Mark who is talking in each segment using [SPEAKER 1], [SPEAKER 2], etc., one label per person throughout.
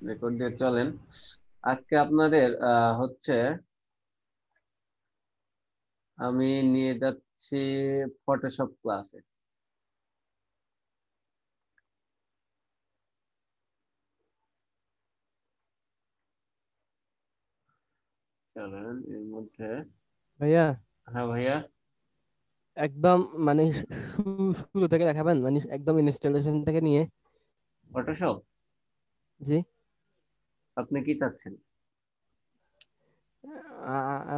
[SPEAKER 1] Record দিয়ে চলেন। আজকে আপনাদের হচ্ছে আমি নিয়ে যাচ্ছি ফটোশপ ক্লাসে। চলেন এর মধ্যে।
[SPEAKER 2] ভাইয়া,
[SPEAKER 1] হ্যাঁ ভাইয়া।
[SPEAKER 2] একদম মানে শুরু থেকে দেখাবেন, মানে একদম ইনস্টলেশন থেকে নিয়ে।
[SPEAKER 1] ফটোশপ
[SPEAKER 2] জি।
[SPEAKER 1] আপনি কি চাচ্ছেন?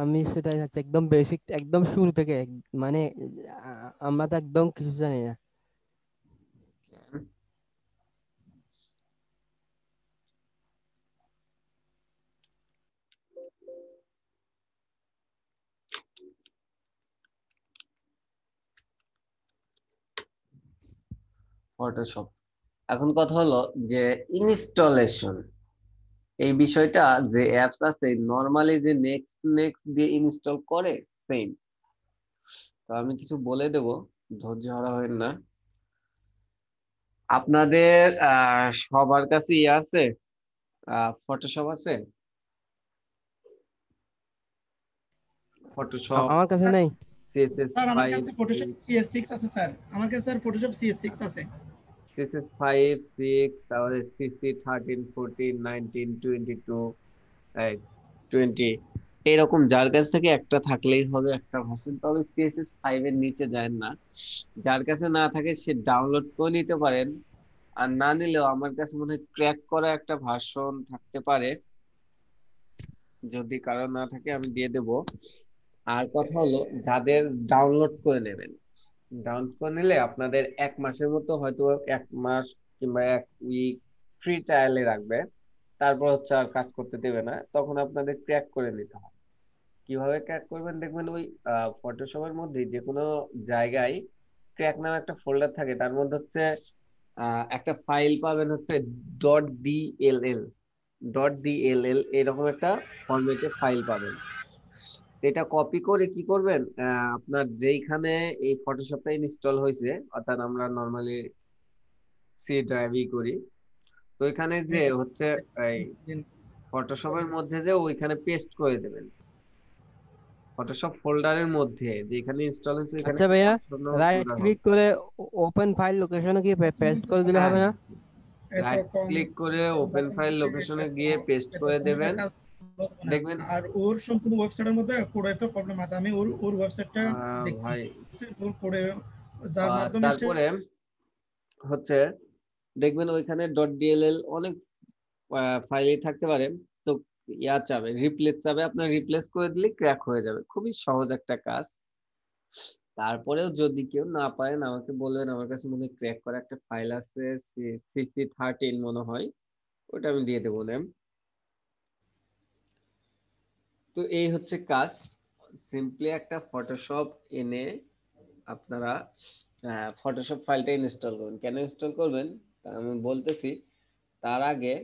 [SPEAKER 2] আমি সেটাই হচ্ছে একদম বেসিক, একদম শুরু থেকে মানে আমরা তো একদম কিছু জানি না।
[SPEAKER 1] ফটোশপ, এখন কথা হলো যে ইনস্টলেশন এই বিষয়টা, যে অ্যাপস আছে নরমালি যে নেক্সট নেক্সট দিয়ে ইনস্টল করে সেম। তো আমি কিছু বলে দেব, ধৈর্য হারা হবেন না। আপনাদের সবার কাছে ইয়ে আছে, ফটোশপ আছে? ফটোশপ,
[SPEAKER 2] আমার কাছে নাই।
[SPEAKER 1] সিএসএস
[SPEAKER 3] স্যার আমার
[SPEAKER 1] ফাইভ,
[SPEAKER 3] কাছে ফটোশপ CS6 আছে স্যার, আমার কাছে স্যার ফটোশপ CS6 আছে।
[SPEAKER 1] সিএসএস ফাইভ, সিক্স, তারপরে সিসি 13, 14, 19, 22, 20, এরকম যার কাছ থেকে একটা থাকলেই হবে একটা ভার্সন। তবে সিএসএস ফাইভ এর নিচে যায় না। যার কাছে না থাকে সে ডাউনলোড করে নিতে পারেন। আর না নিলেও আমার কাছে মনে হয় ক্র্যাক করা একটা ভার্সন থাকতে পারে। যদি কারো না থাকে আমি দিয়ে দেব। আর কথা হলো, যাদের ডাউনলোড করে নেবেন, ডাউনলোড করে নিলে আপনাদের 1 মাসের মতো, হয়তো 1 মাস কিংবা 1 উইক ফ্রি ট্রায়ালে রাখবে। তারপর হচ্ছে আর কাজ করতে দেবে না, তখন আপনাদের ক্র্যাক করে নিতে হবে। কিভাবে ক্র্যাক করবেন দেখবেন, ওই ফটোশপের মধ্যে যে কোনো জায়গায় ক্র্যাক নামে একটা ফোল্ডার থাকে, তার মধ্যে হচ্ছে একটা ফাইল পাবেন হচ্ছে .dll, এরকম একটা ফরম্যাটে ফাইল পাবেন। এটা কপি করে কি করবেন, আপনার যেইখানে এই ফটোশপটা ইনস্টল হয়েছে, অর্থাৎ আমরা নর্মালি সি ড্রাইভই করি, তো এখানে যে হচ্ছে এই ফটোশপের মধ্যে যে ওইখানে পেস্ট করে দেবেন। ফটোশপ ফোল্ডারের মধ্যে যেখানে ইনস্টল হয়েছে এখানে
[SPEAKER 2] আচ্ছা
[SPEAKER 1] একটা
[SPEAKER 2] ভাইয়া, রাইট
[SPEAKER 1] ফোল্ডার হবে।
[SPEAKER 2] ক্লিক করে ওপেন ফাইল লোকেশনে গিয়ে পেস্ট করে দিলে
[SPEAKER 1] হ্যাঁ
[SPEAKER 2] হবে না?
[SPEAKER 1] হ্যাঁ,
[SPEAKER 3] এত
[SPEAKER 1] রাইট
[SPEAKER 3] কম
[SPEAKER 1] ক্লিক করে ওপেন
[SPEAKER 3] বেতন
[SPEAKER 1] ফাইল
[SPEAKER 3] দিয়ে
[SPEAKER 1] লোকেশনে গিয়ে পেস্ট
[SPEAKER 3] এত
[SPEAKER 1] করে
[SPEAKER 3] কম
[SPEAKER 1] দেবেন।
[SPEAKER 3] কাজ হবে না।
[SPEAKER 1] দেখবেন
[SPEAKER 3] আর ওর সম্পূর্ণ ওয়েবসাইটের মধ্যে কোডের তো প্রবলেম আছে, আমি ওর ওর ওয়েবসাইটটা দেখছি,
[SPEAKER 1] ভাই,
[SPEAKER 3] ওর কোডে যার মাধ্যমে সে
[SPEAKER 1] তারপরে হচ্ছে দেখবেন ওইখানে .dll অনেক ফাইলই থাকতে পারে। তো ইয়া চাবে, রিপ্লেস চাবে, আপনার রিপ্লেস করে দিলে ক্র্যাক হয়ে যাবে। খুবই সহজ একটা কাজ। তারপরেও যদি কেউ না পারেন আমাকে বলবেন, আমার কাছে মনে হয় ক্র্যাক করা একটা ফাইল আছে, CC13 মনে হয়, ওটা আমি দিয়ে দেবো ম্যাম। তো এই হচ্ছে কাজ। সিম্পলি একটা ফটোশপ এনে আপনারা ফটোশপ ফাইলটা ইনস্টল করবেন। কেন ইনস্টল করবেন তা আমি বলতেছি। তার আগে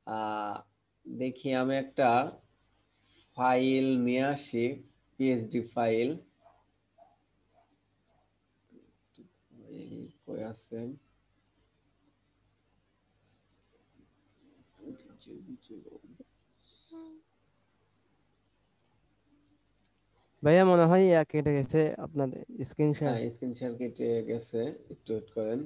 [SPEAKER 1] আহ দেখি আমি একটা ফাইল নিয়ে আসি, পিএইচডি ফাইল। কই আছে?
[SPEAKER 2] ভাইয়া মনে হয় কেটে গেছে আপনার স্ক্রিন শেয়ার।
[SPEAKER 1] হ্যাঁ, স্ক্রিন শেয়ার কেটে গেছে, একটু ওয়েট করেন।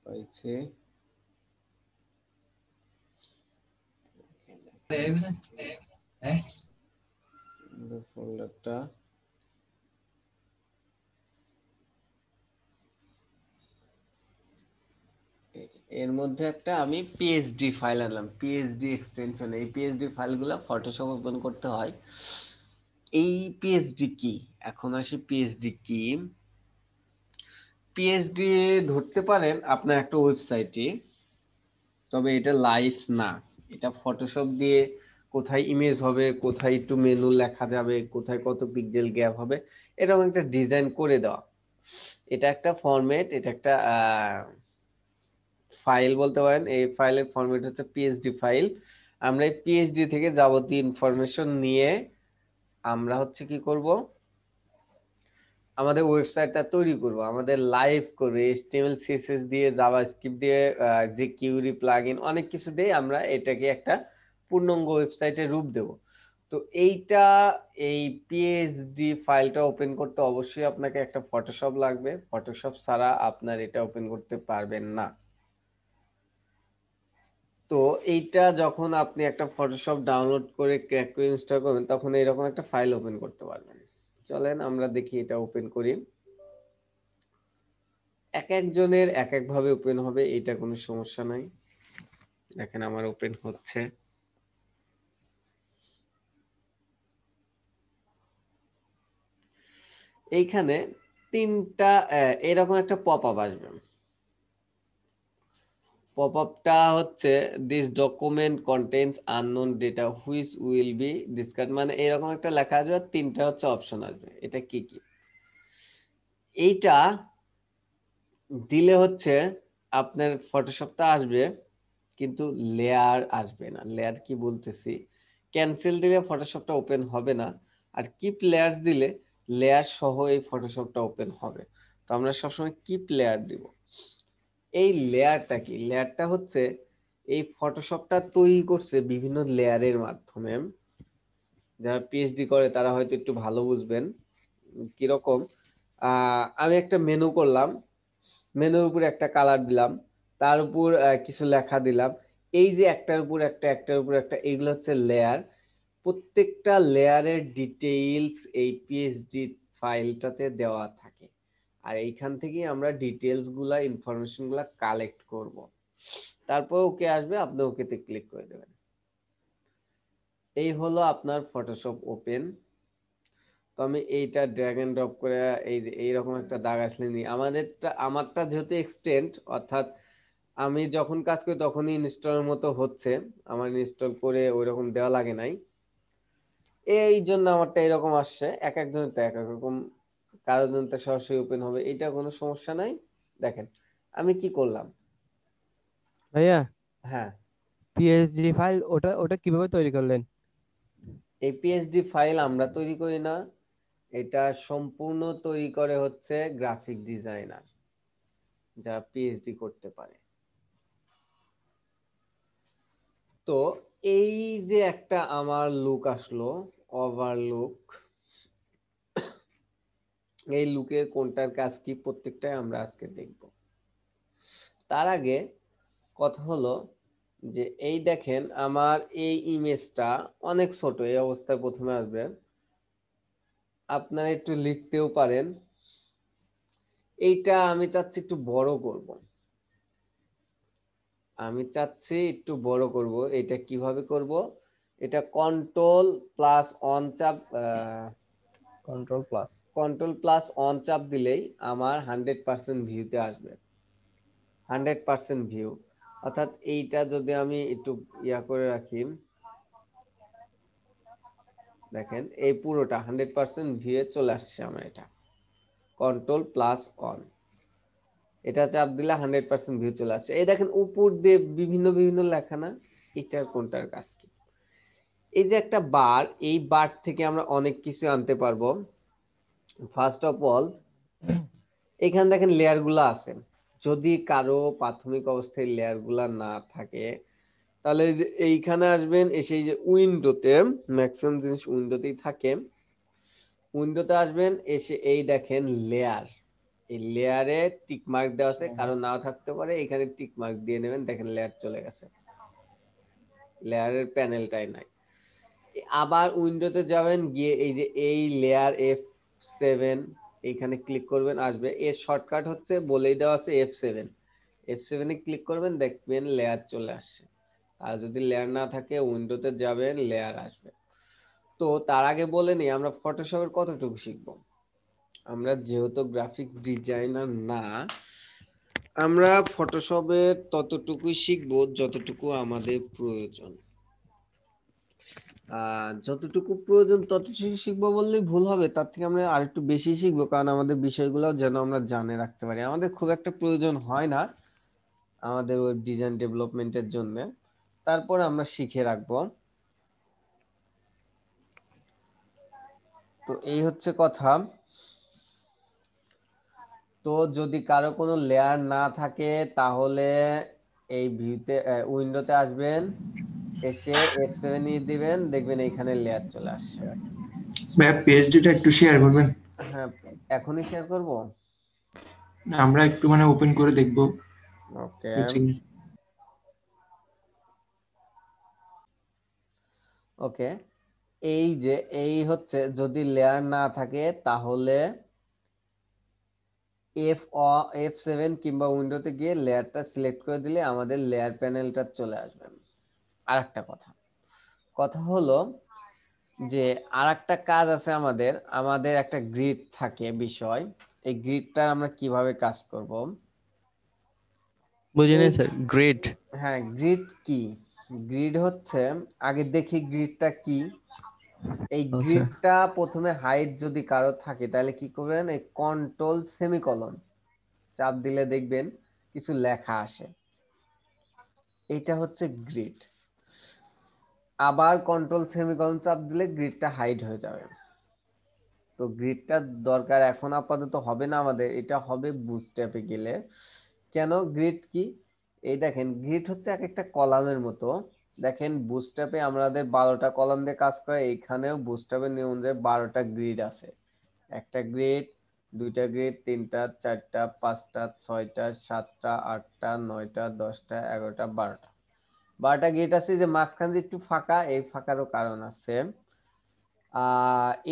[SPEAKER 1] পাইছে ফোল্ডারটা। এর মধ্যে একটা আমি পিএইচডি ফাইল আনলাম, পিএইচডি এক্সটেনশন। এই পিএইচডি ফাইলগুলো ফটোশপ ওপেন করতে হয়। এই পিএইচডি কি, এখন আসি পিএইচডি কি। পিএইচডি ধরতে পারেন আপনার একটা ওয়েবসাইটে, তবে এটা লাইভ না। এটা ফটোশপ দিয়ে কোথায় ইমেজ হবে, কোথায় একটু মেনু লেখা যাবে, কোথায় কত পিক্সেল গ্যাপ হবে, এরকম একটা ডিজাইন করে দেওয়া। এটা একটা ফরম্যাট, এটা একটা ফাইল বলতে পারেন। এই ফাইলের ফরম্যাট হচ্ছে পিএসডি ফাইল। আমরা এই পিএসডি থেকে যাবতীয় ইনফরমেশন নিয়ে আমরা হচ্ছে কি করব, আমাদের ওয়েবসাইটটা তৈরি করব, আমাদের লাইভ করবে এইচটিএমএল সিএসএস দিয়ে, জাভাস্ক্রিপ্ট দিয়ে, যে কিউরি প্লাগইন অনেক কিছু দিয়ে আমরা এটাকে একটা পূর্ণাঙ্গ ওয়েবসাইটে রূপ দেব। তো এইটা, এই পিএইচডি ফাইলটা ওপেন করতে অবশ্যই আপনাকে একটা ফটোশপ লাগবে। ফটোশপ ছাড়া আপনার এটা ওপেন করতে পারবেন না। তো এইটা যখন আপনি একটা ফটোশপ ডাউনলোড করে ক্র্যাক করে ইনস্টল করবেন, তখন এইরকম একটা ফাইল ওপেন করতে পারবেন। চলেন আমরা দেখি এটা ওপেন করি। এক একজনের এক এক ভাবে ওপেন হবে, এটা কোনো সমস্যা নাই। দেখেন আমার ওপেন হচ্ছে। এইখানে তিনটা এরকম একটা পপ আপ আসবে। পপ আপটা হচ্ছে this document contains unknown data which will be discuss, মানে এরকম একটা লেখা আসবে, আর তিনটা হচ্ছে অপশন আসবে। এটা কি কি? এইটা দিলে হচ্ছে আপনার ফটোশপটা আসবে, কিন্তু লেয়ার আসবে না। লেয়ার কি বলতেছি, ক্যান্সেল দিলে ফটোশপটা ওপেন হবে না, আর কিপ লেয়ার দিলে লেয়ার সহ এই ফটোশপটা ওপেন হবে। তো আমরা সবসময় কিপ লেয়ার দিব। এই লেয়ারটা কি? লেয়ারটা হচ্ছে এই ফটোশপটা তৈরি করছে বিভিন্ন লেয়ারের মাধ্যমে। যারা পিএইচডি করে তারা হয়তো একটু ভালো বুঝবেন। কিরকম, আমি একটা মেনু করলাম, মেনুর উপর একটা কালার দিলাম, তার উপর কিছু লেখা দিলাম। এই যে একটার উপর একটা, একটার উপর একটা, এগুলো হচ্ছে লেয়ার। প্রত্যেকটা লেয়ারের ডিটেইলস এই পিএইচডি ফাইলটাতে দেওয়া থাকে, আর এইখান থেকেই আমরা ডিটেইলস গুলা, ইনফরমেশন গুলা কালেক্ট করব। তারপর ওকে আসবে, আপনি ওকেতে ক্লিক করে দেবেন। এই হলো আপনার ফটোশপ ওপেন। তো আমি এইটা ড্র্যাগ এন্ড ড্রপ করে এই যে এইরকম একটা দাগ আসলে নি, আমারটা যেহেতু এক্সটেন্ড, অর্থাৎ আমি যখন কাজ করি তখনই ইনস্টলের মতো হচ্ছে, আমার ইনস্টল করে ওইরকম দেওয়া লাগে নাই, এই জন্য আমারটা এরকম আসছে। এক একজনের তো এক এক রকম, কারোর জন্য তো সরাসরি ওপেন হবে, এটা কোনো সমস্যা নাই। দেখেন আমি কি করলাম।
[SPEAKER 2] ভাইয়া,
[SPEAKER 1] হ্যাঁ,
[SPEAKER 2] পিএসডি ফাইল ওটা ওটা কিভাবে তৈরি করলেন?
[SPEAKER 1] এই পিএইচডি ফাইল আমরা তৈরি করি না, এটা সম্পূর্ণ তৈরি করে হচ্ছে গ্রাফিক ডিজাইনার, যারা পিএইচডি করতে পারে। তো এই যে একটা আমার লুক আসলো, ওভারলুক, এই লুকের কোনটার কাজ কি প্রত্যেকটাই আমরা আজকে দেখব। তার আগে কথা হলো যে এই দেখেন আমার এই ইমেজটা অনেক ছোট, এই অবস্থায় প্রথমে আসবে। আপনারা একটু লিখতেও পারেন। এইটা আমি চাচ্ছি একটু বড় করব, আমি চাচ্ছি একটু বড় করব। এটা কিভাবে করব? এটা কন্ট্রোল প্লাস অন চাপ দিলেই আমার 100% ভিউতে আসবে। 100% ভিউ, অর্থাৎ এইটা যদি আমি একটু ইয়া করে রাখি, দেখেন এই পুরোটা 100% ভিউয়ে চলে আসছে আমার। এটা কন্ট্রোল প্লাস অন, এটা চাপ দিলে 100% ভিউ চলে আসছে। এই দেখেন উপর দিয়ে বিভিন্ন বিভিন্ন লেখা না, এটার কোনটার কাজ কি? এই যে একটা বার, এই বার থেকে আমরা অনেক কিছু আনতে পারবো। ফার্স্ট অফ অল এখানে দেখেন লেয়ার গুলা আছে। যদি কারো প্রাথমিক অবস্থায় লেয়ার গুলা না থাকে, তাহলে এই যে এইখানে আসবেন, এসে এই যে উইন্ডোতে, ম্যাক্সিমাম জিনিস উইন্ডোতেই থাকে, উইন্ডোতে আসবেন, এসে এই দেখেন লেয়ার, এই লেয়ারে টিক মার্ক দেওয়া আছে, কারো নাও থাকতে পারে, এখানে টিক মার্ক দিয়ে নেবেন। দেখেন লেয়ার চলে গেছে, লেয়ারের প্যানেলটাই নাই। আবার উইন্ডোতে যাবেন, গিয়ে এই যে এই লেয়ার F7, এইখানে ক্লিক করবেন, আসবে। এর শর্টকাট হচ্ছে বলেই দেওয়া আছে F7। F7 এ ক্লিক করবেন, দেখবেন লেয়ার চলে আসছে। আর যদি লেয়ার না থাকে উইন্ডোতে যাবেন, লেয়ার আসবে। তো তার আগে বলে নিই আমরা ফটোশপের কতটুকু শিখবো। আমরা যেহেতু গ্রাফিক ডিজাইনার না, আমরা ফটোশপের ততটুকুই শিখবো যতটুকু আমাদের প্রয়োজন। যতটুকু প্রয়োজন ততটুকু শিখবো বললেই ভুল হবে, তার থেকে আমরা আরেকটু বেশি শিখবো, কারণ আমাদের বিষয়গুলো যেন আমরা জানে রাখতে পারি। আমাদের খুব একটা প্রয়োজন হয় না আমাদের ওয়েব ডিজাইন ডেভেলপমেন্টের জন্য, তারপর আমরা শিখে রাখবো। তো এই হচ্ছে কথা। তো যদি কারো কোনো লেয়ার না থাকে তাহলে এই ভিউতে উইন্ডোতে আসবেন, এসে F7 দিবেন, দেখবেন এখানে লেয়ার চলে আসছে।
[SPEAKER 4] ভাই পিএইচডিটা একটু শেয়ার করবেন?
[SPEAKER 1] হ্যাঁ, এখনই শেয়ার করব।
[SPEAKER 4] আমরা একটু মানে ওপেন করে দেখবো
[SPEAKER 1] ওকে,
[SPEAKER 4] হচ্ছে কি।
[SPEAKER 1] ওকে। এই যে এই হচ্ছে, যদি লেয়ার না থাকে তাহলে F7 কিংবা উইন্ডোতে গিয়ে লেয়ারটা সিলেক্ট করে দিলে আমাদের লেয়ার প্যানেলটা চলে আসবে। আরেকটা কথা কথা হলো যে আরেকটা কাজ আছে আমাদের, আমাদের একটা গ্রিড থাকে বিষয়। এই গ্রিডটা আমরা কিভাবে কাজ করব?
[SPEAKER 5] বুঝিনি স্যার, গ্রেড।
[SPEAKER 1] হ্যাঁ, গ্রিড কি? গ্রিড হচ্ছে, আগে দেখি গ্রিডটা কি। এই
[SPEAKER 5] আচ্ছা,
[SPEAKER 1] গ্রিডটা প্রথমে হাইট যদি কারো থাকে তাহলে কি করবেন, এই কন্ট্রোল সেমিকলন চাপ দিলে দেখবেন কিছু লেখা আসে, এটা হচ্ছে গ্রিড। আবার কন্ট্রোল সেমিকলন চাপ দিলে গ্রিডটা হাইড হয়ে যাবে। তো গ্রিডটা দরকার এখন আপাতত হবে না আমাদের, এটা হবে বুটস্ট্র্যাপে গেলে। কেন গ্রিড কি? এই দেখেন, গ্রিড হচ্ছে এক একটা কলামের মতো। দেখেন বুটস্ট্র্যাপে আমাদের 12টা কলাম দিয়ে কাজ করে, এইখানেও বুটস্ট্র্যাপের নিয়ম অনুযায়ী 12টা গ্রিড আছে। একটা গ্রিড, দুইটা গ্রিড, তিনটা, চারটা, পাঁচটা, ছয়টা, সাতটা, আটটা, নয়টা, 10টা, 11টা, 12টা গ্রিড আছে। যে মাঝখান দিয়ে একটু ফাঁকা, এই ফাঁকারও কারণ আছে।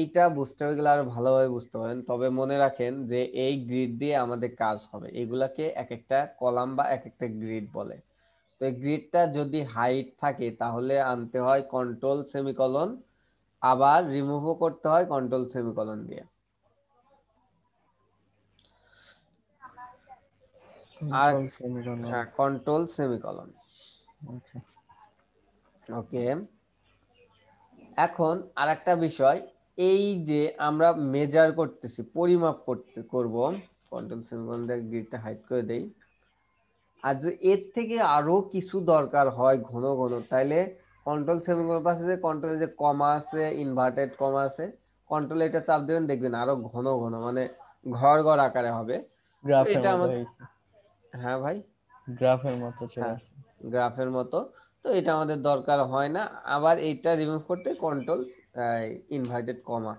[SPEAKER 1] এইটা বুঝতে হবে, গেলে আরো ভালোভাবে বুঝতে পারেন। তবে মনে রাখেন যে এই গ্রিড দিয়ে আমাদের কাজ হবে, এগুলাকে এক একটা কলাম বা এক একটা গ্রিড বলে। তো এই গ্রিডটা যদি হাইট থাকে তাহলে আনতে হয় কন্ট্রোল সেমিকলন, আবার রিমুভও করতে হয় কন্ট্রোল সেমিকলন দিয়ে। আর
[SPEAKER 2] কন্ট্রোল সেমিকলন।
[SPEAKER 1] হ্যাঁ, কন্ট্রোল সেমিকলন।
[SPEAKER 2] আচ্ছা,
[SPEAKER 1] ওকে। এখন আরেকটা বিষয়, এই যে আমরা মেজার করতেছি, পরিমাপ করব, কন্ট্রোল সেমিকলন দিয়ে গ্রিডটা হাইড করে দেই। আর যদি এর থেকে আরো কিছু দরকার হয় ঘন ঘন, তাহলে কন্ট্রোল সেমিকলন পাশে যে কন্ট্রোলে যে কমা আছে, ইনভার্টেড কমা আছে, কন্ট্রোল এটা চাপ দেবেন, দেখবেন আরো ঘন ঘন, মানে ঘর ঘর আকারে হবে। তো
[SPEAKER 2] গ্রাফের
[SPEAKER 1] এটা
[SPEAKER 2] মতো
[SPEAKER 1] আমার,
[SPEAKER 2] হয়েছে,
[SPEAKER 1] হ্যাঁ ভাই,
[SPEAKER 2] গ্রাফের মতো চলে
[SPEAKER 1] হ্যাঁ
[SPEAKER 2] আসছে।
[SPEAKER 1] গ্রাফের মতো। তো এটা আমাদের দরকার হয় না। আবার এইটা রিমুভ করতে কন্ট্রোল ইনভার্টেড কমা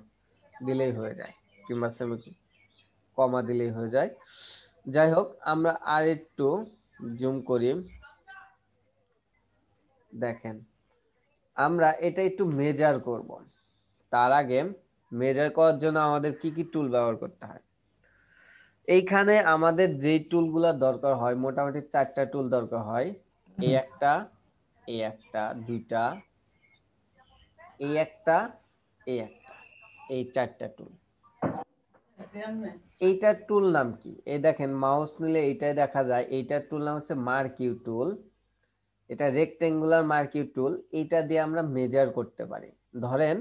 [SPEAKER 1] দিলেই হয়ে যায়, কিংবা সেমি কমা দিলেই হয়ে যায়। যাই হোক, আমরা আর একটু জুম করি। দেখেন, আমরা এটা একটু মেজার করব। তার আগে মেজার করার জন্য আমাদের কি কি টুল ব্যবহার করতে হয়? এইখানে আমাদের যে টুলগুলা দরকার হয়, মোটামুটি 4টা টুল দরকার হয়। এই একটা, এই একটা, দুইটা, এই একটা, এই একটা, এই 4টা টুল। এইটার টুল নাম কি? এই দেখেন, মাউস নিলে এইটাই দেখা যায়। এইটার টুল নাম হচ্ছে মার্কিউ টুল। এটা রেক্টেঙ্গুলার মার্কিউ টুল। এইটা দিয়ে আমরা মেজার করতে পারি। ধরেন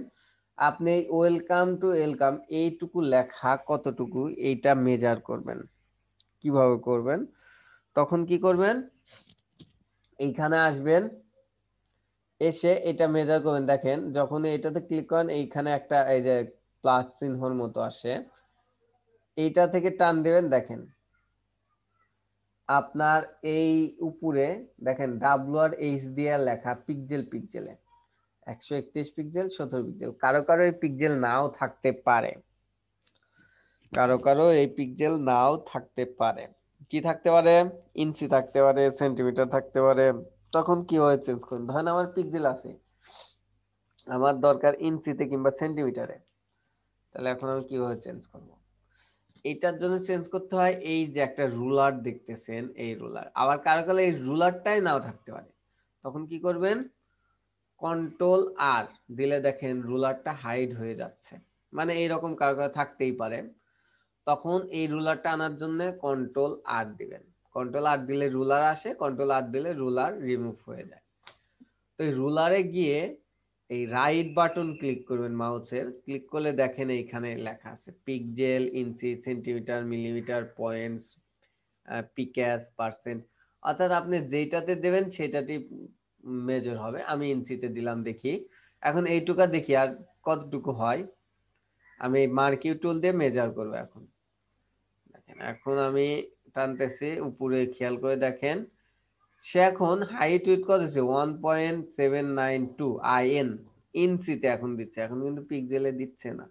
[SPEAKER 1] আপনি ওয়েলকাম টু ওয়েলকাম এইটুকু লেখা কতটুকু, এইটা মেজার করবেন। কিভাবে করবেন? তখন কি করবেন, এইখানে আসবেন, এসে এটা মেজার করবেন। দেখেন যখন এটাতে ক্লিক করেন, এইখানে একটা এই যে প্লাস চিহ্নর মতো আসে, এইটা থেকে টান দিবেন। দেখেন আপনার এই উপরে দেখেন WRH দিয়ে লেখা পিক্সেল, পিক্সেলে 131 পিক্সেল, 17 পিক্সেল। কারো কারো এই পিক্সেল নাও থাকতে পারে, কারো কারো এই পিক্সেল নাও থাকতে পারে। কি থাকতে পারে? ইঞ্চি থাকতে পারে, সেন্টিমিটার থাকতে পারে। তখন কিভাবে চেঞ্জ করুন? ধরেন আমার পিক্সেল আছে, আমার দরকার ইঞ্চিতে কিংবা সেন্টিমিটারে, তাহলে এখন আমি কিভাবে চেঞ্জ করব? এটার জন্য চেঞ্জ করতে হয় এই যে একটা রুলার দেখতেছেন, এই রুলার। আবার কারো কারো এই রুলারটাই নাও থাকতে পারে, তখন কি করবেন, কন্ট্রোল আর দিলে দেখেন রুলারটা হাইড হয়ে যাচ্ছে। মানে এইরকম কারো কারো থাকতেই পারে। তখন এই রুলারটা আনার জন্য কন্ট্রোল আর দিবেন। কন্ট্রোল আর দিলে রুলার আসে, কন্ট্রোল আর দিলে রুলার রিমুভ হয়ে যায়। তো এই রুলারে গিয়ে এই রাইট বাটন ক্লিক করবেন মাউসের, ক্লিক করলে দেখেন এইখানে লেখা আছে পিক্সেল, ইঞ্চি, সেন্টিমিটার, মিলিমিটার, পয়েন্টস, পিক্যাস, পার্সেন্ট, অর্থাৎ আপনি যেটাতে দেবেন সেটাতেই মেজর হবে। আমি ইঞ্চিতে দিলাম, দেখি এখন এইটুকা দেখি আর কতটুকু হয়। আমি মার্কিউ টুল দিয়ে মেজার করবো এখন। দেখেন এখন আমি টানতেছি উপরে, খেয়াল করে দেখেন সে এখন হাইট উইথ কত দিচ্ছে 1.792 IN, ইঞ্চিতে এখন দিচ্ছে, এখন কিন্তু পিক্সেলে দিচ্ছে না।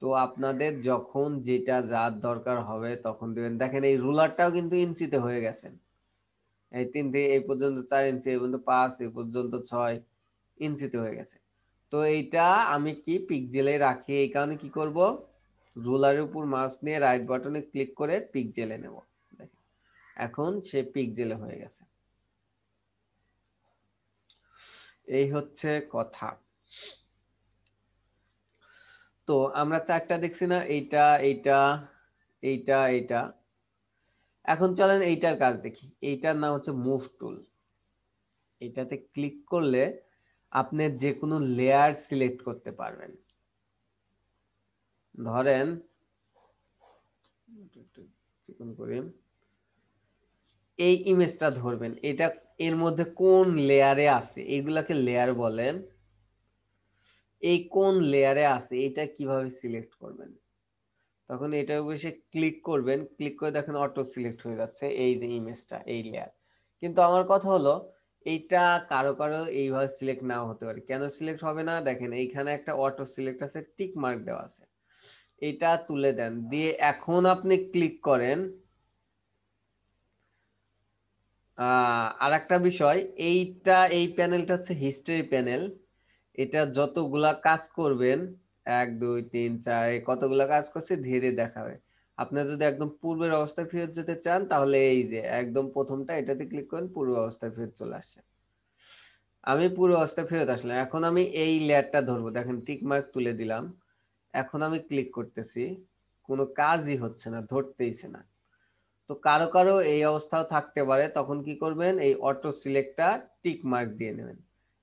[SPEAKER 1] তো আপনাদের যখন যেটা যার দরকার হবে তখন দিবেন। দেখেন এই রুলারটাও কিন্তু ইঞ্চিতে হয়ে গেছে, এই 3 থেকে এই পর্যন্ত 4 ইঞ্চি, এই পর্যন্ত 5, এই পর্যন্ত 6 ইঞ্চিতে হয়ে গেছে। তো এইটা আমি কি পিক্সেলে রাখি, এই কারণে কি করব, রুলারের উপর মাউস নিয়ে রাইট বাটনে ক্লিক করে পিক্সেলে নেব। দেখেন এখন সে পিক্সেলে হয়ে গেছে। এই হচ্ছে কথা। তো আমরা চারটা দেখছি না, এইটা এইটা এইটা এইটা। এখন চলেন এইটার কাজ দেখি। এইটার নাম হচ্ছে মুভ টুল। এটাতে ক্লিক করলে আপনি যে কোনো লেয়ার সিলেক্ট করতে পারবেন। ধরেন চিকন করি, এই ইমেজটা ধরবেন, এটা এর মধ্যে কোন লেয়ারে আছে, এগুলাকে লেয়ার বলেন। এই কোন লেয়ারে আছে এটা কিভাবে সিলেক্ট করবেন, তখন এটার উপরে সে ক্লিক করবেন, ক্লিক করে দেখেন অটো সিলেক্ট হয়ে যাচ্ছে এই যে ইমেজটা, এই লেয়ার। কিন্তু আমার কথা হলো এইটা কারো কারো এইভাবে সিলেক্ট নাও হতে পারে। কেন সিলেক্ট হবে না, দেখেন এইখানে একটা অটো সিলেক্ট আছে, টিক মার্ক দেওয়া আছে, এটা তুলে দেন, দিয়ে এখন আপনি ক্লিক করেন। আর একটা বিষয়, এই প্যানেলটা হচ্ছে হিস্টরি প্যানেল। এটা যতগুলা কাজ করবেন 1 2 3 4 কতগুলা কাজ করছে ধীরে দেখাবে। আপনি যদি একদম পূর্বের অবস্থায় ফেরত যেতে চান তাহলে এই যে একদম প্রথমটা এটাতে ক্লিক করেন, পূর্ব অবস্থায় ফেরত চলে আসছে। আমি পূর্ব অবস্থায় ফেরত আসলাম। এখন আমি এই লেয়ারটা ধরবো, দেখেন টিক মার্ক তুলে দিলাম। এখন আমি ক্লিক করতেছি, কোনো কাজই হচ্ছে না, ধরতেইছে না। তো কারো কারো এই অবস্থাও থাকতে পারে, তখন কি করবেন, এই অটো সিলেক্টটা টিক মার্ক দিয়ে নেবেন।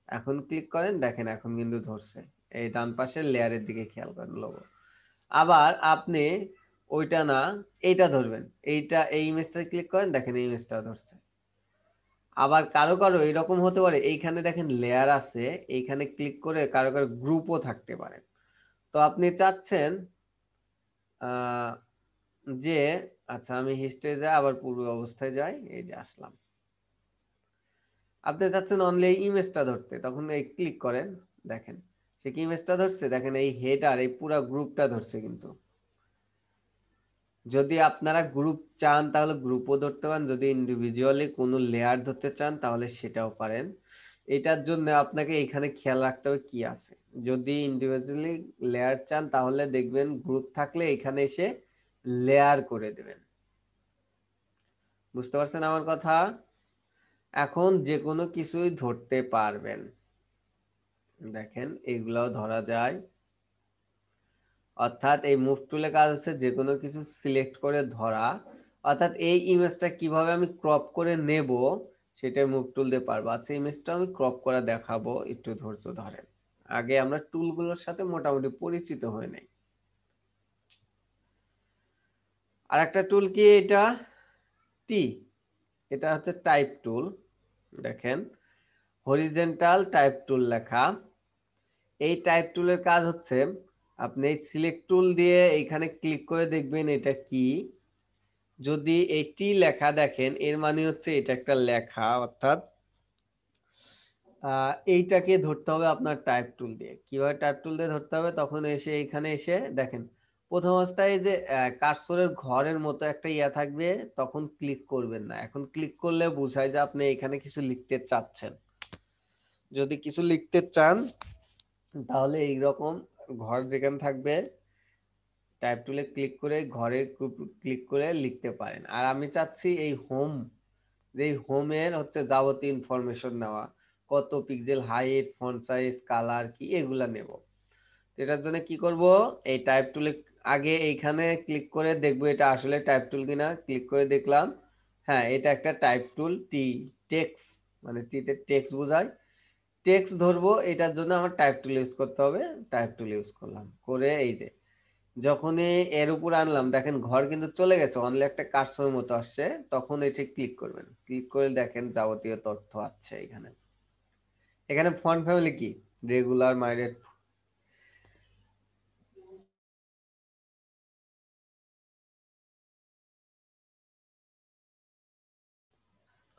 [SPEAKER 1] এখন ক্লিক করেন, দেখেন এখন কিন্তু ধরছে। এই ডান পাশের লেয়ারের দিকে খেয়াল করেন লোগো। আবার আপনি ওইটা না, এইটা ধরবেন, এইটা এই ইমেজটা ক্লিক করেন, দেখেন এই ইমেজটা ধরছে। আবার কারো কারো এরকম হতে পারে, এইখানে দেখেন লেয়ার আছে, এইখানে ক্লিক করে কারো কারো গ্রুপও থাকতে পারে। তো আপনি চাচ্ছেন যে আচ্ছা আমি হিস্ট্রি যাই, আবার পূর্ব অবস্থায় যাই, এই যে আসলাম। আপনি চাচ্ছেন অনলি এই ইমেজটা ধরতে, তখন এই ক্লিক করেন, দেখেন সে কি ইমেজটা ধরছে, দেখেন এই হেডার এই পুরো গ্রুপটা ধরছে। কিন্তু যদি আপনারা গ্রুপ চান তাহলে গ্রুপও ধরতে পারেন, যদি ইন্ডিভিজুয়ালি কোনো লেয়ার ধরতে চান তাহলে সেটাও পারেন। এটার জন্য আপনাকে এখানে খেয়াল রাখতে হবে কি আছে। যদি ইন্ডিভিজুয়ালি লেয়ার চান তাহলে দেখবেন গ্রুপ থাকলে এখানে এসে লেয়ার করে দেবেন। বুঝতে পারছেন আমার কথা? এখন যে কোনো কিছুই ধরতে পারবেন, দেখেন এগুলাও ধরা যায়। অর্থাৎ এই মুভ টুলে কাজ হচ্ছে যে কোনো কিছু সিলেক্ট করে ধরা। অর্থাৎ এই ইমেজটা কিভাবে আমি ক্রপ করে নেব সেটা মুভ টুল দিয়ে পারবো। আচ্ছা ইমেজটা আমি ক্রপ করে দেখাবো, একটু ধৈর্য ধরেন। আগে আমরা টুলগুলোর সাথে মোটামুটি পরিচিত হয়ে নেই। আর একটা টুল কি, এটা টি, এটা হচ্ছে টাইপ টুল। দেখেন হরিজেন্টাল টাইপ টুল লেখা। এই টাইপ টুলের কাজ হচ্ছে আপনি সিলেক্ট টুল দিয়ে এখানে ক্লিক করে দেখবেন এটা কি। যদি এটি লেখা দেখেন এর মানে হচ্ছে এটা একটা লেখা, অর্থাৎ এইটাকে ধরতে হবে আপনার টাইপ টুল দিয়ে। কিভাবে টাইপ টুল দিয়ে ধরতে হবে, তখন এসে এখানে এসে দেখেন প্রথম অবস্থায় যে কার্সরের ঘরের মতো একটা ইয়া থাকবে, তখন ক্লিক করবেন না। এখন ক্লিক করলে বোঝায় যে আপনি এখানে কিছু লিখতে চাচ্ছেন। যদি কিছু লিখতে চান তাহলে এইরকম ঘর যেখানে থাকবে টাইপ টুলে ক্লিক করে ঘরে ক্লিক করে লিখতে পারেন। আর আমি চাচ্ছি এই হোম, যে হোমের হচ্ছে যাবতীয় ইনফরমেশন নেওয়া, কত pixel height, font size, colour কি, এগুলা নেব। এটার জন্য কি করব, এই টাইপ টুলে আগে এইখানে ক্লিক করে দেখবো এটা আসলে টাইপ টুল কিনা। ক্লিক করে দেখলাম হ্যাঁ এটা একটা টাইপ টুল, টি টেক্স, মানে টিতে টেক্স বোঝায়। টেক্সট ধরবো, এটার জন্য আমার টাইপ টুল ইউজ করতে হবে। টাইপ টুল ইউজ করলাম, করে এই যে যখনই এর উপর আনলাম দেখেন ঘর কিন্তু চলে গেছে, অনলি একটা কার্সর মতো আসছে, তখন এটি ক্লিক করবেন। ক্লিক করে দেখেন যাবতীয় তথ্য আছে এখানে। এখানে ফন্ট ফ্যামিলি কি, রেগুলার, মাইরেট,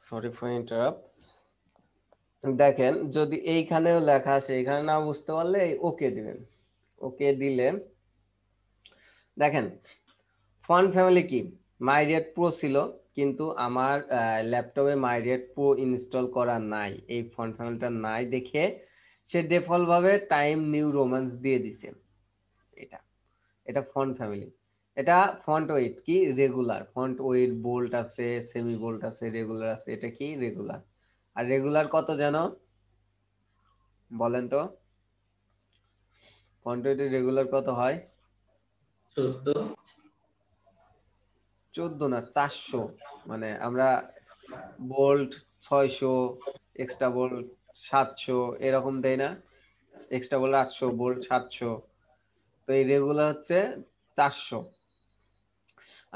[SPEAKER 1] সরি ফর ইন্টারাপ্ট। দেখেন যদি এইখানেও লেখা আছে, এখানে না বুঝতে পারলে ওকে দিবেন। ওকে দিলে দেখেন ফন্ট ফ্যামিলি কি, মাইরিয়েট প্রো ছিল, কিন্তু আমার ল্যাপটপে মাইরিয়েট প্রো ইনস্টল করা নাই, এই ফন্ট ফ্যামিলিটা নাই দেখে সে ডিফল্ট ভাবে টাইম নিউ রোমান্স দিয়ে দিছে। এটা এটা ফন্ট ফ্যামিলি। এটা ফন্ট ওয়েট কি, রেগুলার। ফন্ট ওয়েট বোল্ড আছে, সেমি বোল্ড আছে, রেগুলার আছে। এটা কি রেগুলার। আর রেগুলার কত জানো বলেন তো, ফন্ট ওয়েটের রেগুলার কত হয়? 14 না 400, মানে আমরা বোল্ট 600, এক্সট্রা বোল্ট 700 এরকম দেয় না, এক্সট্রা বোল্ট 800, বোল্ট 700, তো এই রেগুলার হচ্ছে 400।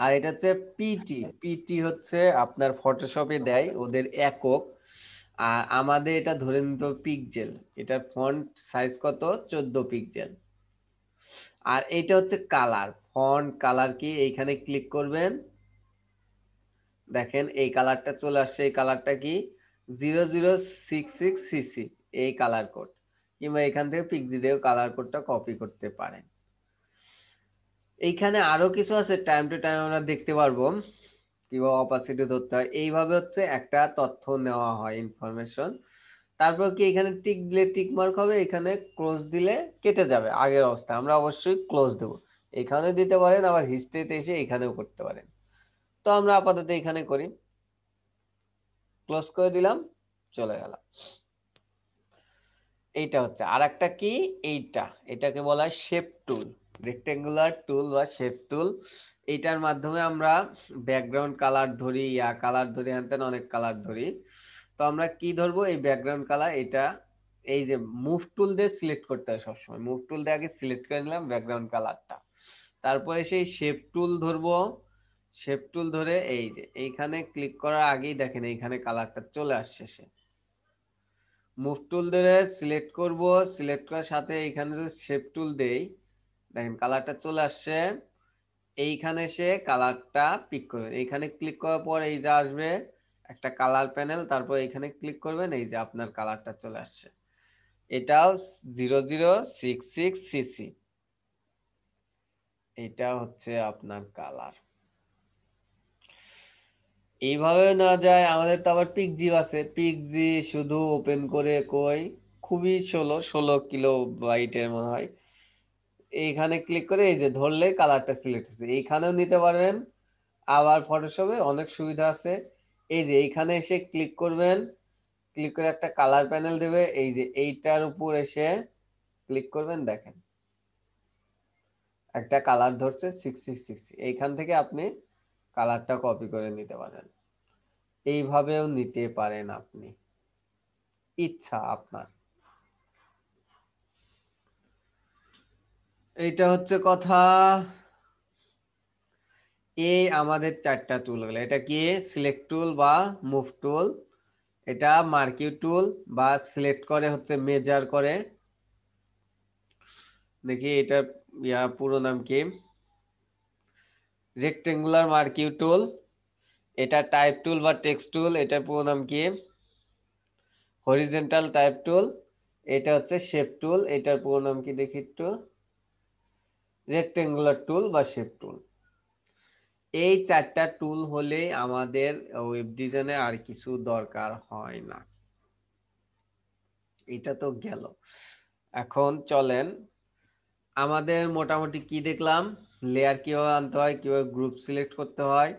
[SPEAKER 1] আর এটা হচ্ছে পিটি। পিটি হচ্ছে আপনার ফটোশপে দেয় ওদের একক, আর আমাদের এটা ধরে নিতে হবে পিক্সেল। এটার ফন্ট সাইজ কত, 14 পিক্সেল। আর এটা হচ্ছে কালার, ফন্ট কালার কি, এইখানে ক্লিক করবেন, দেখেন এই কালারটা চলে আসছে। এই কালারটা কি 0066cc, এই কালার কোড, কিংবা এখান থেকে পিক্সি দিয়েও কালার কোডটা কপি করতে পারেন। এইখানে আরো কিছু আছে, টাইম টু টাইম আমরা দেখতে পারবো কিভাবে অপাসিটি ধরতে হয়। এইভাবে হচ্ছে একটা তথ্য নেওয়া হয়, ইনফরমেশন। তারপর কি এখানে টিক দিলে টিক মার্ক হবে, এখানে ক্লোজ দিলে কেটে যাবে আগের অবস্থা। আমরা অবশ্যই ক্লোজ দেব, এখানে দিতে পারেন, আবার হিস্ট্রিতে এসে এখানেও করতে পারেন। তো আমরা আপাতত এখানে করি, ক্লোজ করে দিলাম, চলে গেল। এইটা হচ্ছে আর একটা কি, এইটা, এটাকে বলা হয় শেপ টুল, রেক্টেঙ্গুলার টুল বা শেপ টুল। এইটার মাধ্যমে আমরা ব্যাকগ্রাউন্ড কালার ধরি, কালার ধরি, হ্যান অনেক কালার ধরি। তো আমরা কি ধরবো, এই ব্যাকগ্রাউন্ড কালার, এটা এই যে মুভ টুল দিয়ে সিলেক্ট করতে হয় সবসময়। মুভ টুল দিয়ে আগে সিলেক্ট করে নিলাম ব্যাকগ্রাউন্ড কালারটা, তারপরে সেই শেপ টুল ধরবো। শেপ টুল ধরে এই যে এইখানে ক্লিক করার আগেই দেখেন এইখানে কালারটা চলে আসছে। সে মুভ টুল ধরে সিলেক্ট করব, সিলেক্ট করার সাথে এইখানে যদি শেপ টুল দেই, দেখেন কালারটা চলে আসছে। এইখানে সে কালারটা পিক করবেন, এইখানে ক্লিক করার পর এই যে আসবে একটা কালার প্যানেল, তারপর এইখানে ক্লিক করবেন, এই যে আপনার কালারটা চলে আসছে। এটাও 0066cc, এটা হচ্ছে আপনার কালার। এইভাবে না যায়, আমাদের তো আবার পিক্সি আছে। পিক্সি শুধু ওপেন করে কই খুবই 16 কিলোবাইটের মনে হয়। এইখানে ক্লিক করে এই যে ধরলে কালারটা সিলেক্ট হচ্ছে, এইখানেও নিতে পারবেন। আবার ফটোশপে অনেক সুবিধা আছে, এই যে এইখানে এসে ক্লিক করবেন, ক্লিক করে একটা কালার প্যানেল দেবে, এই যে এইটার উপর এসে ক্লিক করবেন, দেখেন একটা কালার ধরছে 6660। এইখান থেকে আপনি কালারটা কপি করে নিতে পারেন, এইভাবেও নিতে পারেন আপনি, ইচ্ছা আপনার। এইটা হচ্ছে কথা। এই আমাদের 4টা টুল হলো। এটা কি, সিলেক্ট টুল বা মুভ টুল, এটা মার্কিউ টুল বা সিলেক্ট করে হচ্ছে মেজার করে। দেখি এটা পুরো নাম কি, রেক্টেঙ্গুলার মার্কিউ টুল। এটা টাইপ টুল বা টেক্সট টুল, এটার পুরো নাম কি, হরিজন্টাল টাইপ টুল। এটা হচ্ছে শেপ টুল, এটার পুরো নাম কি দেখি একটু, রেক্টেঙ্গুলার টুল বা শেপ টুল। এই 4টা টুল হলে আমাদের ওয়েব ডিজাইনে আর কিছু দরকার হয় না। এটা তো গেল। এখন চলেন, আমাদের মোটামুটি কি দেখলাম, লেয়ার কিভাবে আনতে হয়, কিভাবে গ্রুপ সিলেক্ট করতে হয়,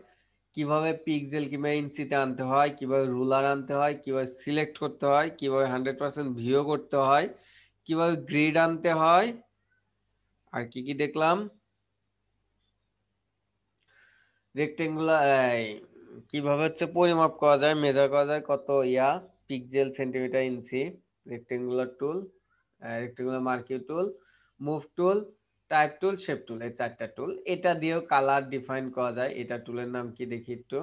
[SPEAKER 1] কিভাবে পিক্সেল কিংবা ইঞ্চিতে আনতে হয়, কিভাবে রুলার আনতে হয়, কিভাবে সিলেক্ট করতে হয়, কিভাবে 100% ভিউ করতে হয়, কিভাবে গ্রিড আনতে হয়, আর কি কি দেখলাম, রেক্টেঙ্গুলার কিভাবে হচ্ছে পরিমাপ করা যায়, মেজার করা যায়, কত pixel, centimetre, inch, rectangular tool, rectangular marking tool, move tool, type tool, shape tool, এই 4টা টুল। এটা দিয়েও কালার ডিফাইন করা যায়। এটা টুলের নাম কি দেখি একটু।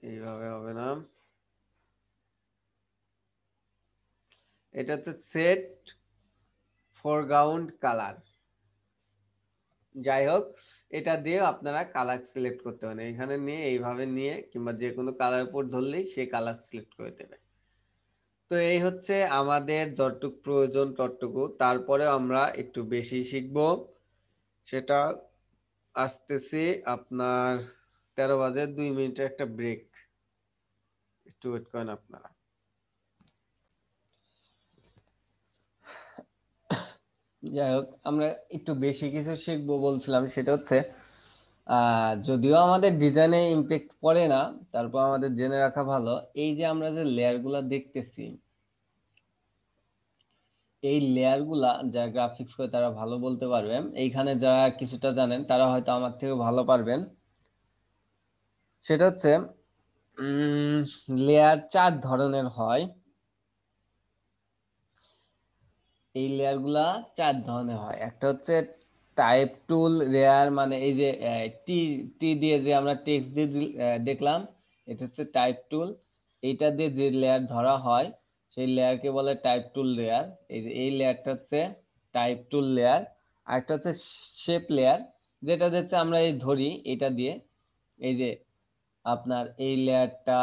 [SPEAKER 1] এইভাবে হবে না, এটা হচ্ছে সেট ফোরগ্রাউন্ড কালার। যাই হোক, এটা দিয়ে আপনারা কালার সিলেক্ট করতে পারেন। এখানে নিয়ে এইভাবে নিয়ে কিংবা যে কোনো কালার উপর ধরলেই সে কালার সিলেক্ট করে দেবে। তো এই হচ্ছে আমাদের যতটুকু প্রয়োজন ততটুকু। তারপরে আমরা একটু বেশি শিখব, সেটা আসতেছি আপনার 13 বাজে 2 মিনিটের একটা ব্রেক, একটু ওয়েট করেন আপনারা। যাই হোক, আমরা একটু বেশি কিছু শিখবো বলছিলাম, সেটা হচ্ছে যদিও আমাদের ডিজাইনে ইমপ্যাক্ট পড়ে না, তারপর আমাদের জেনে রাখা ভালো। এই যে আমরা যে লেয়ার গুলা দেখতেছি, এই লেয়ার গুলা যারা গ্রাফিক্স করে তারা ভালো বলতে পারবেন। এইখানে যারা কিছুটা জানেন তারা হয়তো আমার থেকে ভালো পারবেন। সেটা হচ্ছে লেয়ার 4 ধরনের হয়। এই লেয়ার গুলা 4 ধরনের হয়। একটা হচ্ছে টাইপ টুল লেয়ার, মানে এই যে টি টি দিয়ে যে আমরা টেক্সট দিয়ে দেখলাম, এটা হচ্ছে টাইপ টুল। এইটা দিয়ে যে লেয়ার ধরা হয় সেই লেয়ারকে বলে টাইপ টুল লেয়ার। এই যে এই লেয়ারটা হচ্ছে টাইপ টুল লেয়ার। আর একটা হচ্ছে শেপ লেয়ার, যেটা হচ্ছে আমরা এই ধরি এটা দিয়ে, এই যে আপনার এই লেয়ারটা,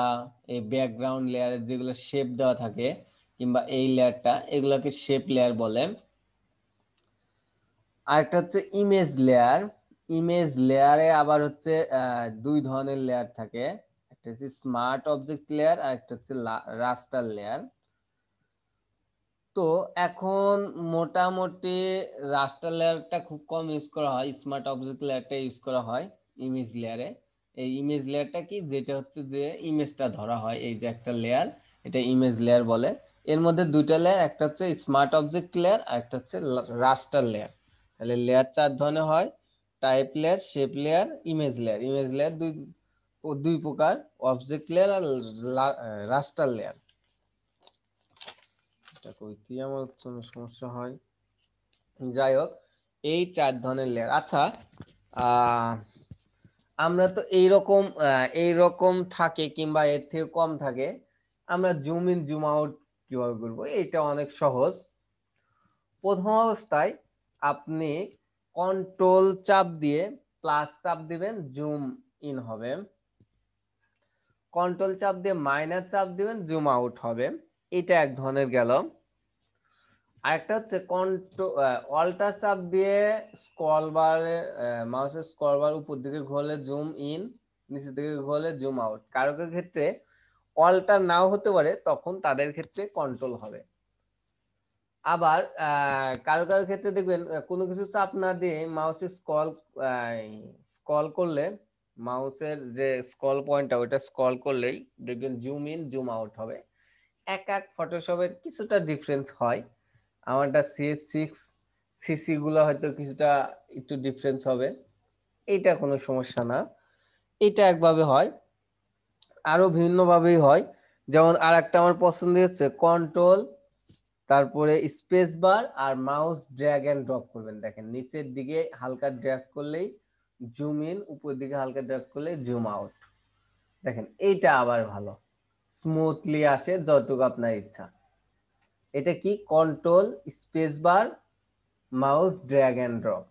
[SPEAKER 1] এই ব্যাকগ্রাউন্ড লেয়ারের যেগুলো শেপ দেওয়া থাকে কিংবা এই লেয়ারটা, এগুলোকে শেপ লেয়ার বলে। আরেকটা হচ্ছে ইমেজ লেয়ার। ইমেজ লেয়ারে আবার হচ্ছে 2 ধরনের লেয়ার থাকে, একটা হচ্ছে স্মার্ট অবজেক্ট লেয়ার আর একটা হচ্ছে রাস্টার লেয়ার। তো এখন মোটামুটি রাস্টার লেয়ারটা খুব কম ইউজ করা হয়, স্মার্ট অবজেক্ট লেয়ারটা ইউজ করা হয় ইমেজ লেয়ারে। এই ইমেজ লেয়ারটা কি, যেটা হচ্ছে যে ইমেজটা ধরা হয়, এই যে একটা লেয়ার, এটা ইমেজ লেয়ার বলে। এর মধ্যে 2টা লেয়ার, একটা হচ্ছে স্মার্ট অবজেক্ট লেয়ার আর একটা হচ্ছে রাস্টার লেয়ার। তাহলে লেয়ার 4 ধরনের হয়, type layer, shape layer, image layer. Image layer দুই প্রকার, অবজেক্ট লেয়ার আর রাস্টার লেয়ার। এটা কইতে আমার সমস্যা হয়। যাই হোক, এই 4 ধরনের লেয়ার। আচ্ছা, আহ আমরা তো এইরকম থাকে কিংবা এর থেকে কম থাকে, আমরা জুম ইন জুম আউট কিভাবে করবো? এটা অনেক সহজ। প্রথম অবস্থায় আপনি কন্ট্রোল চাপ দিয়ে প্লাস চাপ দিবেন, জুম ইন হবে। কন্ট্রোল চাপ দিয়ে মাইনাস চাপ দিবেন, জুম আউট হবে। এটা এক ধরনের গেল। আরেকটা হচ্ছে অল্টার চাপ দিয়ে স্ক্রল বারে, মাউসের স্ক্রল বার উপর দিকে ঘোরালে জুম ইন, নিচের দিকে ঘোরালে জুম আউট। কারো কারো ক্ষেত্রে অল্টার নাও হতে পারে, তখন তাদের ক্ষেত্রে কন্ট্রোল হবে। আবার কারো কারো ক্ষেত্রে দেখবেন কোনো কিছু চাপ না দিয়ে মাউসের স্ক্রল করলে, মাউসের যে স্ক্রল পয়েন্টটা ওইটা স্ক্রল করলেই দেখবেন জুম ইন জুম আউট হবে। এক ফটোশপের কিছুটা ডিফারেন্স হয়। আমারটা CS6 সিসি গুলো হয়তো কিছুটা একটু ডিফারেন্স হবে, এইটা কোনো সমস্যা না। এটা একভাবে হয়, আরো ভিন্ন ভাবেই হয়। যেমন আর একটা আমার পছন্দ হচ্ছে কন্ট্রোল, তারপরে স্পেস বার আর মাউস ড্র্যাগ এন্ড ড্রপ করবেন। দেখেন নিচের দিকে হালকা ড্র্যাগ করলেই জুম ইন, উপর দিকে হালকা ড্র্যাগ করলেই জুম আউট। দেখেন এইটা আবার ভালো, স্মুথলি আসে যতটুকু আপনার ইচ্ছা। এটা কি, control space bar mouse drag and drop,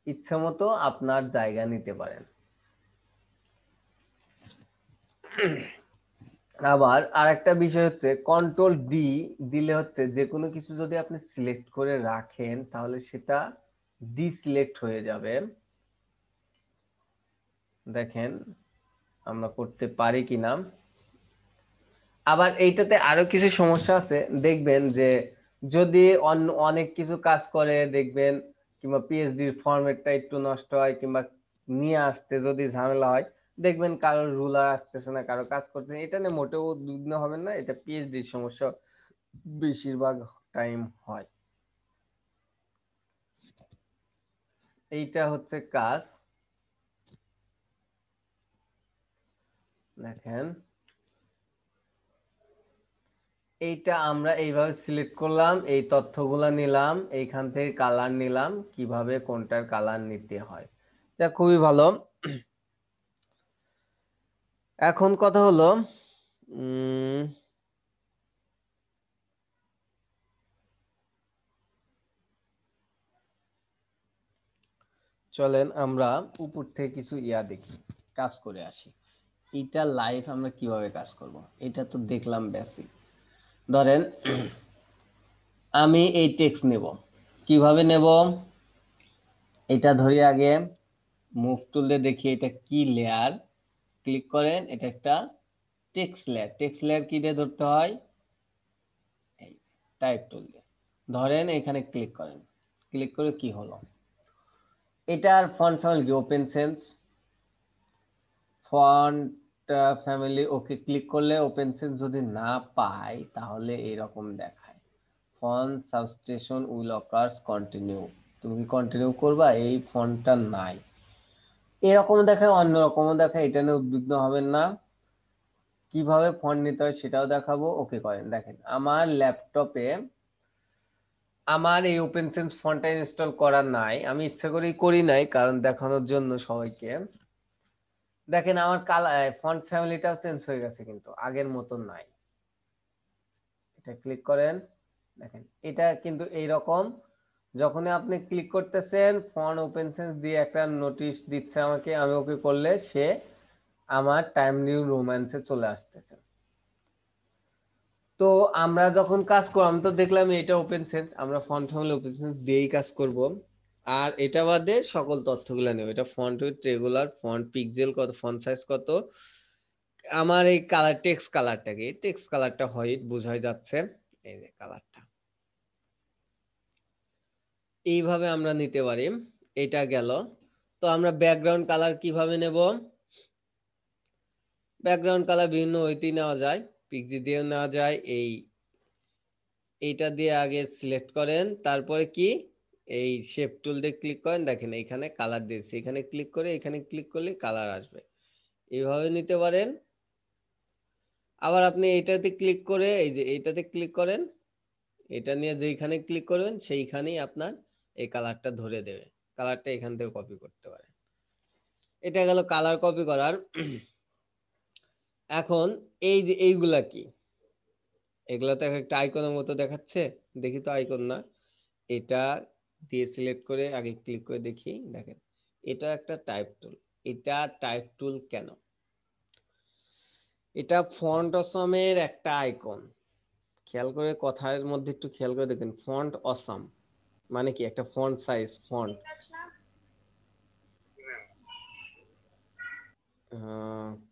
[SPEAKER 1] ইচ্ছা মতো আপনার জায়গা নিতে পারেন। আবার আরেকটা বিষয় হচ্ছে কন্ট্রোল ডি দিলে হচ্ছে যে কোনো কিছু যদি আপনি সিলেক্ট করে রাখেন তাহলে সেটা ডিসিলেক্ট হয়ে যাবে। দেখেন আমরা করতে পারি কিনা। আবার এইটাতে আরো কিছু সমস্যা আছে, দেখবেন যে যদি অনেক কিছু কাজ করে দেখবেন, কিংবা পিএইচডির ফরম্যাটটা একটু নষ্ট হয় কিংবা নিয়ে আসতে যদি ঝামেলা হয়, দেখবেন কারো রুলার আসতেছে না, কারো কাজ করতেছে, এটা নিয়ে মোটেও উদ্বিগ্ন হবেন না। এটা পিএইচডির সমস্যা বেশিরভাগ টাইম হয়। এইটা হচ্ছে কাজ। দেখেন এইটা আমরা এইভাবে সিলেক্ট করলাম, এই তথ্যগুলা নিলাম, এইখান থেকে কালার নিলাম, কিভাবে কোনটার কালার নিতে হয়। এটা খুবই ভালো। এখন কথা হলো চলেন আমরা উপর থেকে কিছু দেখি, কাজ করে আসি। এটা লাইভ আমরা কিভাবে কাজ করব, এটা তো দেখলাম বেসিক। ধরেন আমি এই টেক্সট নেব, কিভাবে নেব, এটা ধরি আগে মুভ টুল দিয়ে দেখি এটা কি লেয়ার। ক্লিক করেন, এটা একটা টেক্সট লেয়ার। টেক্সট লেয়ার কি দিয়ে ধরতে হয়, এই টাইপ টুল দিয়ে ধরেন, এখানে ক্লিক করেন। ক্লিক করে কি হলো, এটার ফন্ট ফ্যামিলি কি open sense font family, okay click করলে ওপেন সেন্স যদি না পাই তাহলে এরকম দেখায়, font substation will occurs continue. তুমি কি কন্টিনিউ করবা, এই ফন্টটা নাই, এরকম দেখায়, অন্যরকমও দেখায়, এটা নিয়ে উদ্বিগ্ন হবেন না। কিভাবে ফন্ট নিতে হয় সেটাও দেখাবো। ওকে করেন, দেখেন আমার ল্যাপটপে আমার এই ওপেন সেন্স ফন্টটা ইনস্টল করা নাই, আমি ইচ্ছা করেই করি নাই কারণ দেখানোর জন্য সবাইকে। দেখেন আমার কালার ফন্ট ফ্যামিলিটাও চেঞ্জ হয়ে গেছে, কিন্তু আগের মতো নাই। এটা ক্লিক করেন, দেখেন এটা কিন্তু এইরকম। যখনই আপনি ক্লিক করতেছেন ফন্ট ওপেন সেন্স দিয়ে একটা নোটিশ দিচ্ছে আমাকে, আমি ওকে করলে সে আমার টাইম নিউ রোম্যান্সে চলে আসতেছে। তো আমরা যখন কাজ করলাম তো দেখলাম এটা ওপেন সেন্স, আমরা ফন্ট ফ্যামিলি ওপেন সেন্স দিয়েই কাজ করব। আর এটা বাদে সকল তথ্যগুলো নেব, এটা font with regular font, pixel কত, ফন্ট সাইজ কত, আমার এই কালার টেক্সট কালারটা কি, টেক্সট কালারটা হোয়াইট বোঝাই যাচ্ছে, এই যে কালারটা এইভাবে আমরা নিতে পারি। এটা গেল। তো আমরা ব্যাকগ্রাউন্ড কালার কিভাবে নেব, ব্যাকগ্রাউন্ড কালার বিভিন্ন ওইতেই নেওয়া যায়, পিক্সি দিয়েও নেওয়া যায়। এইটা দিয়ে আগে সিলেক্ট করেন, তারপরে কি এই শেপ টুল দিয়ে ক্লিক করেন, দেখেন এখানে কালার দিয়েছি, এখানে ক্লিক করে এখানে ক্লিক করলে কালার আসবে, এইভাবে নিতে পারেন। আবার আপনি এইটাতে ক্লিক করে এই যে এইটাতে ক্লিক করেন, এটা নিয়ে যেইখানে ক্লিক করবেন সেইখানেই আপনার এই কালারটা ধরে দেবে, কালারটা এখান থেকে কপি করতে পারেন। এটা গেল কালার কপি করার। এখন এই যে এইগুলা কি, এগুলা তো একটা আইকনের মতো দেখাচ্ছে, দেখি তো আইকন না, এটা দিয়ে সিলেক্ট করে আগে ক্লিক করে দেখি, দেখেন এটা একটা টাইপ টুল। এটা টাইপ টুল কেন, এটা ফন্ট অসমের একটা আইকন। খেয়াল করে কথার মধ্যে একটু খেয়াল করে দেখেন, ফন্ট অসাম মানে কি, একটা ফন্ট সাইজ ফন্ট,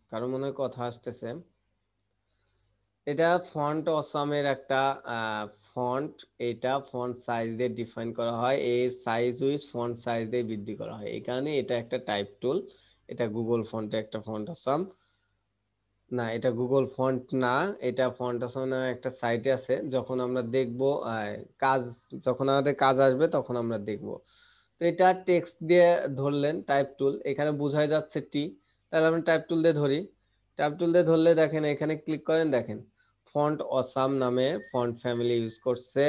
[SPEAKER 1] কারো মনে হয় কথা আসতেছে। এটা ফন্ট অসামের একটা ফন্ট, এটা ফন্ট সাইজ দিয়ে ডিফাইন করা হয়, এই সাইজ উইজ ফন্ট সাইজ দিয়ে বৃদ্ধি করা হয়, এই কারণে এটা একটা টাইপ টুল। এটা গুগল ফন্টে একটা ফন্ট অসাম না, এটা গুগল ফন্ট না, এটা ফন্ট অসাম নামে একটা সাইটে আছে, যখন আমরা দেখব কাজ, যখন আমাদের কাজ আসবে তখন আমরা দেখব। তো এটা টেক্সট দিয়ে ধরলেন টাইপ টুল, এখানে বোঝাই যাচ্ছে টি, তাহলে আমরা টাইপ টুল দিয়ে ধরি। টাইপ টুল দিয়ে ধরলে দেখেন এখানে ক্লিক করেন, দেখেন ফন্ট অসাম নামে ফন্ট ফ্যামিলি ইউজ করছে।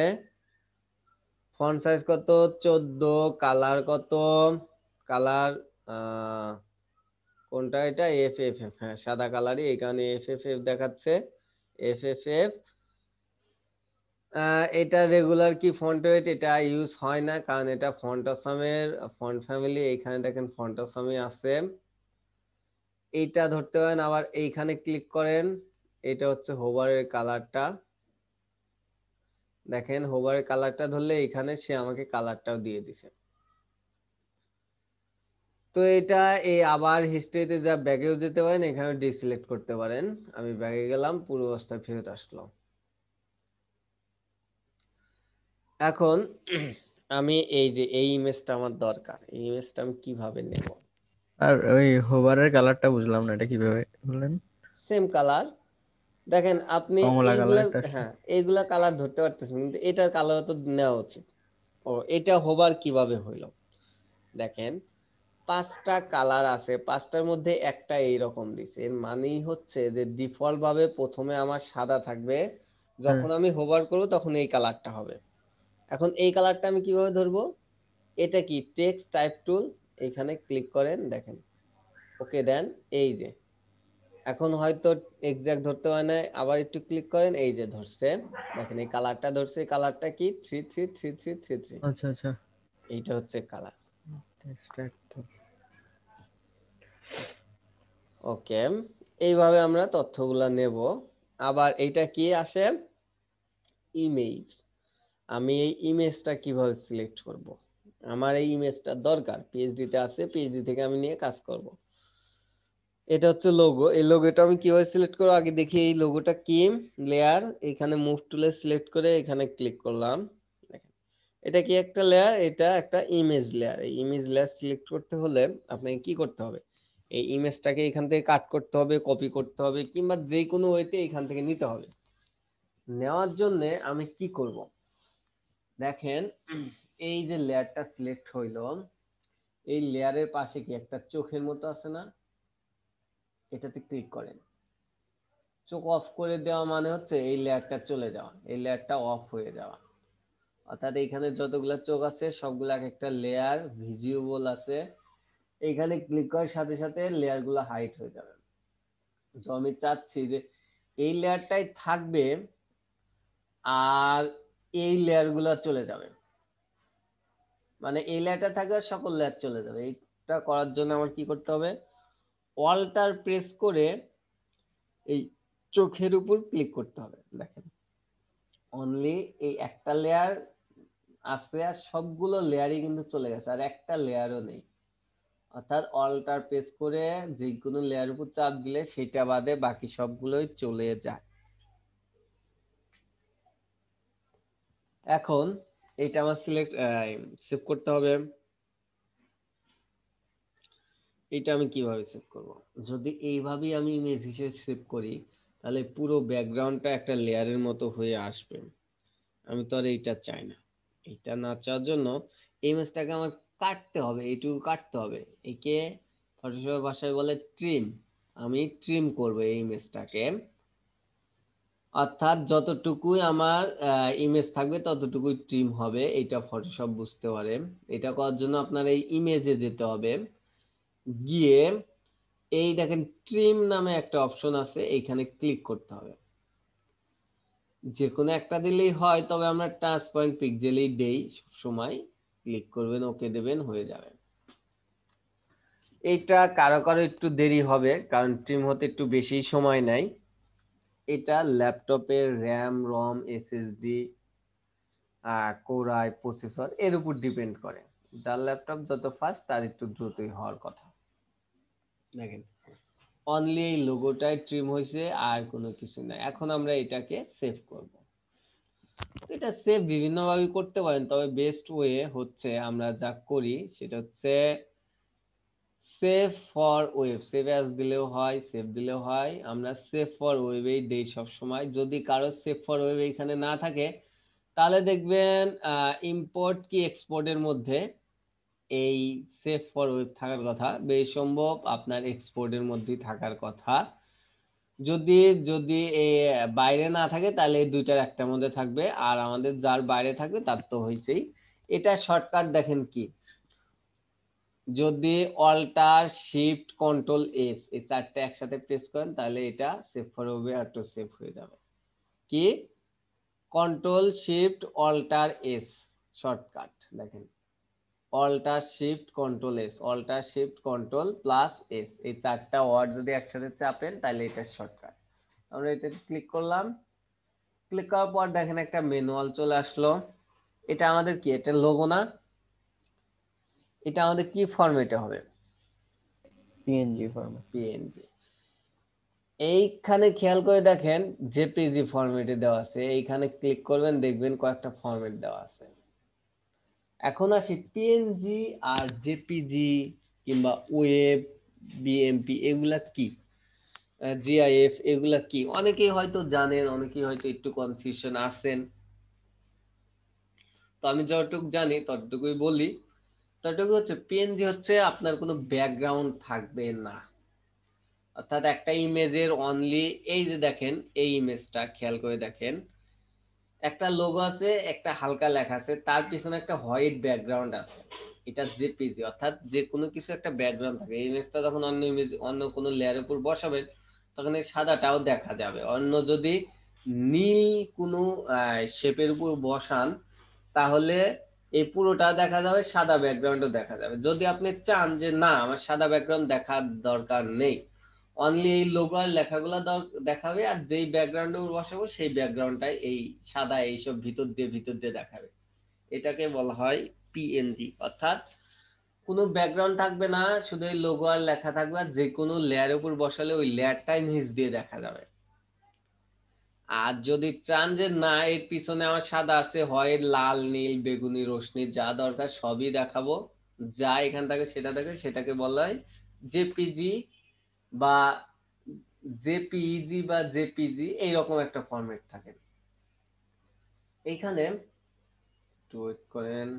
[SPEAKER 1] ফন্ট সাইজ কত, 14, কালার কত, কালার কোনটা, এটা এফ এফ এফ, হ্যাঁ সাদা কালারই, এই কারণে এফ এফ এফ দেখাচ্ছে, এফ এফ এফ। এটা রেগুলার কি ফন্ট ওয়েট, এটা ইউজ হয় না কারণ এটা ফন্ট অসামের ফন্ট ফ্যামিলি, এইখানে দেখেন ফন্ট অসামই আছে, এইটা ধরতে পারেন। আবার এইখানে ক্লিক করেন, এটা হচ্ছে হোভারের কালারটা, দেখেন হোভারের কালারটা ধরলে এখানে সে আমাকে কালারটাও দিয়ে দিছে। তো এটা এই আবার হিস্ট্রিতে যা ব্যাগেও যেতে পারেন, এখানে ডিসিলেক্ট করতে পারেন। আমি ব্যাগে গেলাম, পুরো অবস্থায় ফেরত আসলো। এখন আমি এই যে এই ইমেজটা আমার দরকার, এই ইমেজটা আমি কিভাবে নেব,
[SPEAKER 2] আর ওই হোভারের কালারটা বুঝলাম না, এটা কিভাবে বললেন?
[SPEAKER 1] সেম কালার, দেখেন আপনি
[SPEAKER 2] কমলা
[SPEAKER 1] এইগুলা,
[SPEAKER 2] কালারটা।
[SPEAKER 1] হ্যাঁ এইগুলা কালার ধরতে পারতেছেন, কিন্তু এটার কালার তো নেওয়া উচিত। ও এটা হোভার কিভাবে হইলো, দেখেন 5টা কালার আছে, 5টার মধ্যে একটা এইরকম দিছে, এর মানেই হচ্ছে যে ডিফল্ট ভাবে প্রথমে আমার সাদা থাকবে, যখন আমি হোভার করব তখন এই কালারটা হবে। এখন এই কালারটা আমি কিভাবে ধরবো? এটা কি টেক্সট টাইপ টুল, এখানে ক্লিক করেন, দেখেন ওকে দেন, এই যে এখন হয়তো এক্সাক্ট ধরতে হয় না, আবার একটু ক্লিক করেন, এই যে ধরছে, দেখেন এই কালারটা ধরছে। এই কালারটা কি 333333,
[SPEAKER 2] আচ্ছা আচ্ছা
[SPEAKER 1] এইটা হচ্ছে কালার। ওকে, এইভাবে আমরা তথ্যগুলা নেব। আবার এইটা কি আসে? ইমেজ। আমি এই ইমেজটা কিভাবে সিলেক্ট করব? আমার এই ইমেজটা দরকার, পিএইচডি তে আছে, পিএইচডি থেকে আমি নিয়ে কাজ করব। এটা হচ্ছে লোগো। এই লোগোটা আমি কিভাবে সিলেক্ট করব? আগে দেখি এই লোগোটা কি। লেয়ার, এখানে মুভ টুলে সিলেক্ট করে এখানে ক্লিক করলাম। দেখেন এটা কি একটা লেয়ার, এটা একটা ইমেজ লেয়ার। এই ইমেজ লেয়ার সিলেক্ট করতে হলে আপনাকে কি করতে হবে? এই ইমেজটাকে এখান থেকে কাট করতে হবে, কপি করতে হবে, কিংবা যে কোনো ওয়েতে এখান থেকে নিতে হবে। নেওয়ার জন্য আমি কি করব? দেখেন এই যে লেয়ারটা সিলেক্ট হইলো, এই লেয়ারের পাশে কি একটা চোখের মতো আছে না? এটাতে ক্লিক করেন। চোখ অফ করে দেওয়া মানে হচ্ছে এই লেয়ারটা চলে যাওয়া, এই লেয়ারটা অফ হয়ে যাওয়া। অর্থাৎ এখানে যতগুলা চোখ আছে সবগুলা একটা লেয়ার ভিজিবল আছে, এইখানে ক্লিক করার সাথে সাথে লেয়ার গুলা হাইড হয়ে যাবে। তো আমি চাচ্ছি যে এই লেয়ারটাই থাকবে আর এই লেয়ার গুলা চলে যাবে, মানে এই লেয়ারটা থাকবে আর সকল লেয়ার চলে যাবে। এটা করার জন্য আমার কি করতে হবে? অল্টার প্রেস করে এই চোখের উপর ক্লিক করতে হবে। দেখেন অনলি এই একটা লেয়ার আছে আর সবগুলো লেয়ারই কিন্তু চলে গেছে, আর একটা লেয়ারও নেই। অর্থাৎ অল্টার প্রেস করে যে কোনো লেয়ার উপর চাপ দিলে সেটা বাদে বাকি সবগুলোই চলে যায়। এখন এটা আমার সিলেক্ট সেভ করতে হবে। এটা আমি কিভাবে সেভ করব? যদি এইভাবেই আমি ইমেজ হিসেবে সেভ করি তাহলে পুরো ব্যাকগ্রাউন্ডটা একটা লেয়ারের মতো হয়ে আসবে। আমি তো আর এইটা চাই না। এটা না চাওয়ার জন্য ইমেজটাকে আমার কাটতে হবে, এইটুকু কাটতে হবে। একে ফটোশপ ভাষায় বলে ট্রিম। আমি ট্রিম করব এই ইমেজটাকে, অর্থাৎ যতটুকুই আমার ইমেজ থাকবে ততটুকুই ট্রিম হবে। এটা ফটোশপ বুঝতে পারে। এটা করার জন্য আপনার এই ইমেজে যেতে হবে, গিয়ে এই দেখেন ট্রিম নামে একটা অপশন আছে, এইখানে ক্লিক করতে হবে। যে কোনো একটা দিলেই হয়, তবে আমরা ট্রান্সপারেন্ট পিক্সেলেই দেই সময়। ক্লিক করবেন, ওকে দেবেন, হয়ে যাবে। এটা কারো কারো একটু দেরি হবে কারণ ট্রিম হতে একটু বেশি সময় নেয়। এটা ল্যাপটপের RAM, ROM, SSD, core I, processor এর উপর ডিপেন্ড করে। যার ল্যাপটপ যত ফাস্ট তার একটু দ্রুতই হওয়ার কথা। দেখেন অনলি এই লোগোটাই ট্রিম হয়েছে, আর কোনো কিছু নাই। এখন আমরা এটাকে সেভ করব। এটা সেভ বিভিন্ন ভাবে করতে পারেন, তবে বেস্ট ওয়ে হচ্ছে আমরা যা করি সেটা হচ্ছে save for web. Save as দিলেও হয়, সেভ দিলেও হয়। আমরা সেভ ফর ওয়েবেই দেই সব সময়। যদি কারো সেভ ফর ওয়েব এখানে না থাকে তাহলে দেখবেন ইম্পোর্ট কি এক্সপোর্টের মধ্যে এই সেভ ফর ওয়েব থাকার কথা। বেশ সম্ভব আপনার এক্সপোর্টের মধ্যেই থাকার কথা। যদি যদি বাইরে না থাকে তাহলে এই দুইটার একটার মধ্যে থাকবে, আর আমাদের যার বাইরে থাকবে তার তো হয়েছেই। এটা শর্টকাট দেখেন কি, যদি অল্টার শিফট কন্ট্রোল এস এই চারটে একসাথে প্রেস করেন তাহলে এটা সেভ ফর ওয়েবে অটো সেভ হয়ে যাবে। কি control shift alter S shortcut, দেখেন alter shift control S, alter shift control plus S, এই চারটা ওয়ার্ড যদি একসাথে চাপেন তাহলে এটা শর্টকাট। আমরা এটা ক্লিক করলাম। ক্লিক করার পর দেখেন একটা ম্যানুয়াল চলে আসলো। এটা আমাদের কি, এটা লোগো না? এটা আমাদের কি ফরম্যাটে হবে?
[SPEAKER 2] PNG format.
[SPEAKER 1] পিএনজি। এইখানে খেয়াল করে দেখেন জেপিজি ফরম্যাটে দেওয়া আছে। এইখানে ক্লিক করবেন, দেখবেন কয়েকটা ফরম্যাট দেওয়া আছে। এখন আসি পিএনজি আর জেপিজি কিংবা ওয়েব, বিএমপি এগুলা কি, জিআইএফ এগুলা কি? অনেকেই হয়তো জানেন, অনেকেই হয়তো একটু কনফিউশন আছেন। তো আমি যতটুকু জানি ততটুকুই বলি। ততটুকু হচ্ছে পিএনজি হচ্ছে আপনার কোনো ব্যাকগ্রাউন্ড থাকবে না, অর্থাৎ একটা ইমেজের অনলি এই যে দেখেন এই ইমেজটা খেয়াল করে দেখেন, একটা লোগো আছে, একটা হালকা লেখা আছে, তার পিছনে একটা হোয়াইট ব্যাকগ্রাউন্ড আছে, এটা জেপিজি, অর্থাৎ যে কোনো কিছু একটা ব্যাকগ্রাউন্ড থাকে। এই ইমেজটা যখন অন্য ইমেজ অন্য কোনো লেয়ারের উপর বসাবেন তখন এই সাদাটাও দেখা যাবে। অন্য যদি নীল কোনো শেপের উপর বসান তাহলে এই পুরোটা দেখা যাবে, সাদা ব্যাকগ্রাউন্ডও দেখা যাবে। যদি আপনি চান যে না আমার সাদা ব্যাকগ্রাউন্ড দেখার দরকার নেই, অনলি এই লোগো আর লেখাগুলো দেখাবে, আর যেই ব্যাকগ্রাউন্ডে বসাবো সেই ব্যাকগ্রাউন্ডটাই এই সাদা এইসব ভিতর দিয়ে দেখাবে, এটাকে বলা হয় পিএনজি। অর্থাৎ কোনো ব্যাকগ্রাউন্ড থাকবে না, শুধু এই লোগো আর লেখা থাকবে, আর যে কোনো লেয়ারের উপর বসালে ওই লেয়ারটাই নিচ দিয়ে দেখা যাবে। আর যদি চান যে না এর পিছনে আমার সাদা আছে, হয় লাল নীল বেগুনি রশ্মি যা দরকার সবই দেখাবো, যা এখান থেকে সেটা দেখে, সেটাকে বলা হয় জেপিজি বা জেপিজি এইরকম একটা ফরম্যাট থাকে। এইখানে একটু ওয়েট করেন।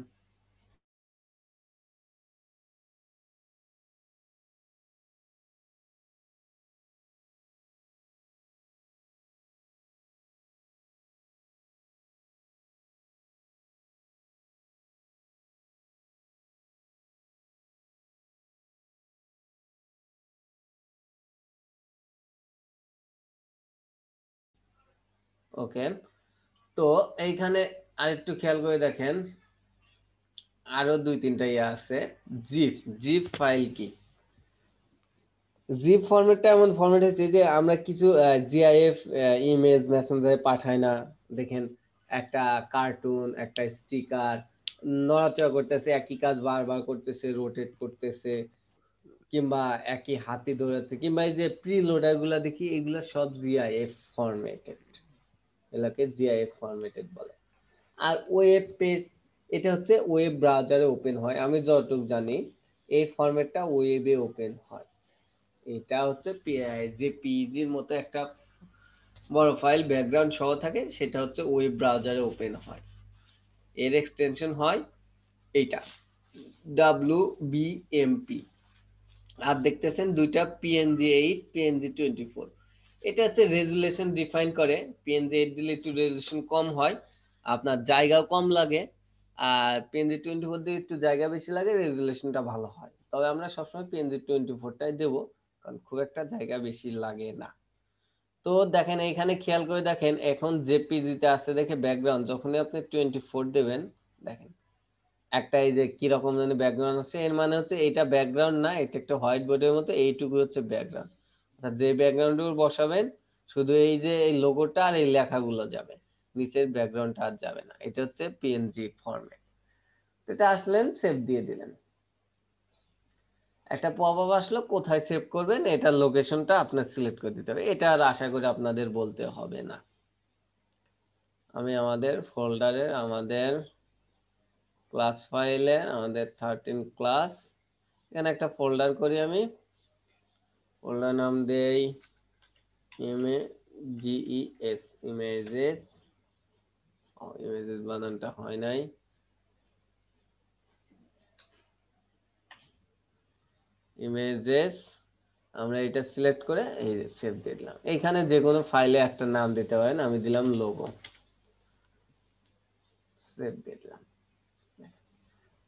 [SPEAKER 1] ওকে, তো এইখানে আরেকটু খেয়াল করে দেখেন, আরো দুই তিনটা ইয়ে আছে। জিপ, জিপ ফাইল কি? জিপ ফরম্যাটটা এমন ফরম্যাট হচ্ছে যে আমরা কিছু জিআইএফ ইমেজ মেসেঞ্জারে পাঠাই না, দেখেন একটা কার্টুন, একটা স্টিকার নড়াচড়া করতেছে, একই কাজ বারবার করতেছে, রোটেট করতেছে, কিংবা একই হাতি দৌড়াচ্ছে, কিংবা এই যে প্রি লোডার গুলা দেখি, এগুলা সব জিআইএফ ফরম্যাটেড, এগুলাকে জিআইএফ ফরম্যাটেড বলে। আর ওয়েব পেজ, এটা হচ্ছে ওয়েব ব্রাউজারে ওপেন হয়, আমি যতটুকু জানি এই ফরম্যাটটা ওয়েবে ওপেন হয়। এটা হচ্ছে জেপিইজির মতো একটা বড় ফাইল ব্যাকগ্রাউন্ড সহ থাকে, সেটা হচ্ছে ওয়েব ব্রাউজারে ওপেন হয়, এর এক্সটেনশন হয় এইটা WBMP। আর দেখতেছেন দুইটা PNG 8 PNG 24, এটা হচ্ছে রেজুলেশন ডিফাইন করে। PNG 8 দিলে একটু রেজুলেশন কম হয়, আপনার জায়গাও কম লাগে, আর PNG 24 দিলে একটু জায়গা বেশি লাগে, রেজুলেশনটা ভালো হয়। তবে আমরা সবসময় PNG 24টাই দেবো, কারণ খুব একটা জায়গা বেশি লাগে না। তো দেখেন এইখানে খেয়াল করে দেখেন, এখন জেপিজিতে আছে দেখে ব্যাকগ্রাউন্ড, যখনই আপনি 24 দেবেন দেখেন একটা এই যে কিরকম যেন ব্যাকগ্রাউন্ড আছে, এর মানে হচ্ছে এটা ব্যাকগ্রাউন্ড না, এটা একটা হোয়াইট বোর্ডের মতো, এইটুকু হচ্ছে ব্যাকগ্রাউন্ড। অর্থাৎ যে ব্যাকগ্রাউন্ডের উপর বসাবেন শুধু এই যে এই লোগোটা আর এই লেখাগুলো যাবে, নিচের ব্যাকগ্রাউন্ডটা আর যাবে না। এটা হচ্ছে পিএনজি ফরম্যাট। এটা আসলেন, সেভ দিয়ে দিলেন, একটা পপআপ আসলো, কোথায় সেভ করবেন এটার লোকেশনটা আপনার সিলেক্ট করে দিতে হবে। এটা আর আশা করি আপনাদের বলতে হবে না। আমি আমাদের ফোল্ডারে, আমাদের ক্লাস ফাইলে, আমাদের 13 ক্লাস, এখানে একটা ফোল্ডার করি, আমি ফোল্ডার নাম দেই ইমেজেস, ইমেজেস, ইমেজেস বানানটা হয় নাই, ইমেজেস। আমরা এটা সিলেক্ট করে এই যে সেভ দিয়ে দিলাম। এইখানে যে কোনো ফাইলে একটা নাম দিতে পারেন, আমি দিলাম লোগো, সেভ দিয়ে দিলাম।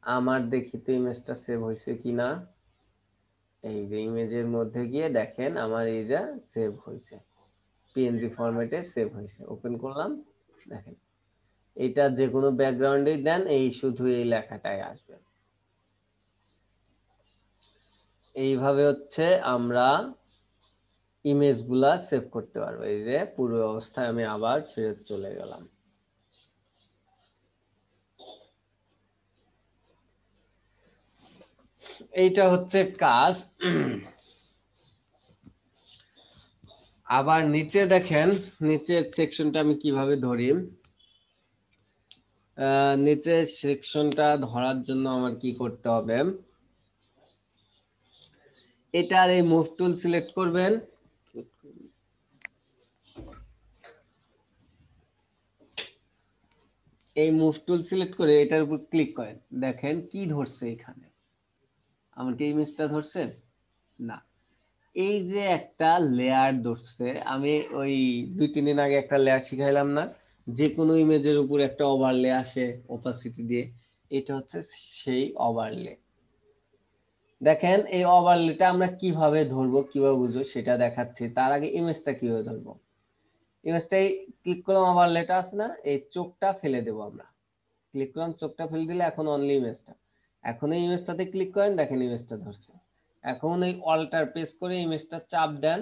[SPEAKER 1] আমার দেখি তো ইমেজটা সেভ হয়েছে কিনা, এই যে ইমেজের মধ্যে গিয়ে দেখেন আমার এই যা সেভ হয়েছে, পিএনজি ফরম্যাটে সেভ হয়েছে। ওপেন করলাম, দেখেন এটা যে কোনো ব্যাকগ্রাউন্ডে দেন, এই শুধু এই লেখাটাই আসবে। এইভাবে হচ্ছে আমরা ইমেজগুলা সেভ করতে পারবো। এই যে পুরো অবস্থায় আমি আবার ফেরত চলে গেলাম। এইটা হচ্ছে কাজ। আবার নিচে দেখেন, নিচের সেকশনটা আমি কিভাবে ধরি। নিচের সেকশনটা ধরার জন্য আমার কি করতে হবে, এটার এই মুভ টুল সিলেক্ট করবেন, এই মুভ টুল সিলেক্ট করে এটার উপর ক্লিক করেন, দেখেন কি ধরছে এখানে, আমার কি ইমেজটা ধরছে? না, এই যে একটা লেয়ার ধরছে। আমি ওই 2-3 দিন আগে একটা লেয়ার শিখাইলাম না, যে কোনো ইমেজের উপর একটা ওভারলে আসে অপাসিটি দিয়ে, এটা হচ্ছে সেই ওভারলে। দেখেন এই ওভারলেটা আমরা কিভাবে ধরবো, কিভাবে বুঝবো সেটা দেখাচ্ছি। তার আগে ইমেজটা কিভাবে ধরবো, ইমেজটাই ক্লিক করলাম, ওভারলেটা আছে না, এই চোখটা ফেলে দেবো আমরা। ক্লিক করলাম, চোখটা ফেলে দিলে এখন অনলি ইমেজটা। এখন এই ইমেজটাতে ক্লিক করেন, দেখেন ইমেজটা ধরছে। এখন এই অল্টার প্রেস করে ইমেজটা চাপ দেন,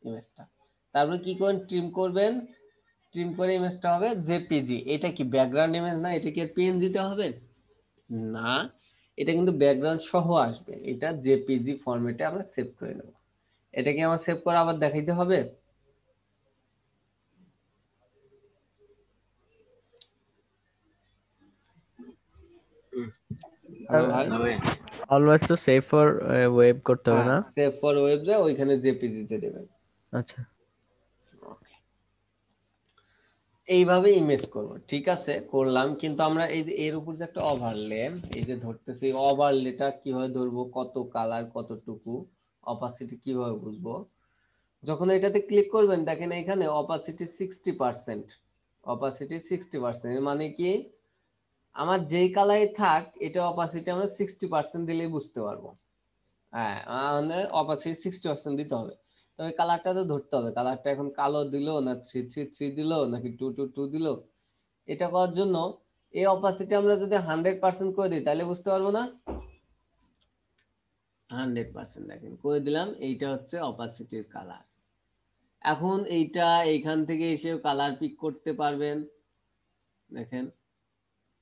[SPEAKER 1] ইমেজটা। তারপরে কি করেন, ট্রিম করবেন, ট্রিম করে ইমেজটা হবে জেপিজি। এটা কি ব্যাকগ্রাউন্ড ইমেজ না, এটা কি আর পিএনজি তে হবে না, এটা কিন্তু ব্যাকগ্রাউন্ড সহ আসবে। এটা জেপিজি ফরম্যাটে আমরা সেভ করে নেব। এটা কি আমার সেভ করে আবার দেখাইতে হবে? হ্যালো ভাই,
[SPEAKER 5] অলওয়েজ তো সেভ ফর ওয়েব করতে হবে
[SPEAKER 1] হ্যাঁ
[SPEAKER 5] না?
[SPEAKER 1] সেভ ফর ওয়েব যা ওইখানে জেপিজি তে দেবেন।
[SPEAKER 5] আচ্ছা,
[SPEAKER 1] ওকে, এইভাবে ইমেজ করব, ঠিক আছে করলাম। কিন্তু আমরা এই যে এর উপর যে একটা ওভারলে, এই যে ধরতেছি, ওভারলেটা কিভাবে ধরবো, কত কালার কতটুকু, অপাসিটি কিভাবে বুঝবো? যখন এটাতে ক্লিক করবেন দেখেন এখানে অপাসিটি 60%, অপাসিটি 60%। এর মানে কি, আমার যেই কালারে থাক এটা অপাসিটি আমরা 60% দিলেই বুঝতে পারবো। হ্যাঁ, মানে অপাসিটি 60% দিতে হবে। তবে কালারটা তো ধরতে হবে, কালারটা এখন কালো দিলো না 333 দিলো নাকি 222 দিলো, এটা করার জন্য এই অপাসিটি আমরা যদি 100% করে দিই তাহলে বুঝতে পারবো না। 100% দেখেন করে দিলাম, এইটা হচ্ছে অপাসিটির কালার। এখন এইটা এইখান থেকে এসে কালার পিক করতে পারবেন। দেখেন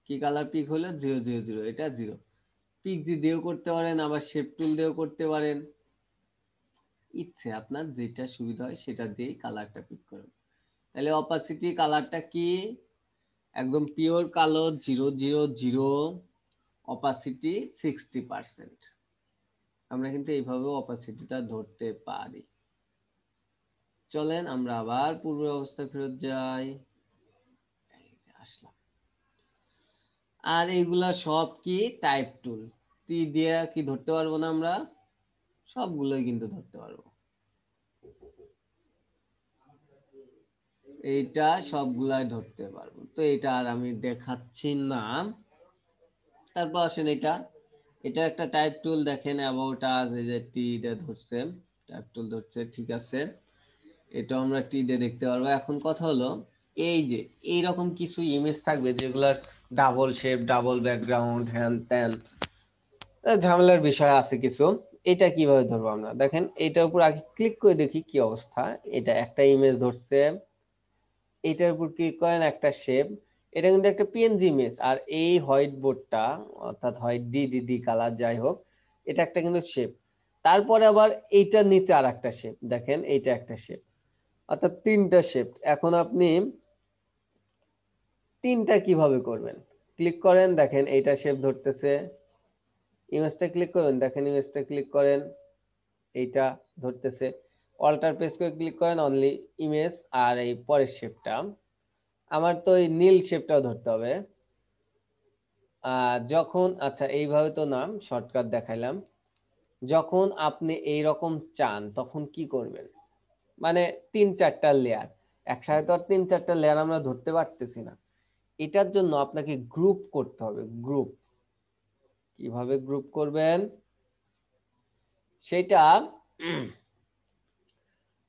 [SPEAKER 1] কি কালার পিক হলো, 000, এটা 0। পিক জি দিয়েও করতে পারেন, আবার শেপ টুল দিয়েও করতে পারেন, ইচ্ছে আপনার যেটা সুবিধা হয় সেটা দিয়েই কালারটা পিক করুন। তাহলে অপাসিটি কালারটা কি, একদম পিওর কালো 000, অপাসিটি 60%। আমরা কিন্তু এইভাবে অপাসিটিটা ধরতে পারি। চলেন আমরা আবার পূর্ব অবস্থায় ফেরত যাই, আসলাম। আর এইগুলা সব কি টাইপ টুল, টি দিয়ে কি ধরতে পারবো না আমরা, সবগুলোই কিন্তু ধরতে পারবো। এইটা সবগুলাই ধরতে পারবো, তো এটা আর আমি দেখাচ্ছি না। তারপর আসেন এটা, এটা একটা টাইপ টুল, দেখেন অ্যাবাউট আস, এই যে টি দিয়ে ধরছে, টাইপ টুল ধরছে, ঠিক আছে। এটা আমরা টি দিয়ে দেখতে পারবো। এখন কথা হলো, এই যে এইরকম কিছু ইমেজ থাকবে যেগুলোর ডাবল শেপ, ডাবল ব্যাকগ্রাউন্ড, হ্যান ত্যান, ঝামেলার বিষয় আছে কিছু। এটা কিভাবে ধরবো আমরা, দেখেন এটার উপর আগে ক্লিক করে দেখি কি অবস্থা। এটা একটা ইমেজ ধরছে, এটার উপর ক্লিক করেন, একটা শেপ, এটা কিন্তু একটা পিএনজি ইমেজ। আর এই হোয়াইট বোর্ডটা, অর্থাৎ হোয়াইট ডিডিডি কালার যাই হোক, এটা একটা কিন্তু শেপ। তারপরে আবার এইটার নিচে আর একটা শেপ, দেখেন এইটা একটা শেপ, অর্থাৎ তিনটা শেপ। এখন আপনি তিনটা কিভাবে করবেন, ক্লিক করেন, দেখেন এইটা শেপ ধরতেছে, ইমেজটা ক্লিক করবেন, দেখেন ইমেজটা ক্লিক করেন, এইটা ধরতেছে। অল্টার প্রেস করে ক্লিক করেন, অনলি ইমেজ, আর এই পরের শেপটা, আমার তো এই নীল শেপটাও ধরতে হবে। যখন, আচ্ছা এইভাবে তো নাম শর্টকাট দেখাইলাম। যখন আপনি এই রকম চান তখন কি করবেন, মানে 3-4টা লেয়ার একসাথে, তো আর 3-4টা লেয়ার আমরা ধরতে পারতেছি না। এটার জন্য আপনাকে গ্রুপ করতে হবে। গ্রুপ কিভাবে গ্রুপ করবেন সেটা,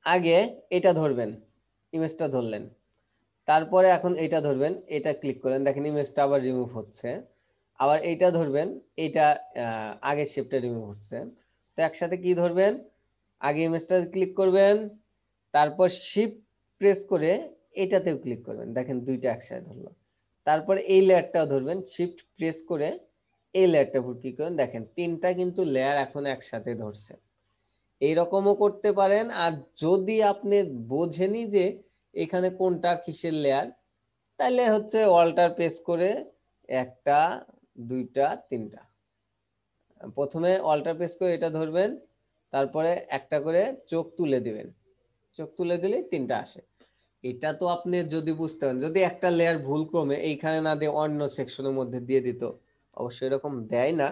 [SPEAKER 1] আগে এটা ধরবেন, ইমেজটা ধরলেন, তারপরে এখন এটা ধরবেন, এটা ক্লিক করেন, দেখেন ইমেজটা আবার রিমুভ হচ্ছে। আবার এইটা ধরবেন, এইটা আগের শেপটা রিমুভ হচ্ছে। তো একসাথে কি ধরবেন, আগে ইমেজটা ক্লিক করবেন, তারপর শিফট প্রেস করে এটাতেও ক্লিক করবেন, দেখেন দুইটা একসাথে ধরলো। তারপরে এই লেয়ারটাও ধরবেন, শিফট প্রেস করে এই লেয়ারটার উপর ক্লিক করেন, দেখেন তিনটা কিন্তু লেয়ার এখন একসাথে ধরছে। এইরকমও করতে পারেন। আর যদি আপনি বোঝেনি যে এখানে কোনটা কিসের লেয়ার, তাহলে হচ্ছে অল্টার প্রেস করে একটা, দুইটা, তিনটা, প্রথমে অল্টার প্রেস করে এটা ধরবেন, তারপরে একটা করে চোখ তুলে দিবেন, চোখ তুলে দিলে তিনটা আসে। এটা তো আপনি যদি বুঝতে পারেন, যদি একটা লেয়ার ভুল ক্রমে এইখানে না দিয়ে অন্য সেকশনের মধ্যে দিয়ে দিত, অবশ্যই এরকম দেয় না,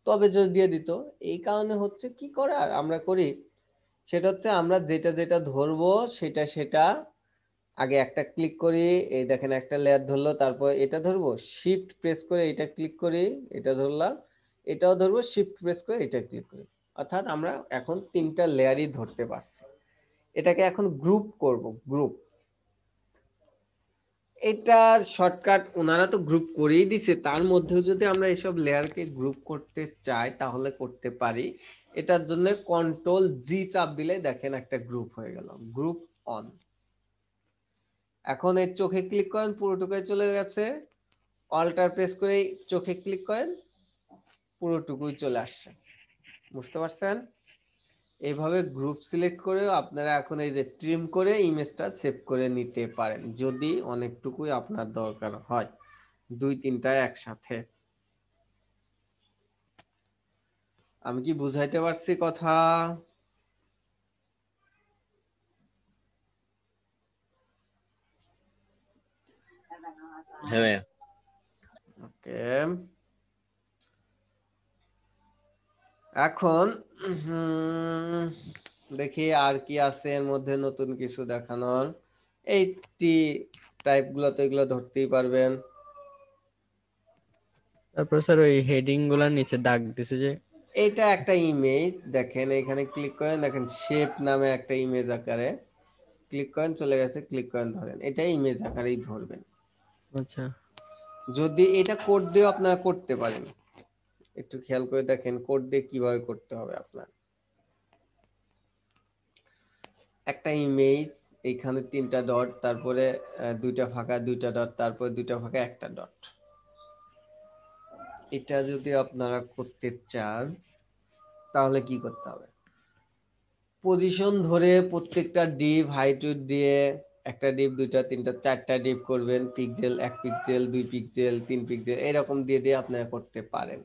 [SPEAKER 1] তবে যদি দিয়ে দিত, এই কারণে হচ্ছে কি করে আর আমরা করি, সেটা হচ্ছে আমরা যেটা যেটা ধরবো সেটা সেটা আগে একটা ক্লিক করি, এই দেখেন একটা লেয়ার ধরলো, তারপর এটা ধরবো, শিফট প্রেস করে এটা ক্লিক করি, এটা ধরলাম, এটাও ধরবো, শিফট প্রেস করে এটা ক্লিক করি। অর্থাৎ আমরা এখন 3টা লেয়ারই ধরতে পারছি। এটাকে এখন গ্রুপ করব, গ্রুপ। এটার শর্টকাট ওনারা তো গ্রুপ করেই দিছে, তার মধ্যেও যদি আমরা এসব লেয়ারকে গ্রুপ করতে চাই তাহলে করতে পারি। এটার জন্য কন্ট্রোল জি চাপ দিলে দেখেন একটা গ্রুপ হয়ে গেল, গ্রুপ অন। এখন এর চোখে ক্লিক করেন, পুরোটুকুই চলে গেছে। অল্টার প্রেস করে চোখে ক্লিক করেন, পুরোটুকুই চলে আসছে। বুঝতে পারছেন? এইভাবে গ্রুপ সিলেক্ট করে আপনারা এখন এই যে ট্রিম করে ইমেজটা সেভ করে নিতে পারেন, যদি অনেকটুকুই আপনার দরকার হয়, 2-3টা একসাথে। আমি কি বুঝাইতে পারছি কথা?
[SPEAKER 6] হ্যাঁ
[SPEAKER 1] ওকে, এখন দেখি আর কি আছে এর মধ্যে নতুন কিছু দেখানোর। এই টাইপ গুলো তো এগুলো ধরতেই পারবেন।
[SPEAKER 5] তারপর স্যার ওই হেডিং গুলার নিচে দাগ দিছে যে,
[SPEAKER 1] এটা একটা ইমেজ, দেখেন এখানে ক্লিক করেন, দেখেন শেপ নামে একটা ইমেজ আকারে ক্লিক করেন, চলে গেছে, ক্লিক করেন, ধরেন এটা ইমেজ আকারেই ধরবেন।
[SPEAKER 5] আচ্ছা
[SPEAKER 1] যদি এটা কোড দিয়ে আপনারা করতে পারেন, একটু খেয়াল করে দেখেন কোড দিয়ে কিভাবে করতে হবে আপনার। একটা ইমেজ, এখানে 3টা ডট, তারপরে 2টা ফাঁকা, 2টা ডট, তারপরে 2টা ফাঁকা, একটা ডট। এটা যদি আপনারা করতে চান তাহলে কি করতে হবে? পজিশন ধরে প্রত্যেকটা ডিপ হাইট দিয়ে, একটা ডিপ, 2টা, 3টা, 4টা ডিপ করবেন, পিক্সেল, 1 পিক্সেল, 2 পিক্সেল, 3 পিক্সেল, এরকম দিয়ে দিয়ে আপনারা করতে পারেন।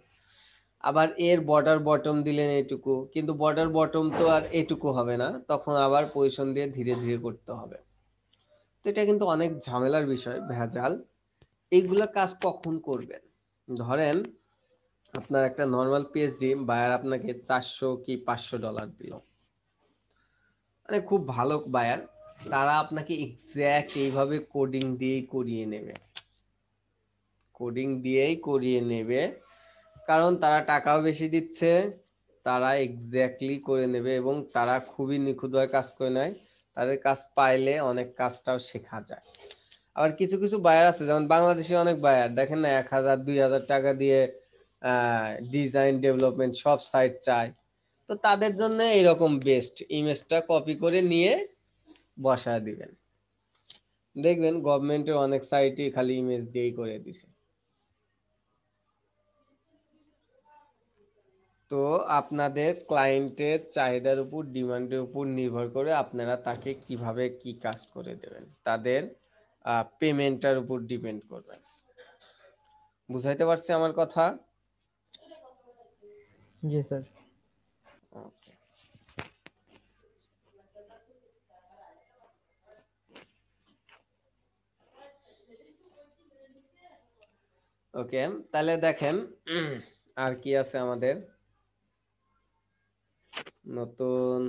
[SPEAKER 1] আবার এর বর্ডার বটম দিলেন এইটুকু, কিন্তু বর্ডার বটম তো আর এইটুকু হবে না, তখন আবার পজিশন দিয়ে ধীরে ধীরে করতে হবে। তো এটা কিন্তু অনেক ঝামেলার বিষয়, ভেজাল। এইগুলা কাজ কখন করবেন? ধরেন আপনার একটা নর্মাল পিএইচডি বায়ার আপনাকে $400 কি $500 দিল, মানে খুব ভালো বায়ার, তারা আপনাকে এক্সাক্ট এইভাবে কোডিং দিয়েই করিয়ে নেবে, কোডিং দিয়েই করিয়ে নেবে, কারণ তারা টাকাও বেশি দিচ্ছে, তারা এক্স্যাক্টলি করে নেবে এবং তারা খুবই নিখুঁতভাবে কাজ করে নেয়। তাদের কাজ পাইলে অনেক কাজটাও শেখা যায়। আবার কিছু কিছু বায়ার আছে, যেমন বাংলাদেশে অনেক বায়ার দেখেন না, 1000-2000 টাকা দিয়ে ডিজাইন ডেভেলপমেন্ট সব সাইট চায়। তো তাদের জন্য এরকম বেস্ট, ইমেজটা কপি করে নিয়ে বসায় দিবেন, দেখবেন গভর্নমেন্টের অনেক সাইটই খালি ইমেজ দিয়েই করে দিছে। তো আপনাদের ক্লায়েন্টের চাহিদার উপর, ডিমান্ডের উপর নির্ভর করে আপনারা তাকে কিভাবে কি কাজ করে দেবেন, তাদের পেমেন্টটার উপর ডিপেন্ড করবেন। বুঝাইতে পারছি আমার কথা?
[SPEAKER 2] জি স্যার।
[SPEAKER 1] ওকে, ওকে, তাহলে দেখেন আর কি আছে আমাদের নতুন।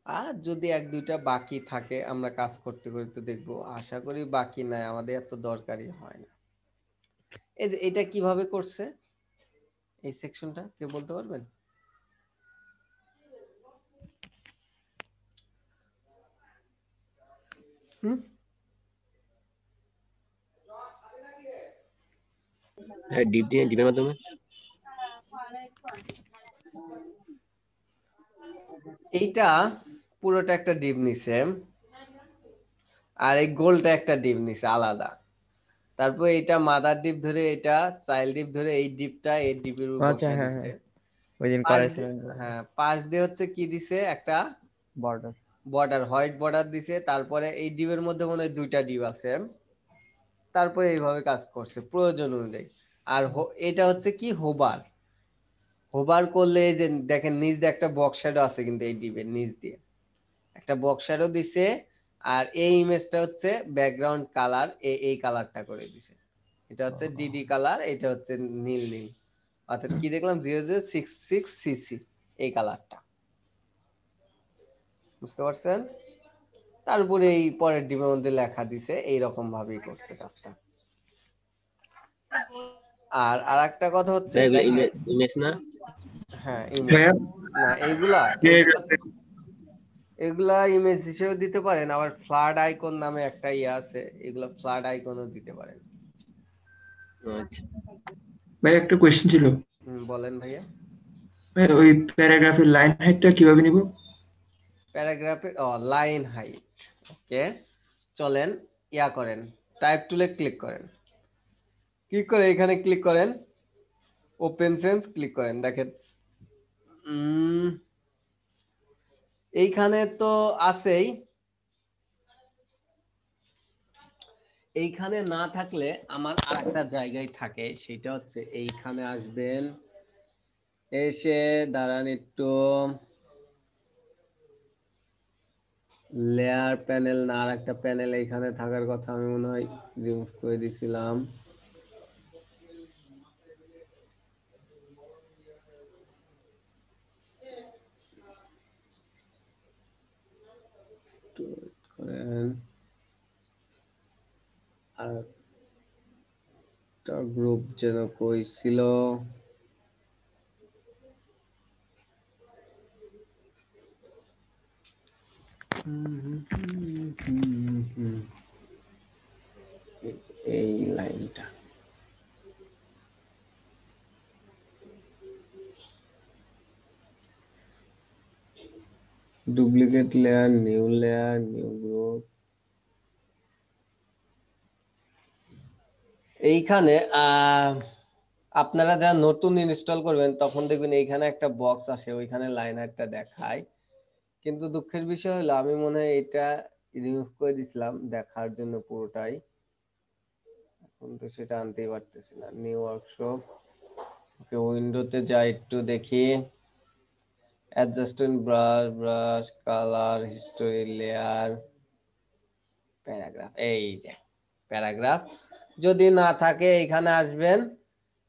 [SPEAKER 1] আর যদি 1-2টা বাকি থাকে আমরা কাজ করতে করতে দেখবো, আশা করি বাকি নাই, আমাদের এত দরকারই হয় না। এই যে এটা কিভাবে করছে, এই সেকশনটা কেউ বলতে পারবেন?
[SPEAKER 6] ডিপ দিয়ে ডিপের মাধ্যমে
[SPEAKER 1] এইটা পুরোটা একটা ডিপ নিছে, আর এই গোলটা একটা ডিপ নিছে আলাদা, তারপর এটা মাদার ডিপ ধরে, এটা চাইল্ড ডিপ ধরে, এই ডিপটা এই ডিপের উপর
[SPEAKER 5] আচ্ছা
[SPEAKER 1] বসায়
[SPEAKER 5] হ্যাঁ
[SPEAKER 1] দিছে।
[SPEAKER 5] হ্যাঁ ওই দিন
[SPEAKER 1] পাশ
[SPEAKER 5] করাইছিলেন।
[SPEAKER 1] হ্যাঁ, পাশ দিয়ে হচ্ছে কি দিছে, একটা
[SPEAKER 2] বর্ডার।
[SPEAKER 1] বর্ডার, হোয়াইট বর্ডার দিছে। তারপরে এই ডিপের মধ্যে মনে হয় 2টা ডিপ আছে, তারপরে এইভাবে কাজ করছে প্রয়োজন অনুযায়ী। আর এটা হচ্ছে কি হোবার, হোবার করলে এই যে দেখেন নিচ দিয়ে একটা বক্স শ্যাডো আছে, কিন্তু এই ডিপের নিচ দিয়ে একটা বক্স শ্যাডো দিছে। আর এই ইমেজটা হচ্ছে ব্যাকগ্রাউন্ড কালার, এই কালারটা করে দিছে, এটা হচ্ছে ডিডি কালার, এটা হচ্ছে নীল নীল, অর্থাৎ কি দেখলাম 0066cc এই কালারটা। বুঝতে পারছেন? তারপরে এই পরের ডিমের মধ্যে লেখা দিছে, এইরকম ভাবেই করছে কাজটা। আর আরেকটা কথা হচ্ছে,
[SPEAKER 6] ভাই এগুলো
[SPEAKER 1] দেখেন,
[SPEAKER 6] ইমেজ না?
[SPEAKER 1] হ্যাঁ ইমেজ
[SPEAKER 4] ভাইয়া
[SPEAKER 1] না, এইগুলা এইগুলা এগুলা ইমেজ হিসেবে দিতে পারেন, আবার ফ্লাড আইকন নামে একটা ইয়ে আছে, এগুলা ফ্লাড আইকনও দিতে পারেন।
[SPEAKER 6] আচ্ছা,
[SPEAKER 4] ভাই একটা কোয়েশ্চেন ছিল,
[SPEAKER 1] বলেন ভাইয়া।
[SPEAKER 4] ভাই ওই প্যারাগ্রাফের লাইন হাইটটা কিভাবে নিব?
[SPEAKER 1] প্যারাগ্রাফে লাইন হাইট, ওকে, চলেন ইয়া করেন, টাইপ টুলে ক্লিক করেন, ক্লিক করে এখানে ক্লিক করেন, ওপেন সেন্স ক্লিক করেন, দেখেন এইখানে তো আছেই, এইখানে না থাকলে আমার আরেকটা জায়গায় থাকে, সেটা হচ্ছে এইখানে আসবেন, এসে দাঁড়ান একটু, লেয়ার প্যানেল না, আর একটা প্যানেল এইখানে থাকার কথা, আমি মনে হয় রিমুভ করে দিছিলাম। একটু wait করেন, আর একটা গ্রুপ যেন কই ছিল, এই লাইনটা, ডুপ্লিকেট লেয়ার, নিউ গ্রুপ, এইখানে আপনারা যারা নতুন ইনস্টল করবেন তখন দেখবেন এইখানে একটা বক্স আসে, ওইখানে লাইনারটা দেখায়, কিন্তু দুঃখের বিষয় হলো আমি মনে হয় এটা রিমুভ করে দিছিলাম দেখার জন্য পুরোটাই, এখন তো সেটা আনতেই পারতেছি না। নিউ ওয়ার্কশপ, ওকে, উইন্ডোতে যাই একটু দেখি, adjustment, brush colour, history, layer, paragraph, এই যে প্যারাগ্রাফ, যদি না থাকে এইখানে আসবেন,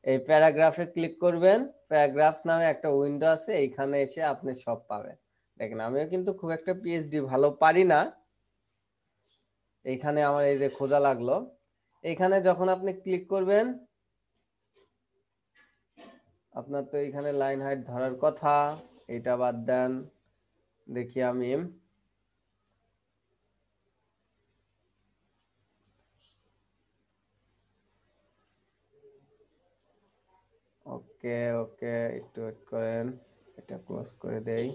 [SPEAKER 1] এই প্যারাগ্রাফে ক্লিক করবেন, প্যারাগ্রাফ নামে একটা উইন্ডো আছে, এইখানে এসে আপনি সব পাবেন। দেখেন আমিও কিন্তু খুব একটা পিএইচডি ভালো পারি না, এইখানে আমার এই যে খোঁজা লাগলো, এইখানে যখন আপনি ক্লিক করবেন, আপনার তো এইখানে লাইন হাইট ধরার কথা, এটা বাদ দেন, দেখি আমি, ওকে ওকে, একটু ওয়েট করেন, এটা ক্লোজ করে দেই,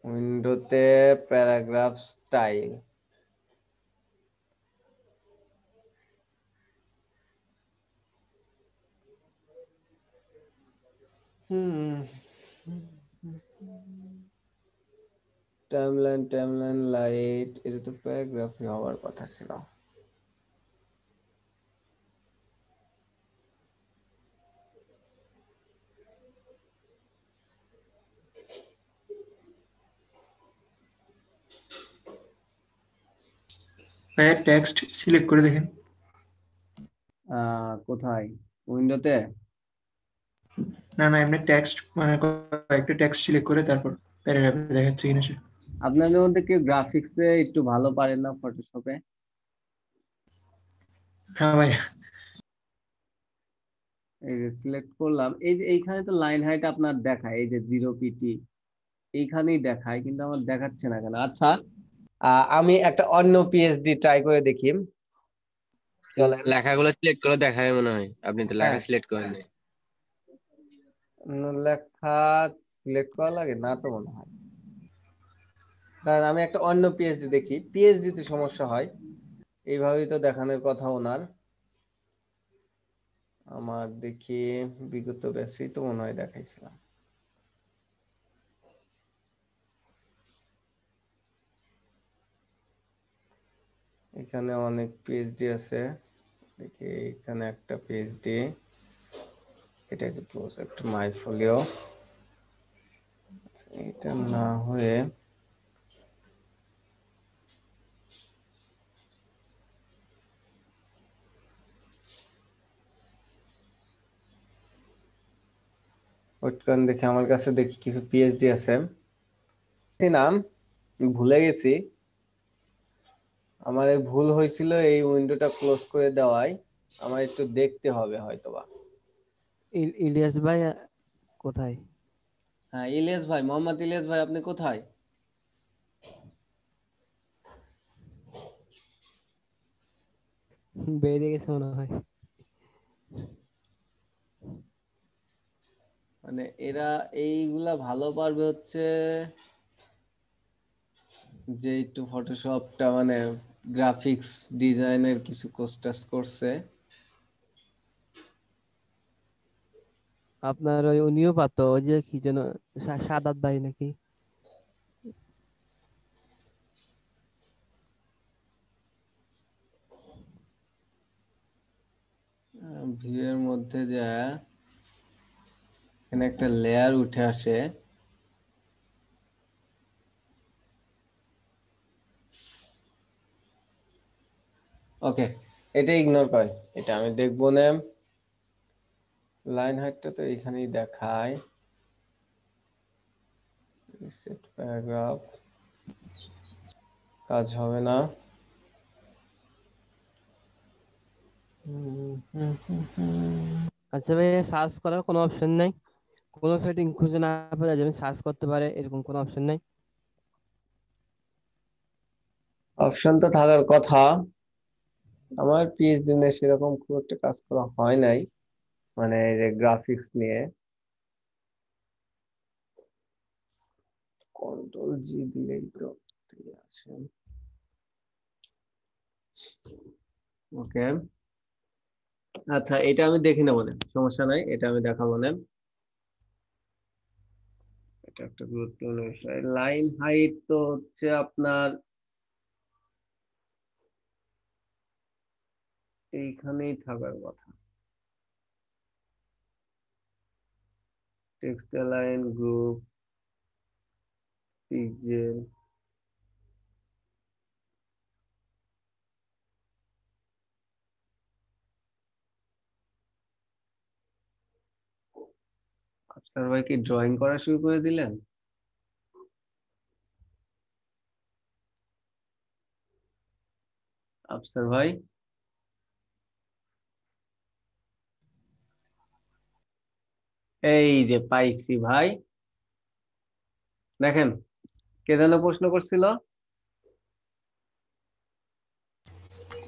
[SPEAKER 1] উইন্ডোতে প্যারাগ্রাফ স্টাইল, টাইমলাইন লাইট, এটা তো প্যারাগ্রাফই হওয়ার কথা ছিল।
[SPEAKER 4] ভাইয়া টেক্সট সিলেক্ট করে দেখেন।
[SPEAKER 1] কোথায়, উইন্ডোতে?
[SPEAKER 4] না না, এমনি টেক্সট মানে কয়েকটা টেক্সট সিলেক্ট করে তারপর প্যারাগ্রাফে দেখাচ্ছে কিনা সে।
[SPEAKER 1] আপনাদের মধ্যে কেউ গ্রাফিক্সে একটু ভালো পারেন না, ফটোশপে?
[SPEAKER 4] হ্যাঁ ভাইয়া।
[SPEAKER 1] এই যে সিলেক্ট করলাম, এই যে এইখানে তো লাইন হাইট আপনার দেখায়, এই যে 0 পিটি এইখানেই দেখায়, কিন্তু আমার দেখাচ্ছে না কেন? আচ্ছা, আমি একটা অন্য পিএইচডি ট্রাই করে দেখি, চলেন।
[SPEAKER 6] লেখাগুলো সিলেক্ট করে দেখায় মনে হয়, আপনি তো লেখা
[SPEAKER 1] হ্যাঁ,
[SPEAKER 6] সিলেক্ট করেন নাই।
[SPEAKER 1] লেখা সিলেক্ট করা লাগে না তো মনে হয়, কারণ আমি একটা অন্য পিএইচডি দেখি, পিএইচডি তে সমস্যা হয়, এইভাবেই তো দেখানোর কথা ওনার, আমার দেখি বিগত ব্যাচেই তো মনে হয় দেখাইছিলাম। এখানে অনেক পিএইচডি আছে, দেখি এখানে একটা পিএইচডি, এটাকে প্রজেক্ট মাই ফোলিও, এটা না হয়ে ওয়েট করেন দেখি, আমার কাছে দেখি কিছু পিএইচডি আছে। নাম ভুলে গেছি। আমার এই ভুল হয়েছিল এই উইন্ডোটা ক্লোজ করে দেওয়ায়। আমার একটু দেখতে হবে হয়তোবা।
[SPEAKER 2] ইলিয়াস ভাই কোথায়?
[SPEAKER 1] হ্যাঁ, ইলিয়াস ভাই, মোহাম্মদ ইলিয়াস ভাই, আপনি কোথায়?
[SPEAKER 2] বেরিয়ে গেছে মনে হয়।
[SPEAKER 1] মানে এরা এইগুলা ভালো পারবে হচ্ছে যে একটু ফটোশপটা মানে গ্রাফিক্স ডিজাইনের কিছু কোর্স করছে।
[SPEAKER 2] আপনার ওই উনিও পাতো, ওই যে কি যেন সাদাত ভাই নাকি?
[SPEAKER 1] ভিউ এর মধ্যে যা এখানে একটা লেয়ার উঠে আসে। ওকে, এটা ইগনোর করেন, এটা আমি দেখবো না। লাইন হাইটটা তো এখানেই দেখায়। সেট প্যারাগ্রাফ কাজ হবে না।
[SPEAKER 2] আচ্ছা ভাই, সার্চ করার কোনো অপশন নাই? কোনো সেটিং খুঁজে না পেলে যেমন সার্চ করতে পারে এরকম কোনো অপশন নাই?
[SPEAKER 1] অপশন তো থাকার কথা। আমার পিএইচডি নিয়ে সেরকম খুব একটা কাজ করা হয় নাই, মানে এই যে গ্রাফিক্স নিয়ে। কন্ট্রোল জি দিলেই তো ঠিক আছে। ওকে, আচ্ছা এটা আমি দেখি না, বলেন সমস্যা নাই, এটা আমি দেখাবো না। এটা একটা গুরুত্বপূর্ণ বিষয়। লাইন হাইট তো হচ্ছে আপনার এইখানেই থাকার কথা। Text line, group, pixel. Afsar ভাই কি ড্রয়িং করা শুরু করে দিলেন? আফসার ভাই, এই যে পাইছি ভাই। দেখেন, কে যেন প্রশ্ন করছিল?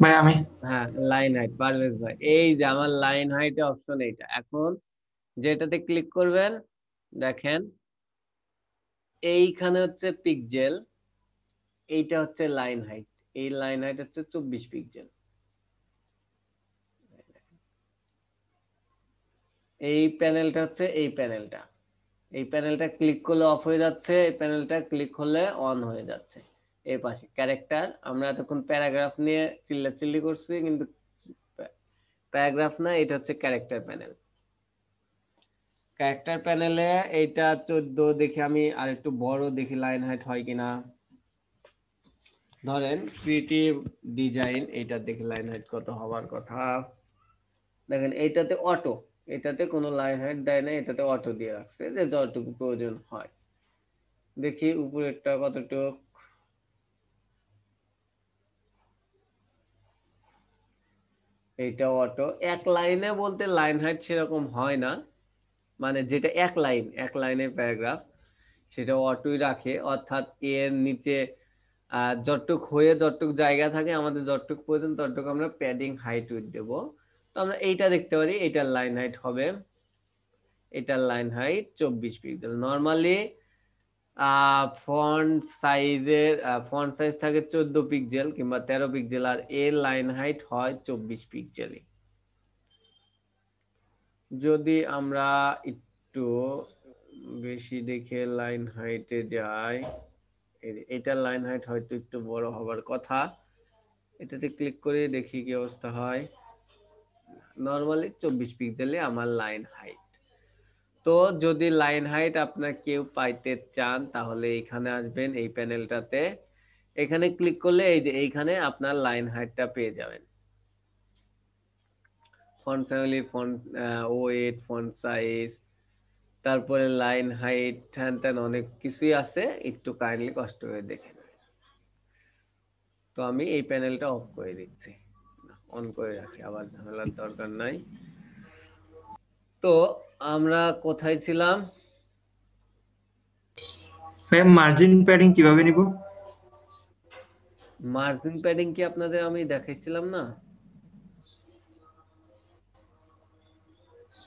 [SPEAKER 4] ভাই আমি।
[SPEAKER 1] হ্যাঁ, লাইন হাইট, পারভেজ ভাই। এই যে আমার লাইন হাইট অপশন এইটা। এখন যেটাতে ক্লিক করবেন, দেখেন এইখানে হচ্ছে পিক্সেল, এইটা হচ্ছে লাইন হাইট। এই লাইন হাইট হচ্ছে 24 পিক্সেল। এই প্যানেলটা হচ্ছে এই প্যানেলটা। এই প্যানেলটা ক্লিক করলে অফ হয়ে যাচ্ছে, এই প্যানেলটা ক্লিক করলে অন হয়ে যাচ্ছে। এই পাশে ক্যারেক্টার, আমরা এতক্ষণ প্যারাগ্রাফ নিয়ে চিল্লাচিল্লি করছি, কিন্তু প্যারাগ্রাফ না, এটা হচ্ছে ক্যারেক্টার প্যানেল। ক্যারেক্টার প্যানেলে এইটা 14 দেখি, আমি আর একটু বড় দেখি লাইন হাইট হয় কিনা। ধরেন ক্রিয়েটিভ ডিজাইন, এইটা দেখি লাইন হাইট কত হওয়ার কথা। দেখেন এইটাতে অটো, এটাতে কোনো লাইন হাইট দেয় না, এটাতে অটো দিয়ে রাখছে যে যতটুকু প্রয়োজন হয়। দেখি উপরেরটা কতটুকু। এইটা অটো। এক লাইনে বলতে লাইন হাইট সেরকম হয় না, মানে যেটা এক লাইনের প্যারাগ্রাফ সেটা অটোই রাখে। অর্থাৎ এর নিচে যতটুক হয়ে যতটুক জায়গা থাকে, আমাদের যতটুক প্রয়োজন ততটুক আমরা প্যাডিং হাইট উইথ দেবো। তো আমরা এইটা দেখতে পারি, এটার লাইন হাইট হবে, এটার line height 24 pixel. Normally font size থাকে 14 পিক্সেল কিংবা 13 পিক্সেল, আর এর লাইন হাইট হয় 24 পিক্সেলই। যদি আমরা একটু বেশি দেখে লাইন হাইটে যাই, এটার লাইন হাইট হয়তো একটু বড় হবার কথা। এটাতে ক্লিক করে দেখি কি অবস্থা হয়। নর্মালি 24 পিক্সেলে আমার লাইন হাইট। তো যদি লাইন হাইট আপনার কেউ পাইতে চান, তাহলে এখানে আসবেন এই প্যানেলটাতে। এখানে ক্লিক করলে এই যে এইখানে আপনার লাইন হাইটটা পেয়ে যাবেন। Font family, font wait, font size, তারপরে লাইন হাইট হ্যান ত্যান অনেক কিছুই আছে, একটু কাইন্ডলি কষ্ট করে দেখে নেবেন। তো আমি এই প্যানেলটা অফ করে দিচ্ছি, অন করে রাখি, আবার ঝামেলার দরকার নাই। তো আমরা কোথায় ছিলাম?
[SPEAKER 4] ভাইয়া মার্জিন প্যাডিং কিভাবে নিব?
[SPEAKER 1] মার্জিন প্যাডিং কি আপনাদের আমি দেখাইছিলাম না?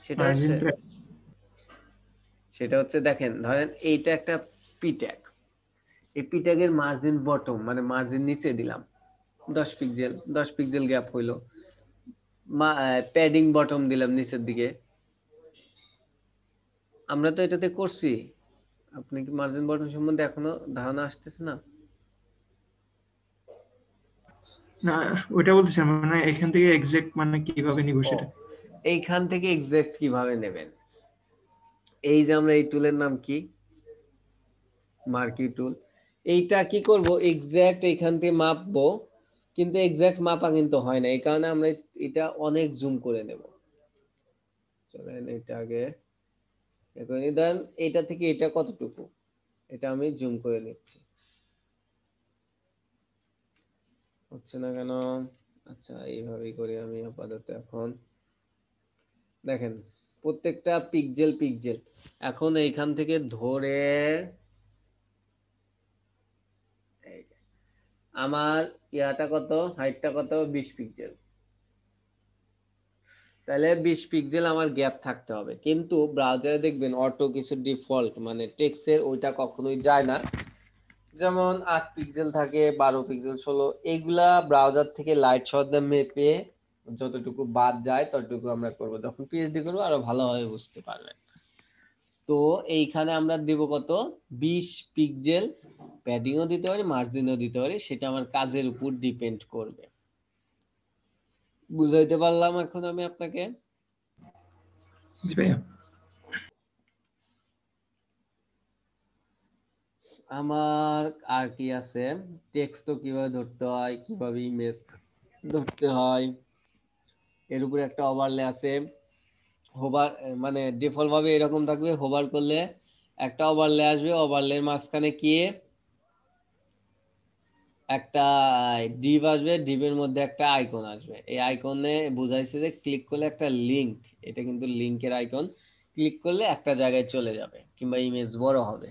[SPEAKER 1] সেটা
[SPEAKER 4] মার্জিন
[SPEAKER 1] হচ্ছে দেখেন, ধরেন এইটা একটা পি ট্যাগ, এই পি ট্যাগের মার্জিন বটম মানে মার্জিন নিচে দিলাম 10 পিক্সেল গ্যাপ হইলো। প্যাডিং বটম দিলাম নিচের দিকে। আমরা তো এটাতে করছি। আপনি কি মার্জিন বটম সম্বন্ধে এখনো ধারণা আসতেছে না?
[SPEAKER 4] না, ওইটা বলতেছিলাম মানে এখান থেকে এক্সাক্ট মানে কিভাবে নিব
[SPEAKER 1] ও,
[SPEAKER 4] সেটা।
[SPEAKER 1] এইখান থেকে এক্সাক্ট কিভাবে নেবেন? এই যে আমরা এই টুলের নাম কি, মার্কি টুল। এইটা কি করব, এক্সাক্ট এইখান থেকে মাপবো, কিন্তু এক্সাক্ট মাপা কিন্তু হয় না, এই কারণে আমরা এটা অনেক জুম করে নেব। চলেন এটা আগে ধরেন এটা থেকে এটা কতটুকু, এটা আমি জুম করে নিচ্ছি। হচ্ছে না কেন? আচ্ছা, এইভাবেই করি আমি আপাতত। এখন দেখেন প্রত্যেকটা পিক্সেল এখন এইখান থেকে ধরে এই যে, আমার ইয়াটা কত, হাইটটা কত, 20 পিক্সেল। তাহলে 20 পিক্সেল আমার গ্যাপ থাকতে হবে, কিন্তু ব্রাউজারে দেখবেন অটো কিছু ডিফল্ট মানে টেক্সটের ওইটা কখনোই যায় না। যেমন 8 পিক্সেল থাকে, 12 পিক্সেল, 16, এইগুলা ব্রাউজার থেকে লাইট শট মেপে যতটুকু বাদ যায় ততটুকু আমরা করব, যখন পিএইচডি করবো আরো ভালোভাবে বুঝতে পারবেন। তো এইখানে আমরা দিব কত, 20 পিক্সেল। প্যাডিংও দিতে পারি, মার্জিনও দিতে পারি, সেটা আমার কাজের উপর ডিপেন্ড করবে। বুঝাইতে পারলাম এখন আমি আপনাকে?
[SPEAKER 4] জি ভাইয়া।
[SPEAKER 1] আমার আর কি আছে, টেক্সটও কিভাবে ধরতে হয়, কিভাবে ইমেজ ধরতে হয়, এর উপরে একটা ওভারলে আছে। হোভার মানে ডিফল্ট ভাবে এরকম থাকবে, হোভার করলে একটা ওভারলে আসবে, ওভারলের মাঝখানে কি একটা ডিভ আসবে, ডিভের মধ্যে একটা আইকন আসবে। এই আইকনে বুঝাইছে যে ক্লিক করলে একটা লিংক, এটা কিন্তু লিংকের আইকন, ক্লিক করলে একটা জায়গায় চলে যাবে কিংবা ইমেজ বড় হবে।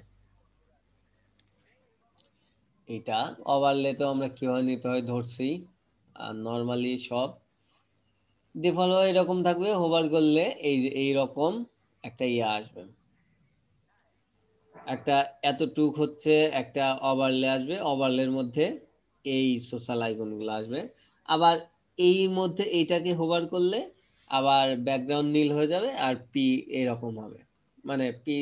[SPEAKER 1] এটা ওভারলে তো আমরা কিভাবে নিতে হয় ধরছি, আর নরমালি সব ডিফল্ট ভাবে এরকম থাকবে। হোভার করলে এই যে এইরকম একটা ইয়ে আসবে, একটা এতটুক হচ্ছে একটা ওভারলে আসবে, ওভারলের মধ্যে এই সোশ্যাল আইকন গুলো আসবে। আবার এই মধ্যে এইটাকে হোভার করলে আবার ব্যাকগ্রাউন্ড নীল হয়ে যাবে, আর পি এরকম হবে, মানে পি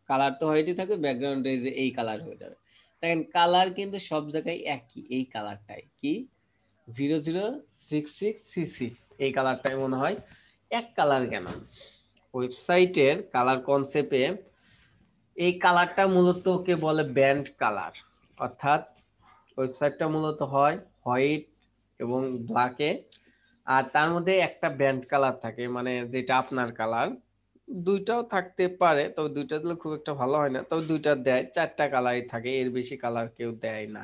[SPEAKER 1] কালার তো হোয়াইটই থাকবে, ব্যাকগ্রাউন্ডে যে এই কালার হয়ে যাবে। দেখেন কালার কিন্তু সব জায়গায় একই, এই কালারটাই কি 0066CC, এই কালারটাই মনে হয় এক কালার। কেন ওয়েবসাইটের কালার কনসেপ্টে এই কালারটা মূলত কে বলে ব্যান্ড কালার, অর্থাৎ ওয়েবসাইটটা মূলত হয় হোয়াইট এবং ব্ল্যাকে, আর তার মধ্যে একটা ব্যান্ড কালার থাকে, মানে যেটা আপনার কালার। দুইটাও থাকতে পারে, তবে দুইটা দিলে খুব একটা ভালো হয় না, তবে দুইটা দেয়, 4টা কালারই থাকে, এর বেশি কালার কেউ দেয় না।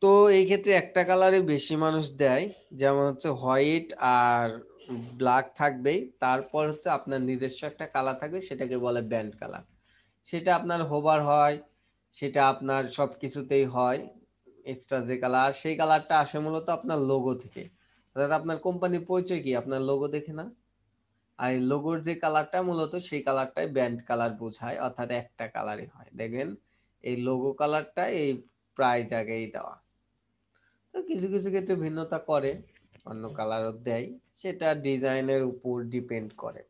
[SPEAKER 1] তো এই ক্ষেত্রে একটা কালারে বেশি মানুষ দেয়, যেমন হচ্ছে হোয়াইট আর ব্ল্যাক থাকবেই, তারপর হচ্ছে আপনার নিজস্ব একটা কালার থাকবে, সেটাকে বলে ব্যান্ড কালার। সেটা আপনার হোভার হয়, সেটা আপনার সবকিছুতেই হয়। এক্সট্রা যে কালার, সেই কালারটা আসে মূলত আপনার লোগো থেকে, অর্থাৎ আপনার কোম্পানির পরিচয় কি আপনার লোগো দেখে না, আর এই লোগোর যে কালারটা মূলত সেই কালারটাই ব্যান্ড কালার বোঝায়, অর্থাৎ একটা কালারই হয়। দেখবেন এই লোগো কালারটা এই প্রায় জায়গায় দেওয়া। তো কিছু কিছু ক্ষেত্রে ভিন্নতা করে, অন্য কালারও দেয়, সেটা ডিজাইনের উপর ডিপেন্ড করে।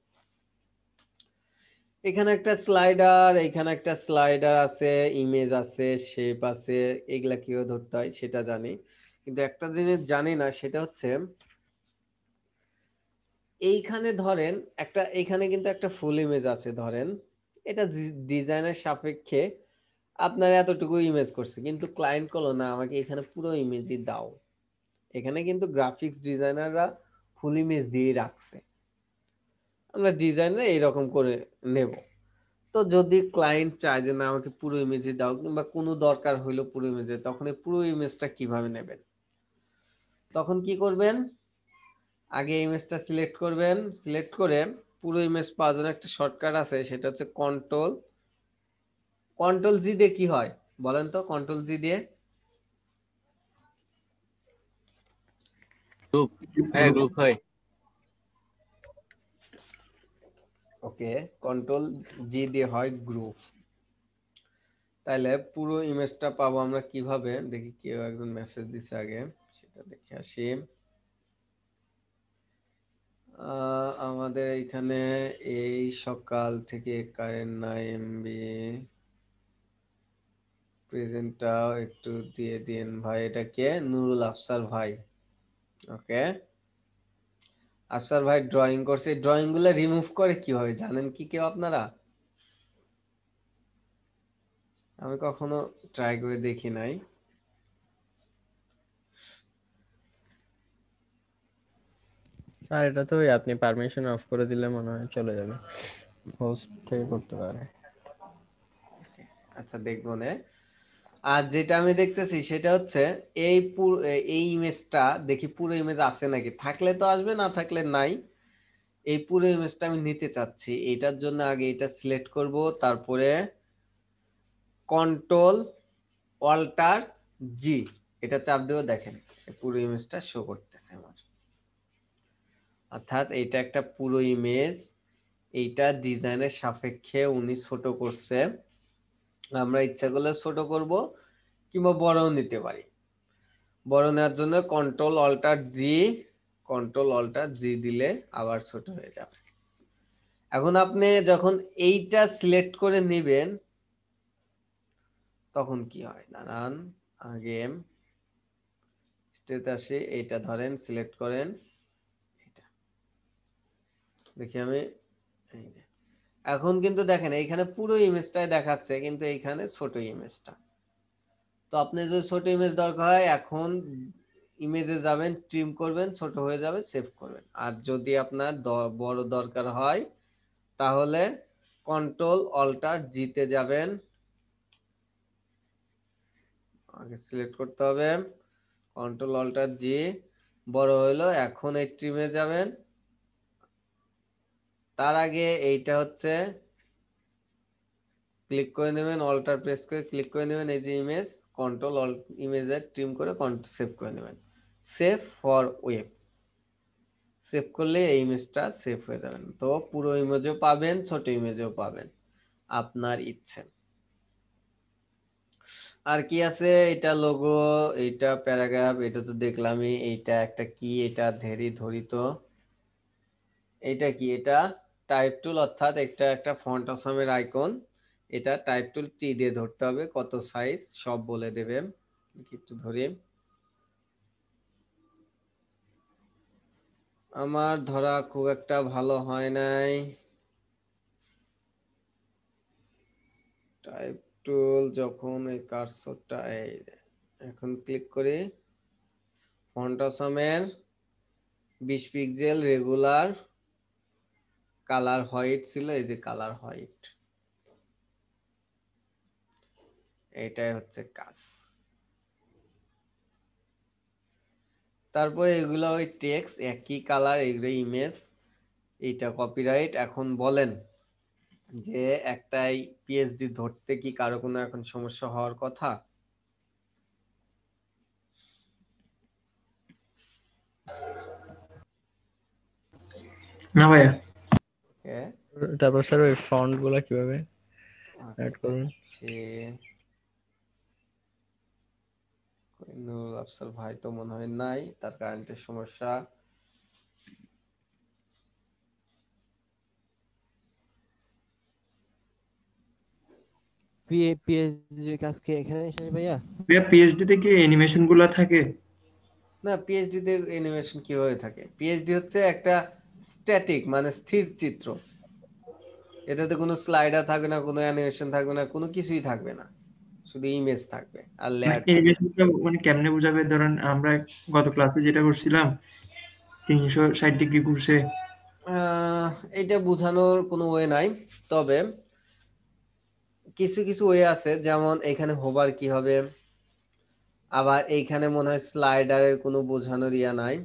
[SPEAKER 1] এখানে একটা স্লাইডার, এখানে একটা স্লাইডার আছে, ইমেজ আছে, শেপ আছে, এগুলা কিভাবে ধরতে হয় সেটা জানি, কিন্তু একটা জিনিস জানি না, সেটা হচ্ছে এইখানে ধরেন একটা, এখানে কিন্তু একটা ফুল ইমেজ আছে ধরেন, এটা ডিজাইনের সাপেক্ষে আপনার এতটুকু ইমেজ করছে, কিন্তু ক্লায়েন্ট করলো না আমাকে এখানে পুরো ইমেজই দাও। এখানে কিন্তু গ্রাফিক্স ডিজাইনাররা ফুল ইমেজ দিয়ে রাখছে। আমরা ডিজাইনে এইরকম করে নেব। তো যদি ক্লায়েন্ট চায় যে না আমাকে পুরো ইমেজে দাও, কিংবা কোনো দরকার হইলো পুরো ইমেজে, তখন এই পুরো ইমেজটা কিভাবে নেবেন? তখন কি করবেন? আগে ইমেজটা সিলেক্ট করবেন, সিলেক্ট করে পুরো ইমেজ পাওয়ার জন্য একটা শর্টকাট আছে, সেটা হচ্ছে কন্ট্রোল জি দিয়ে কি হয় বলেন তো? কন্ট্রোল জি দিয়ে
[SPEAKER 6] গ্রুপ, হ্যাঁ গ্রুপ হয়।
[SPEAKER 1] ওকে, কন্ট্রোল জি দিয়ে হয় গ্রুপ। তাহলে পুরো ইমেজটা পাবো আমরা কিভাবে? দেখি কেউ একজন মেসেজ দিছে, আগে সেটা দেখে আসি। আমাদের এখানে এই সকাল থেকে কারেন্ট নাই, এমবি প্রেজেন্টটাও একটু দিয়ে দিন ভাই। এটা কে? নুরুল আফসার ভাই। ওকে, আফসার ভাই ড্রয়িং করছে। ড্রয়িং গুলো রিমুভ করে কিভাবে জানেন কি কেউ আপনারা? আমি কখনো ট্রাই করে দেখি নাই।
[SPEAKER 5] আর এটা তো ওই আপনি পারমিশন অফ করে দিলে মনে হয় চলে যাবে, হোস্ট থেকে করতে পারে।
[SPEAKER 1] আচ্ছা, দেখবো না। আর যেটা আমি দেখতেছি সেটা হচ্ছে এই ইমেজটা দেখি পুরো ইমেজ আছে নাকি, থাকলে তো আসবে, না থাকলে নাই। এই পুরো ইমেজটা আমি নিতে চাচ্ছি, এটার জন্য আগে এটা সিলেক্ট করব, তারপরে কন্ট্রোল অল্টার জি এটা চাপ দেবো। দেখেন এই পুরো ইমেজটা শো করতেছে আমার। অর্থাৎ এটা একটা পুরো ইমেজ, এইটা ডিজাইনের সাপেক্ষে উনি ছোট করছে। আমরা ইচ্ছা করলে ছোট করব, কিংবা বড়ও নিতে পারি। বড় নেওয়ার জন্য কন্ট্রোল অল্টার জি দিলে আবার ছোট হয়ে যাবে। এখন আপনি যখন এইটা সিলেক্ট করে নেবেন তখন কি হয় দাঁড়ান, আগে স্ট্যাটাসে এইটা ধরেন, সিলেক্ট করেন এটা। দেখি আমি, এই যে এখন কিন্তু দেখেন এইখানে পুরো ইমেজটাই দেখাচ্ছে, কিন্তু এইখানে ছোট ইমেজটা। তো আপনি যদি ছোট ইমেজ দরকার হয়, এখন ইমেজে যাবেন, ট্রিম করবেন, ছোট হয়ে যাবে, সেভ করবেন। আর যদি আপনার বড় দরকার হয় তাহলে কন্ট্রোল অল্টার জিতে যাবেন, আগে সিলেক্ট করতে হবে কন্ট্রোল অল্টার জি। বড় হইলো, এখন এই ট্রিমে যাবেন। তার আগে এইটা হচ্ছে ক্লিক করে নেবেন, অল্টার প্রেস করে ক্লিক করে নেবেন, এই যে ইমেজ, কন্ট্রোল অল্ট ইমেজে ট্রিম করে সেভ করে নেবেন। সেভ ফর ওয়েব, সেভ করলে এই ইমেজটা সেভ হয়ে যাবেন। তো পুরো ইমেজও পাবেন, ছোট ইমেজও পাবেন, আপনার ইচ্ছে। আর কি আছে? এটা লোগো, এটা প্যারাগ্রাফ, এটা তো দেখলামই। এইটা একটা কি? এটা ধরি তো। এটা কি? এটা টাইপ টুল, অর্থাৎ এটা একটা ফন্ট আসামের আইকন। এটা টাইপ টুল টি দিয়ে ধরতে হবে, কত সাইজ সব বলে দেবে। একটু ধরি, আমার ধরা খুব একটা ভালো হয় নাই। টাইপ টুল যখন এই কার্সরটা এই এখন ক্লিক করি, ফন্ট আসামের 20 পিক্সেল রেগুলার, কালার হোয়াইট ছিল, এই যে কালার হোয়াইট, এটাই হচ্ছে কাজ। তারপরে এগুলো ওই টেক্সট, একই কালার, এগুলো ইমেজ, এইটা কপিরাইট। এখন বলেন যে একটাই পিএইচডি ধরতে কি কারো কোনো এখন সমস্যা হওয়ার কথা?
[SPEAKER 4] না ভাইয়া।
[SPEAKER 5] তারপর স্যার ওই ফন্ট গুলা কিভাবে অ্যাড করবেন?
[SPEAKER 1] নুরুল আফসার ভাই তো মনে হয় নাই, তার কারেন্টের সমস্যা।
[SPEAKER 2] পিএইচডি কাজ কি এখানে শেষ ভাইয়া?
[SPEAKER 4] ভাইয়া পিএইচডি তে কি অ্যানিমেশন গুলা থাকে?
[SPEAKER 1] না, পিএইচডি তে অ্যানিমেশন কিভাবে থাকে? পিএইচডি হচ্ছে একটা স্ট্যাটিক, মানে স্থির চিত্র। এটাতে কোনো স্লাইডার থাকবে না, কোনো অ্যানিমেশন থাকবে না, কোনো কিছুই থাকবে না, শুধু ইমেজ থাকবে আর
[SPEAKER 4] মানে
[SPEAKER 1] লেয়ার থাকবে।
[SPEAKER 4] অ্যানিমেশনটা মানে কেমনে বোঝাবে? ধরেন আমরা গত ক্লাসে যেটা করছিলাম 360 ডিগ্রি ঘুরছে,
[SPEAKER 1] আহ, এটা বোঝানোর কোনো ওয়ে নাই, তবে কিছু কিছু ওয়ে আছে, যেমন এখানে হোভার কি হবে, আবার এইখানে মনে হয় স্লাইডারের কোনো বোঝানোর ইয়া নাই।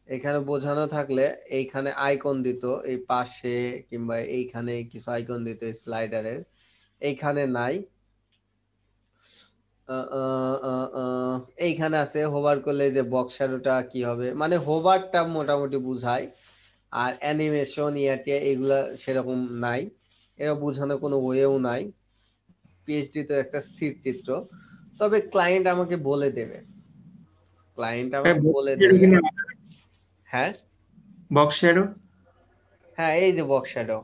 [SPEAKER 1] এখানে বোঝানো থাকলে এইখানে আইকন দিত এই পাশে, কিংবা এইখানে কিছু আইকন দিত স্লাইডারের, এইখানে নাই। এইখানে আছে হোভার করলে যে বক্স শ্যাডোটা কি হবে, মানে হোভারটা মোটামুটি বুঝায়। আর অ্যানিমেশন ইয়াটিয়া এগুলা সেরকম নাই, এরা বোঝানোর কোনো ওয়েও নাই। পিএইচডি তো একটা স্থির চিত্র, তবে ক্লায়েন্ট আমাকে বলে দেবে, ক্লায়েন্ট আমাকে বলে দেবে। হ্যাঁ
[SPEAKER 4] বক্স শ্যাডো
[SPEAKER 1] হ্যাঁ, এই যে বক্স শ্যাডো,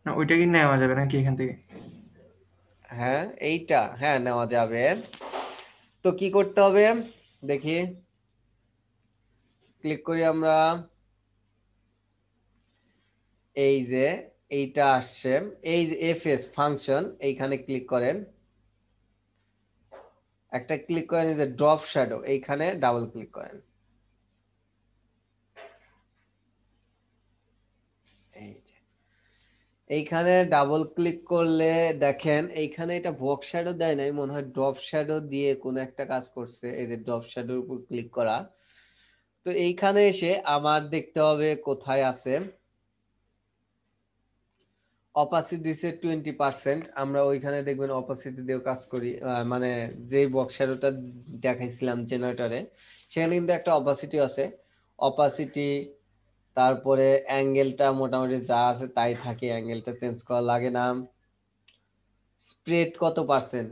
[SPEAKER 4] না ওইটা কি নেওয়া যাবে নাকি এখান থেকে?
[SPEAKER 1] হ্যাঁ এইটা হ্যাঁ নেওয়া যাবে। তো কি করতে হবে দেখি, ক্লিক করি আমরা, এই যে এইটা আসছে, এই যে এফএস ফাংশন, এইখানে ক্লিক করেন, একটা ক্লিক করেন এই যে ড্রপ শ্যাডো, এইখানে ডাবল ক্লিক করেন। এই যে এইখানে ডাবল ক্লিক করলে দেখেন এইখানে এটা বক্স শ্যাডো দেয় নাই, মনে হয় ড্রপ শ্যাডো দিয়ে কোনো একটা কাজ করছে। এই যে ড্রপ শ্যাডোর উপর ক্লিক করা, তো এইখানে এসে আমার দেখতে হবে কোথায় আছে অপাসিটি দিছে 20%, আমরা ওইখানে দেখবেন অপাসিটি দিয়েও কাজ করি, মানে যে বক্স শ্যাডোটা দেখাইছিলাম জেনারেটরে, সেখানে কিন্তু একটা অপাসিটি আছে। অপাসিটি, তারপরে অ্যাঙ্গেলটা মোটামুটি যা আছে তাই থাকে, অ্যাঙ্গেলটা চেঞ্জ করা লাগে না। স্প্রেড কত পার্সেন্ট,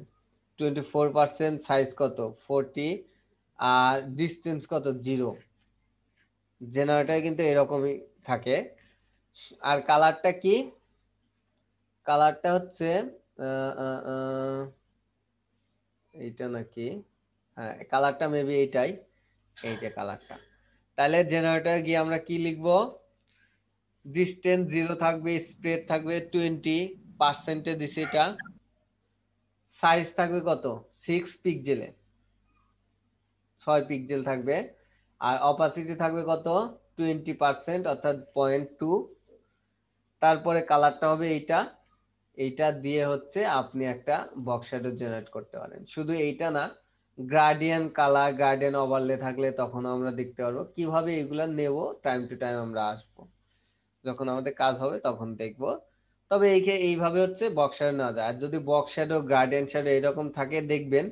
[SPEAKER 1] 24%, সাইজ কত 40, আর ডিস্টেন্স কত 0। জেনারেটর কিন্তু এরকমই থাকে। আর কালারটা কি, কালারটা হচ্ছে আহ, আহ, আহ, এইটা নাকি, হ্যাঁ কালারটা মেবি এইটাই, এই যে কালারটা। তাহলে জেনারেটর গিয়ে আমরা কি লিখবো, ডিস্টেন্স 0 থাকবে, স্প্রেড থাকবে 20% দিছে এটা, সাইজ থাকবে কত 6 পিক্সেলে, 6 পিক্সেল থাকবে, আর অপাসিটি থাকবে কত 20%, অর্থাৎ 0.2। তারপরে কালারটা হবে এইটা, এইটা দিয়ে হচ্ছে আপনি একটা বক্স শ্যাডো জেনারেট করতে পারেন। শুধু এইটা না, গ্রাডিয়ান কালার, গ্রাডিয়ান ওভারলে থাকলে তখন আমরা দেখতে পারবো কিভাবে এগুলা নেব। টাইম টু টাইম আমরা আসবো, যখন আমাদের কাজ হবে তখন দেখবো। তবে এইভাবে হচ্ছে বক্স শ্যাডো নেওয়া যায়। আর যদি বক্স শ্যাডো, গ্রাডিয়ান শ্যাডো এরকম থাকে, দেখবেন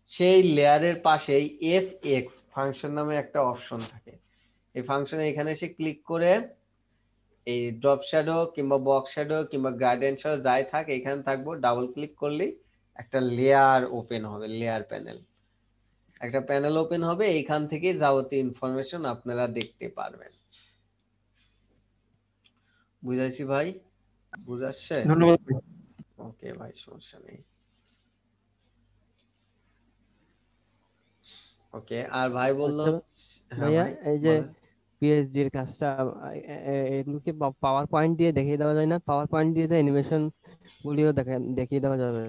[SPEAKER 1] সেই লেয়ারের পাশেই এফ এক্স ফাংশন নামে একটা অপশন থাকে। এই ফাংশনে এখানে এসে ক্লিক করে এই ড্রপ শ্যাডো কিংবা বক্স শ্যাডো কিংবা গ্রাডিয়েন্ট শ্যাডো যাই থাক এখানে থাকবো, ডাবল ক্লিক করলেই একটা লেয়ার ওপেন হবে, লেয়ার প্যানেল, একটা প্যানেল ওপেন হবে, এইখান থেকে যাবতীয় ইনফরমেশন আপনারা দেখতে পারবেন। বুঝাইছি ভাই, বুঝাচ্ছে?
[SPEAKER 4] ধন্যবাদ ভাই।
[SPEAKER 1] ওকে ভাই, সমস্যা নেই। ওকে, আর ভাই বললো,
[SPEAKER 2] আচ্ছা
[SPEAKER 1] হ্যাঁ
[SPEAKER 2] ভাইয়া,
[SPEAKER 1] ভাই
[SPEAKER 2] এই যে
[SPEAKER 1] বলেন।
[SPEAKER 2] পিএইচডি এর কাজটা এগুলো কি পাওয়ার পয়েন্ট দিয়ে দেখিয়ে দেওয়া যায় না? পাওয়ার পয়েন্ট দিয়ে অ্যানিমেশন গুলিও দেখিয়ে দেওয়া যাবে?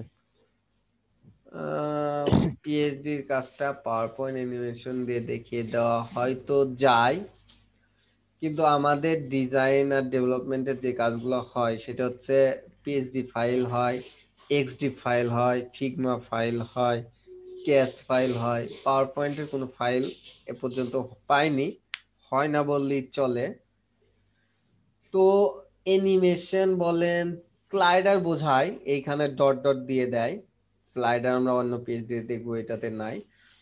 [SPEAKER 1] পিএইচডির কাজটা পাওয়ার পয়েন্ট অ্যানিমেশন দিয়ে দেখিয়ে দেওয়া হয়তো যায়, কিন্তু আমাদের ডিজাইন আর ডেভেলপমেন্টের যে কাজগুলো হয় সেটা হচ্ছে পিএইচডি ফাইল হয়, এক্সডি ফাইল হয়, ফিগমা ফাইল হয়, স্কেচ ফাইল হয়। পাওয়ার পয়েন্টের কোনো ফাইল এ পর্যন্ত পাইনি, হয় না বললেই চলে। তো অ্যানিমেশন বলেন, স্লাইডার বোঝায়, এইখানে ডট ডট দিয়ে দেয়, স্লাইডার আমরা অন্য পিএইচডি দেখবো, এটাতে নাই।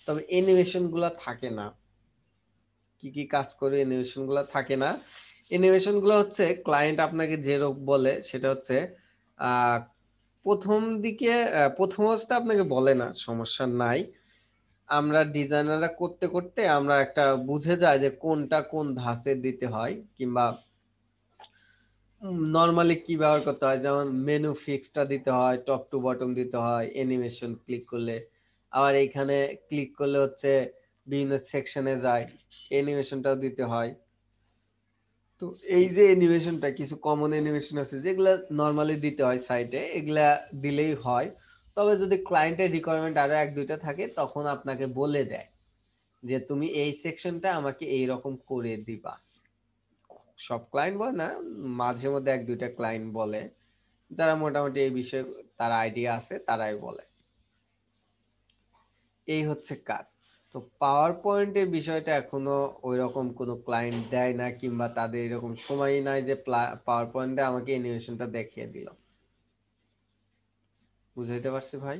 [SPEAKER 1] তবে অ্যানিমেশন গুলা থাকে না, কি কি কাজ করে অ্যানিমেশন গুলো থাকে না। অ্যানিমেশন গুলো হচ্ছে ক্লায়েন্ট আপনাকে যেরকম বলে সেটা হচ্ছে আহ প্রথম দিকে, প্রথম অবস্থা আপনাকে বলে না, সমস্যা নাই। আমরা ডিজাইনাররা করতে করতে আমরা একটা বুঝে যায় যে কোনটা কোন ধাঁচে দিতে হয়, কিংবা নরমালি কি ব্যবহার করতে হয়, যেমন মেনু ফিক্সটা দিতে হয়, টপ টু বটম দিতে হয় অ্যানিমেশন ক্লিক করলে, আবার এইখানে ক্লিক করলে হচ্ছে বিভিন্ন সেকশনে যায়, অ্যানিমেশনটাও দিতে হয়। তো এই যে অ্যানিমেশনটা, কিছু কমন অ্যানিমেশন আছে যেগুলা নরমালি দিতে হয় সাইটে, এগুলা দিলেই হয়। তবে যদি ক্লায়েন্টের রিকোয়ারমেন্ট আরো এক দুইটা থাকে তখন আপনাকে বলে দেয় যে তুমি এই সেকশনটা আমাকে এই রকম করে দিবা। সব ক্লায়েন্ট বলে না, মাঝে মধ্যে এক দুইটা ক্লায়েন্ট বলে, যারা মোটামুটি এই বিষয়ে তার আইডিয়া আছে তারাই বলে। এই হচ্ছে কাজ। তো পাওয়ার পয়েন্টের বিষয়টা এখনো ওইরকম কোনো ক্লায়েন্ট দেয় না, কিংবা তাদের এরকম সময়ই নাই যে পাওয়ার পয়েন্টে আমাকে অ্যানিমেশনটা দেখিয়ে দিল। বুঝাইতে পারছি ভাই?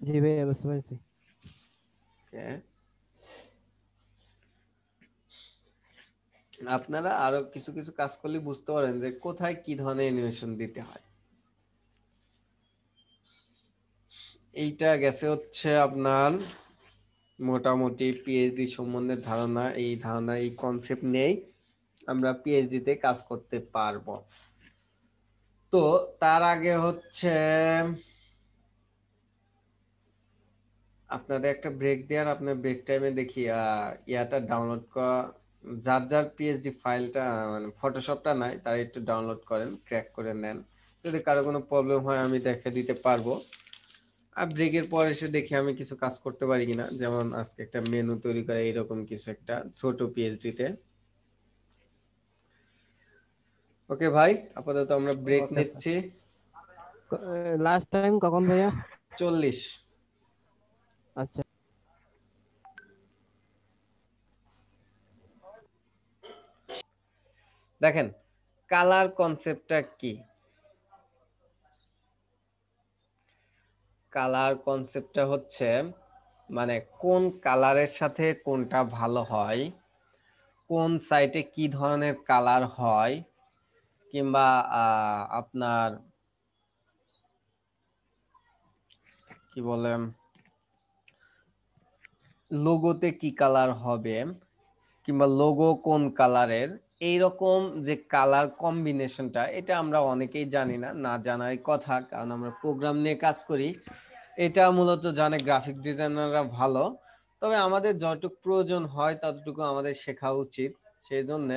[SPEAKER 2] জি ভাই, বুঝতে পারছি।
[SPEAKER 1] Okay. আপনারা আরো কিছু কিছু কাজ করলে বুঝতে পারেন যে কোথায় কি ধরনের অ্যানিমেশন দিতে হয়। এইটা গেছে হচ্ছে আপনার মোটামুটি পিএইচডি সম্বন্ধে ধারণা। এই ধারণা, এই কনসেপ্ট নেই আমরা পিএইচডি তে কাজ করতে পারবো। তো তার আগে হচ্ছে আপনাদের একটা ব্রেক দেওয়ার, আপনার ব্রেক টাইমে দেখি ইয়াটা ডাউনলোড করা, যার যার পিএইচডি ফাইলটা মানে ফটোশপটা নাই তারা একটু ডাউনলোড করেন, ক্র্যাক করে নেন। যদি কারো কোনো প্রবলেম হয় আমি দেখে দিতে পারবো। আর ব্রেকের পর এসে দেখি আমি কিছু কাজ করতে পারি কিনা, যেমন আজকে একটা মেনু তৈরি করা, এরকম কিছু একটা ছোট পিএইচডি তে। ওকে ভাই, আপাতত আমরা ব্রেক
[SPEAKER 2] ওকে স্যার।
[SPEAKER 1] নিচ্ছি।
[SPEAKER 2] লাস্ট টাইম কখন ভাইয়া?
[SPEAKER 1] 40।
[SPEAKER 2] আচ্ছা।
[SPEAKER 1] দেখেন কালার কনসেপ্টটা কি। কালার কনসেপ্টটা হচ্ছে মানে কোন কালারের সাথে কোনটা ভালো হয়, কোন সাইটে কি ধরনের কালার হয়, কিংবা আপনার কি বলে লোগোতে কি কালার হবে, কিংবা লোগো কোন কালারের, এইরকম যে কালার কম্বিনেশনটা, এটা আমরা অনেকেই জানি না, না জানাই কথা, কারণ আমরা প্রোগ্রাম নিয়ে কাজ করি। এটা মূলত জানে গ্রাফিক ডিজাইনাররা ভালো, তবে আমাদের যতটুকু প্রয়োজন হয় ততটুকু আমাদের শেখা উচিত। সেই জন্য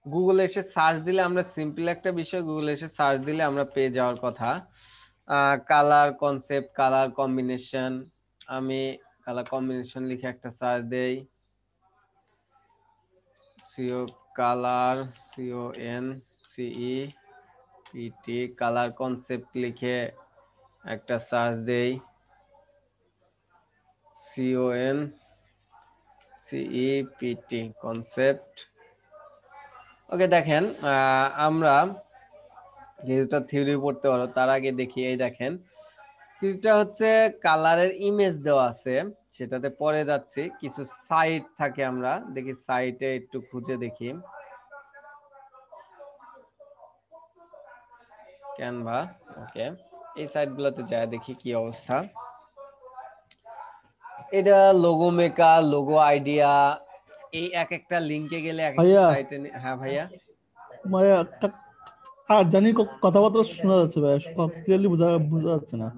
[SPEAKER 1] গুগলে এসে সার্চ দিলে, আমরা সিম্পল একটা বিষয় গুগলে এসে সার্চ দিলে আমরা পেয়ে যাওয়ার কথা কালার কনসেপ্ট, কালার কম্বিনেশন। আমি কালার কম্বিনেশন লিখে একটা সার্চ দেই, সিও কালার, CONCEPT, কালার কনসেপ্ট লিখে একটা সার্চ দেই, CONCEPT কনসেপ্ট। ওকে, দেখেন আমরা কিছুটা থিওরি পড়তে পারো, তার আগে দেখি এই দেখেন কিছুটা হচ্ছে কালারের ইমেজ দেওয়া আছে, সেটাতে পরে যাচ্ছি। কিছু সাইট থাকে, আমরা দেখি সাইটে একটু খুঁজে দেখি। ক্যানভা, ওকে, এই সাইটগুলোতে যায় দেখি কি অবস্থা। এটা লোগো মেকার, লোগো আইডিয়া, এই এক একটা লিংকে গেলে এক একটা
[SPEAKER 7] ভাইয়া,
[SPEAKER 1] সাইটে। হ্যাঁ ভাইয়া।
[SPEAKER 7] ভাইয়া আর জানি কথাবার্তা শোনা যাচ্ছে ভাইয়া, ক্লিয়ারলি বোঝা বোঝা যাচ্ছে না।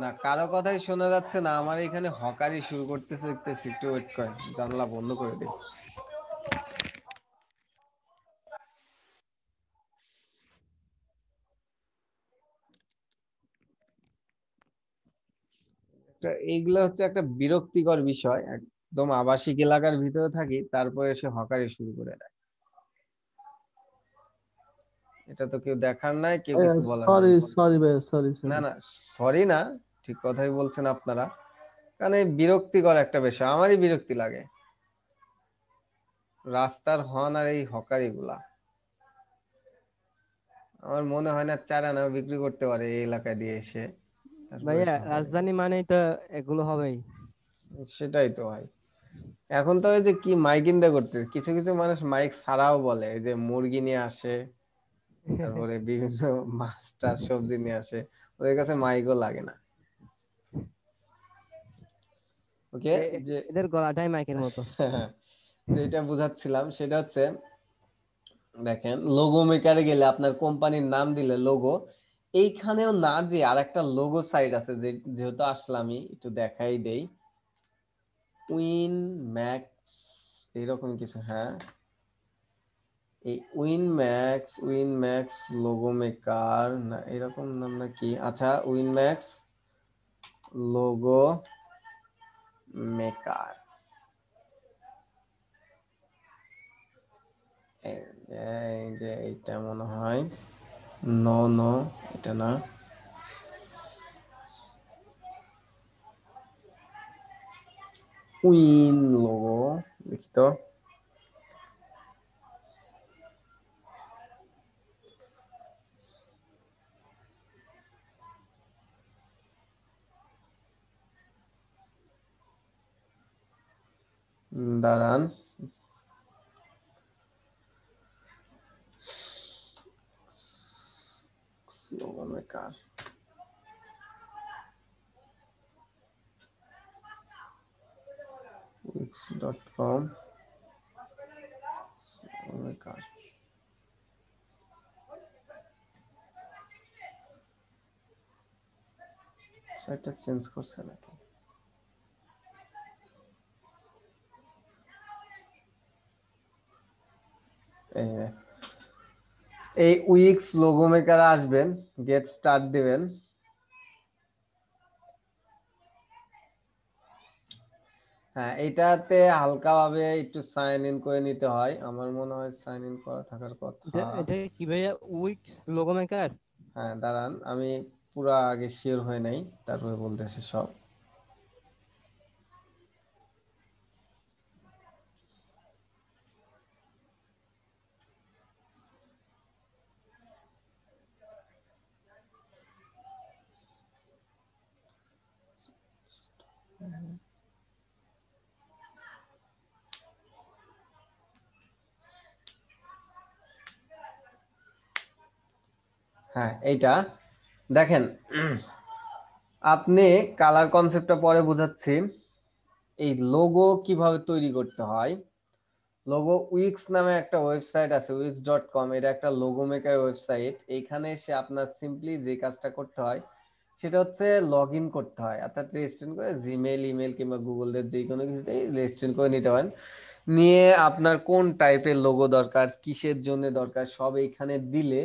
[SPEAKER 1] না, কারো কথাই শোনা যাচ্ছে না। আমার এখানে হকারি শুরু করতেছে, দেখতেছি। একটু ওয়েট করেন, জানলা বন্ধ করে দিই। এইগুলো হচ্ছে একটা বিরক্তিকর বিষয়, একদম আবাসিক এলাকার ভিতরে থাকি তারপরে এসে হকারি শুরু করে দেয়। এটা তো কেউ দেখার নাই, কেউ কিছু বলার নাই।
[SPEAKER 7] সরি সরি ভাইয়া, সরি
[SPEAKER 1] না
[SPEAKER 7] সরি।
[SPEAKER 1] না, সরি না, ঠিক কথাই বলছেন আপনারা। কারণ এই বিরক্তিকর একটা বিষয়, আমারই বিরক্তি লাগে রাস্তার হর্ন আর এই হকারি গুলা। আমার মনে হয় না 4 আনা বিক্রি করতে পারে এই এলাকায় দিয়ে এসে, তারপরে
[SPEAKER 2] ভাইয়া,
[SPEAKER 1] এসে হকারি।
[SPEAKER 2] রাজধানী মানেই তো এগুলো হবেই।
[SPEAKER 1] সেটাই তো ভাই। এখন তো এই যে কি মাইক ইন্দা করতে, কিছু কিছু মানুষ মাইক ছাড়াও বলে, এই যে মুরগি নিয়ে আসে, তারপরে বিভিন্ন মাছ টাছ সবজি নিয়ে আসে, ওদের কাছে মাইকও লাগে না। ওকে, যে
[SPEAKER 2] এদের গলাটাই মাইকের মতো।
[SPEAKER 1] যেটা বুঝাচ্ছিলাম সেটা হচ্ছে দেখেন লোগো মেকারে গেলে আপনার কোম্পানির নাম দিলে লোগো, এইখানেও না যে আর একটা লোগো সাইট আছে, যেহেতু আসলামই একটু দেখাই দেই। উইন ম্যাক্স এরকম কিছু, হ্যাঁ এই উইন ম্যাক্স লোগো মেকার না, এরকম নাম নাকি? আচ্ছা, উইন ম্যাক্স লোগো মেকার,
[SPEAKER 5] এই যে এইটা মনে হয় নো এটা না, উইন লোগো দেখি তো। দাঁড়ান, লোগো মেকার wix.com মেকার, সেটা চেঞ্জ করছে নাকি? এই উইক্স লোগো মেকার আসবেন, গেট স্টার্ট দিবেন। হ্যাঁ, এটাতে হালকাভাবে একটু সাইন ইন করে নিতে হয়, আমার মনে হয় সাইন ইন করা থাকার কথা।
[SPEAKER 2] এটা কি ভাইয়া, উইক্স লোগো মেকার?
[SPEAKER 5] হ্যাঁ দাঁড়ান, আমি পুরা আগে শিওর হয়ে নাই, তারপরে বলতেছি সব। হ্যাঁ এইটা দেখেন, আপনি কালার কনসেপ্টটা পরে বোঝাচ্ছি। এই লোগো কিভাবে তৈরি করতে হয়, লোগো উইক্স নামে একটা ওয়েবসাইট আছে, wix.com, এটা একটা লোগো মেকার ওয়েবসাইট। এইখানে এসে আপনার সিম্পলি যে কাজটা করতে হয় সেটা হচ্ছে লগ ইন করতে হয়, অর্থাৎ রেজিস্ট্রেশন করে জিমেল, ইমেল কিংবা গুগল এর যে কোনো কিছুতেই রেজিস্ট্রেশন করে নিতে পারেন। নিয়ে আপনার কোন টাইপের লোগো দরকার, কিসের জন্য দরকার, সব এইখানে দিলে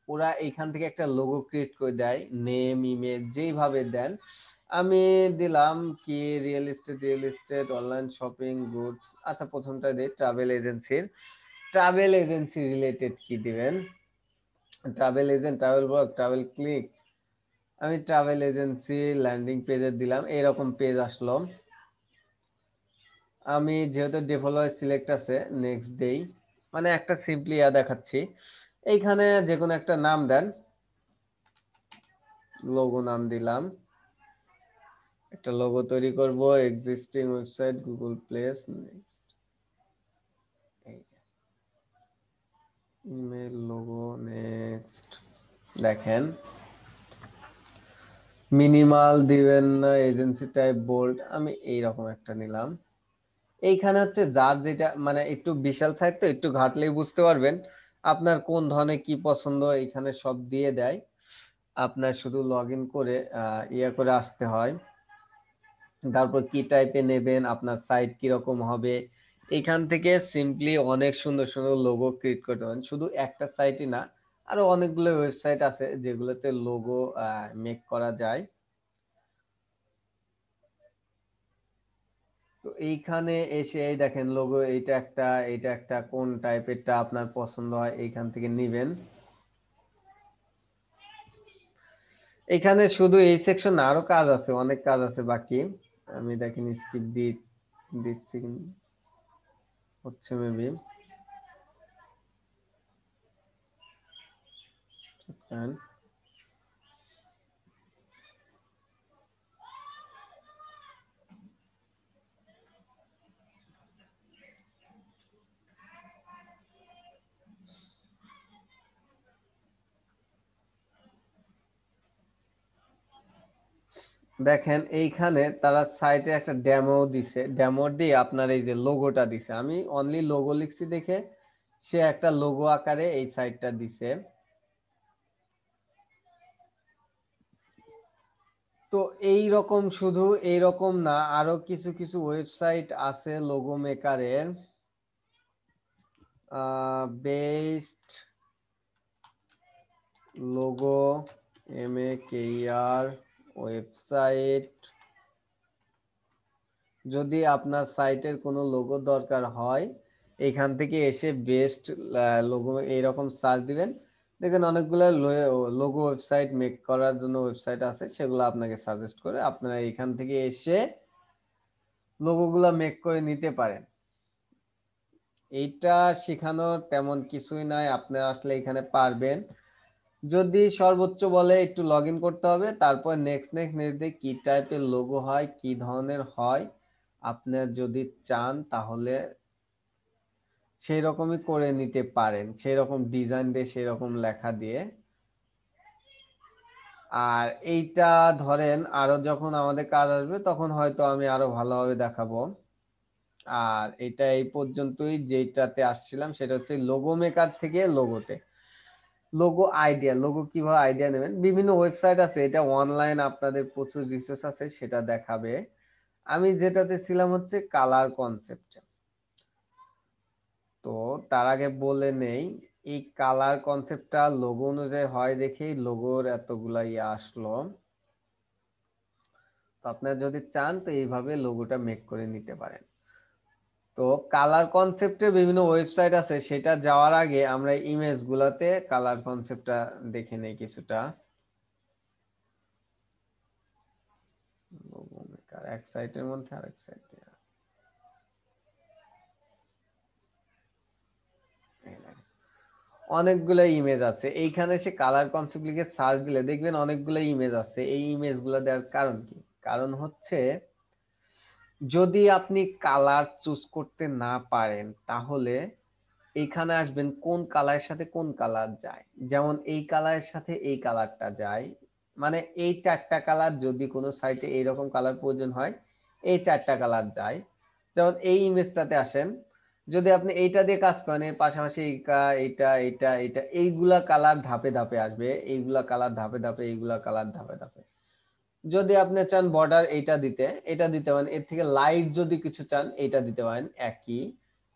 [SPEAKER 5] ওরা এইখান থেকে একটা লোগো ক্রিয়েট করে দেয়, নেম, ইমেজ যেইভাবে দেন। আমি দিলাম কি real estate, online shopping, goods. আচ্ছা প্রথমটা দিই ট্রাভেল এজেন্সির, ট্রাভেল এজেন্সি রিলেটেড কি দিবেন, travel agent, travel blog, travel click. আমি ট্রাভেল এজেন্সি ল্যান্ডিং পেজে দিলাম, এরকম পেজ আসলো। আমি যেহেতু ডেভেলপার সিলেক্ট আছে, নেক্সট দেই, মানে একটা সিম্পলি দেখাচ্ছি। এইখানে যে কোনো একটা নাম দেন, লোগো নাম দিলাম, একটা লোগো তৈরি করব, existing website Google place, next, এই যে ইমেল লোগো, নেক্সট। দেখেন মিনিমাল দিবেন না, এজেন্সি টাইপ বোল্ড, আমি এইরকম একটা নিলাম। এইখানে হচ্ছে যার যেটা, মানে একটু বিশাল সাইট তো, একটু ঘাটলেই বুঝতে পারবেন আপনার কোন ধরনের কি পছন্দ, এখানে সব দিয়ে দেয়। আপনার শুধু লগ ইন করে ইয়ে করে আসতে হয়, তারপর কি টাইপে নেবেন, আপনার সাইট কিরকম হবে, এখান থেকে সিম্পলি অনেক সুন্দর সুন্দর লোগো ক্রিয়েট করতে পারেন। শুধু একটা সাইটই না, আরো অনেকগুলো ওয়েবসাইট আছে যেগুলোতে লোগো মেক করা যায়। তো এইখানে এসে এই দেখেন লোগো, এটা একটা কোন টাইপেরটা আপনার পছন্দ হয় এইখান থেকে নিবেন। এখানে শুধু এই সেকশন, আরো কাজ আছে, অনেক কাজ আছে বাকি। আমি দেখেন স্কিপ দিচ্ছি, হচ্ছে মেবি। দেখেন এইখানে তারা সাইটে একটা ডেমো দিছে, ডেমো দিয়ে আপনার এই যে লোগোটা দিছে, আমি অনলি লোগো লিখছি দেখে সে একটা লোগো আকারে এই সাইটটা দিছে। তো এই রকম, শুধু এই রকম না, আরো কিছু কিছু ওয়েবসাইট আছে লোগো মেকারের, বেস্ট লোগো মেকার ওয়েবসাইট। যদি আপনার সাইটের কোনো লোগো দরকার হয় এখান থেকে এসে বেস্ট লোগো এইরকম সার্চ দিবেন, দেখেন অনেকগুলো লোগো ওয়েবসাইট মেক করার জন্য ওয়েবসাইট আছে, সেগুলো আপনাকে সাজেস্ট করে আপনারা এখান থেকে এসে লোগোগুলো মেক করে নিতে পারেন। এইটা শেখানোর তেমন কিছুই নাই, আপনারা আসলে এখানে পারবেন। যদি সর্বোচ্চ বলে একটু লগ ইন করতে হবে, তারপর নেক্সট দিয়ে কি টাইপের লোগো হয়, কি ধরনের হয়, আপনার যদি চান তাহলে সেই রকমই করে নিতে পারেন, সেই রকম ডিজাইন দিয়ে সেই রকম লেখা দিয়ে। আর এইটা ধরেন আরো যখন আমাদের কাজ আসবে তখন হয়তো আমি আরো ভালোভাবে দেখাবো। আর এটা এই পর্যন্তই, যেটাতে আসছিলাম সেটা হচ্ছে লোগো মেকার থেকে লোগোতে। লোগো আইডিয়া, লোগো কিভাবে আইডিয়া নেবেন, বিভিন্ন ওয়েবসাইট আছে, এটা অনলাইন আপনাদের প্রচুর রিসোর্স আছে, সেটা দেখাবে। আমি যেটাতে ছিলাম হচ্ছে কালার কনসেপ্টে। তো তার আগে বলে নেই, এই কালার কনসেপ্টটা লোগো অনুযায়ী হয় দেখেই লোগোর এতগুলা আসলো। তো আপনারা যদি চান তো এইভাবে লোগোটা মেক করে নিতে পারেন। তো কালার কনসেপ্টের বিভিন্ন ওয়েবসাইট আছে, সেটা যাওয়ার আগে আমরা ইমেজ গুলাতে কালার কনসেপ্টটা দেখে নেই কিছুটা। লোগো মেকার এক সাইটের মধ্যে আরেক সাইটে অনেকগুলো ইমেজ আছে, এইখানে সে কালার কনসেপ্ট লিখে সার্চ দিলে দেখবেন অনেকগুলো ইমেজ আছে। এই ইমেজগুলো দেওয়ার কারণ কি? কারণ হচ্ছে যদি আপনি কালার চুজ করতে না পারেন তাহলে এইখানে আসবেন কোন কালারের সাথে কোন কালার যায়, যেমন এই কালারের সাথে এই কালারটা যায়, মানে এই চারটা কালার যদি কোনো সাইটে এইরকম কালার প্রয়োজন হয় এই চারটা কালার যায়। যেমন এই ইমেজটাতে আসেন, যদি আপনি এইটা দিয়ে কাজ করেন এর পাশাপাশি এইটা এইটা এইটা এইগুলা কালার ধাপে ধাপে আসবে, এইগুলা কালার ধাপে ধাপে, এইগুলা কালার ধাপে ধাপে। যদি আপনি চান বর্ডার এইটা দিতে, এটা দিতে পারেন, এর থেকে লাইট যদি কিছু চান এইটা দিতে পারেন একই,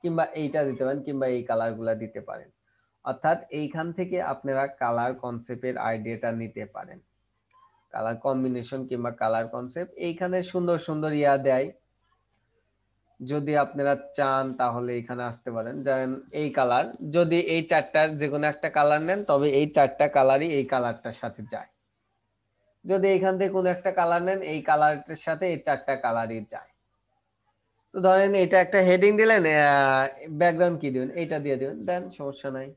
[SPEAKER 5] কিংবা এইটা দিতে পারেন, কিংবা এই কালার গুলা দিতে পারেন। অর্থাৎ এইখান থেকে আপনারা কালার কনসেপ্টের আইডিয়াটা নিতে পারেন, কালার কম্বিনেশন কিংবা কালার কনসেপ্ট এইখানে সুন্দর সুন্দর দেয়। যদি আপনারা চান তাহলে এখানে আসতে পারেন, যেমন এই কালার, যদি এই চারটার যে কোনো একটা কালার নেন তবে এই চারটা কালারই এই কালারটার সাথে যায়। যদি এখান থেকে কোনো একটা কালার নেন এই কালারটার সাথে এই চারটা কালারই যায়। তো ধরেন এটা একটা হেডিং দিলেন, ব্যাকগ্রাউন্ড কি দিবেন, এইটা দিয়ে দিবেন, দেন সমস্যা নাই।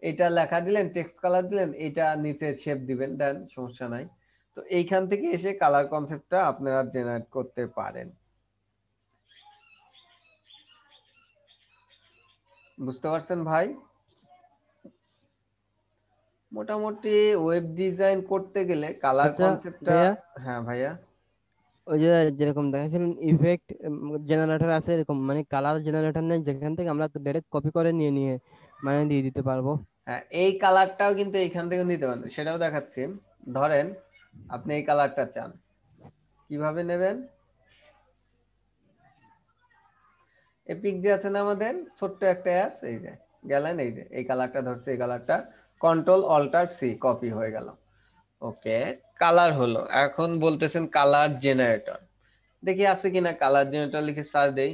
[SPEAKER 5] এটা লেখা দিলেন, টেক্সট কালার দিলেন, এটা নিচে শেপ দিবেন, দেন সমস্যা নাই। তো এইখান থেকে এসে কালার কনসেপ্টটা আপনারা জেনারেট করতে পারেন। বুঝতে পারছেন ভাই? মোটামুটি ওয়েব ডিজাইন করতে গেলে কালার
[SPEAKER 2] আচ্ছা
[SPEAKER 5] কনসেপ্টটা।
[SPEAKER 2] ভাইয়া,
[SPEAKER 5] হ্যাঁ ভাইয়া।
[SPEAKER 2] ওই যে যেরকম দেখাচ্ছিলেন ইফেক্ট জেনারেটর আছে, এরকম মানে কালার জেনারেটর নেই যেখান থেকে আমরা ডাইরেক্ট কপি করে নিয়ে নিয়ে মানে দিয়ে দিতে পারবো।
[SPEAKER 5] হ্যাঁ, এই কালারটাও কিন্তু এইখান থেকে নিতে পারেন, সেটাও দেখাচ্ছি। ধরেন আপনি এই কালারটা চান, কিভাবে নেবেন? এপিক যে আছে না আমাদের ছোট্ট একটা অ্যাপস, এই যে গেলেন, এই যে এই কালারটা ধরছে, এই কালারটা কন্ট্রোল অল্টার সি কপি হয়ে গেল। ওকে, কালার হলো। এখন বলতেছেন কালার জেনারেটর, দেখি আছে কিনা। কালার জেনারেটর লিখে সার্চ দেই,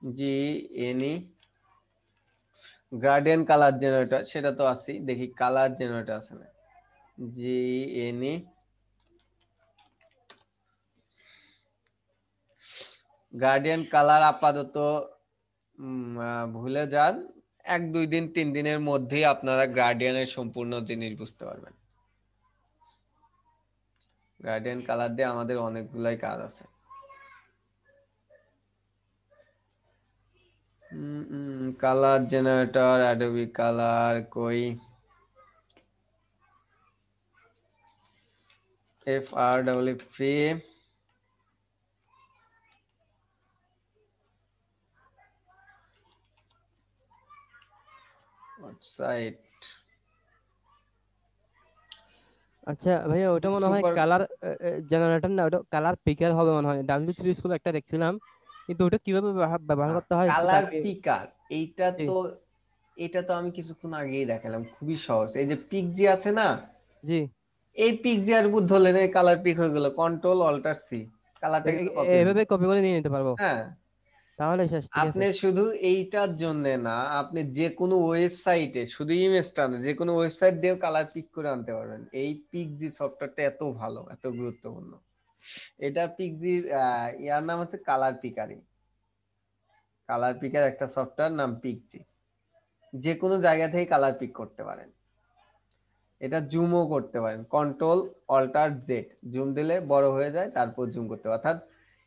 [SPEAKER 5] GNE গ্রাডিয়েন্ট কালার জেনারেটর, সেটা তো আছে, দেখি কালার জেনারেটর আছে না। GNE গার্ডিয়ান কালার আপাতত ভুলে যান, 1-2 দিন 3 দিনের মধ্যেই আপনারা গার্ডিয়ানের সম্পূর্ণ জিনিস বুঝতে পারবেন। গার্ডিয়ান কালার দিয়ে আমাদের অনেকগুলাই কাজ আছে। কালার জেনারেটর অ্যাডোবি কালার কই, FRW ফ্রি, ওয়েবসাইট।
[SPEAKER 2] আচ্ছা ভাইয়া, ওটা মনে হয়
[SPEAKER 5] সুপার।
[SPEAKER 2] কালার জেনারেটর না, ওটা কালার পিকার হবে মনে হয়। W3 স্কুল একটা দেখছিলাম, কিন্তু ওটা কিভাবে ব্যবহার করতে হয় একটু
[SPEAKER 5] কালার
[SPEAKER 2] কাইন্ডলি।
[SPEAKER 5] পিকার এইটা
[SPEAKER 2] জি
[SPEAKER 5] তো, এটা তো আমি কিছুক্ষণ আগেই দেখালাম, খুবই সহজ। এই যে পিক জি আছে না,
[SPEAKER 2] জি।
[SPEAKER 5] এই পিক জি আর বুদ্ধ ধরলেন কালার পিক হয়ে গেল, কন্ট্রোল অল্টার সি, কালারটা কিন্তু কপি হয়ে
[SPEAKER 2] এভাবে
[SPEAKER 5] গেল।
[SPEAKER 2] কপি করে নিয়ে নিতে পারবো।
[SPEAKER 5] হ্যাঁ,
[SPEAKER 2] তাহলে শেষ, ঠিক আছে।
[SPEAKER 5] আপনি শুধু এইটার জন্য না, আপনি যে কোনো ওয়েবসাইটে শুধু ইমেজটা না, যে কোনো ওয়েবসাইট দিয়ে কালার পিক করে আনতে পারবেন। এই পিকজি সফটওয়্যারটা এত ভালো, এত গুরুত্বপূর্ণ। এটা পিকজির ইয়ার নাম হচ্ছে কালার পিকারি। কালার পিকার একটা সফটওয়্যার, নাম পিকজি। যে কোনো জায়গা থেকে কালার পিক করতে পারেন। এটা জুমও করতে পারেন, কন্ট্রোল অল্টার জেড, জুম দিলে বড় হয়ে যায়, তারপর জুম করতে পারেন। অর্থাৎ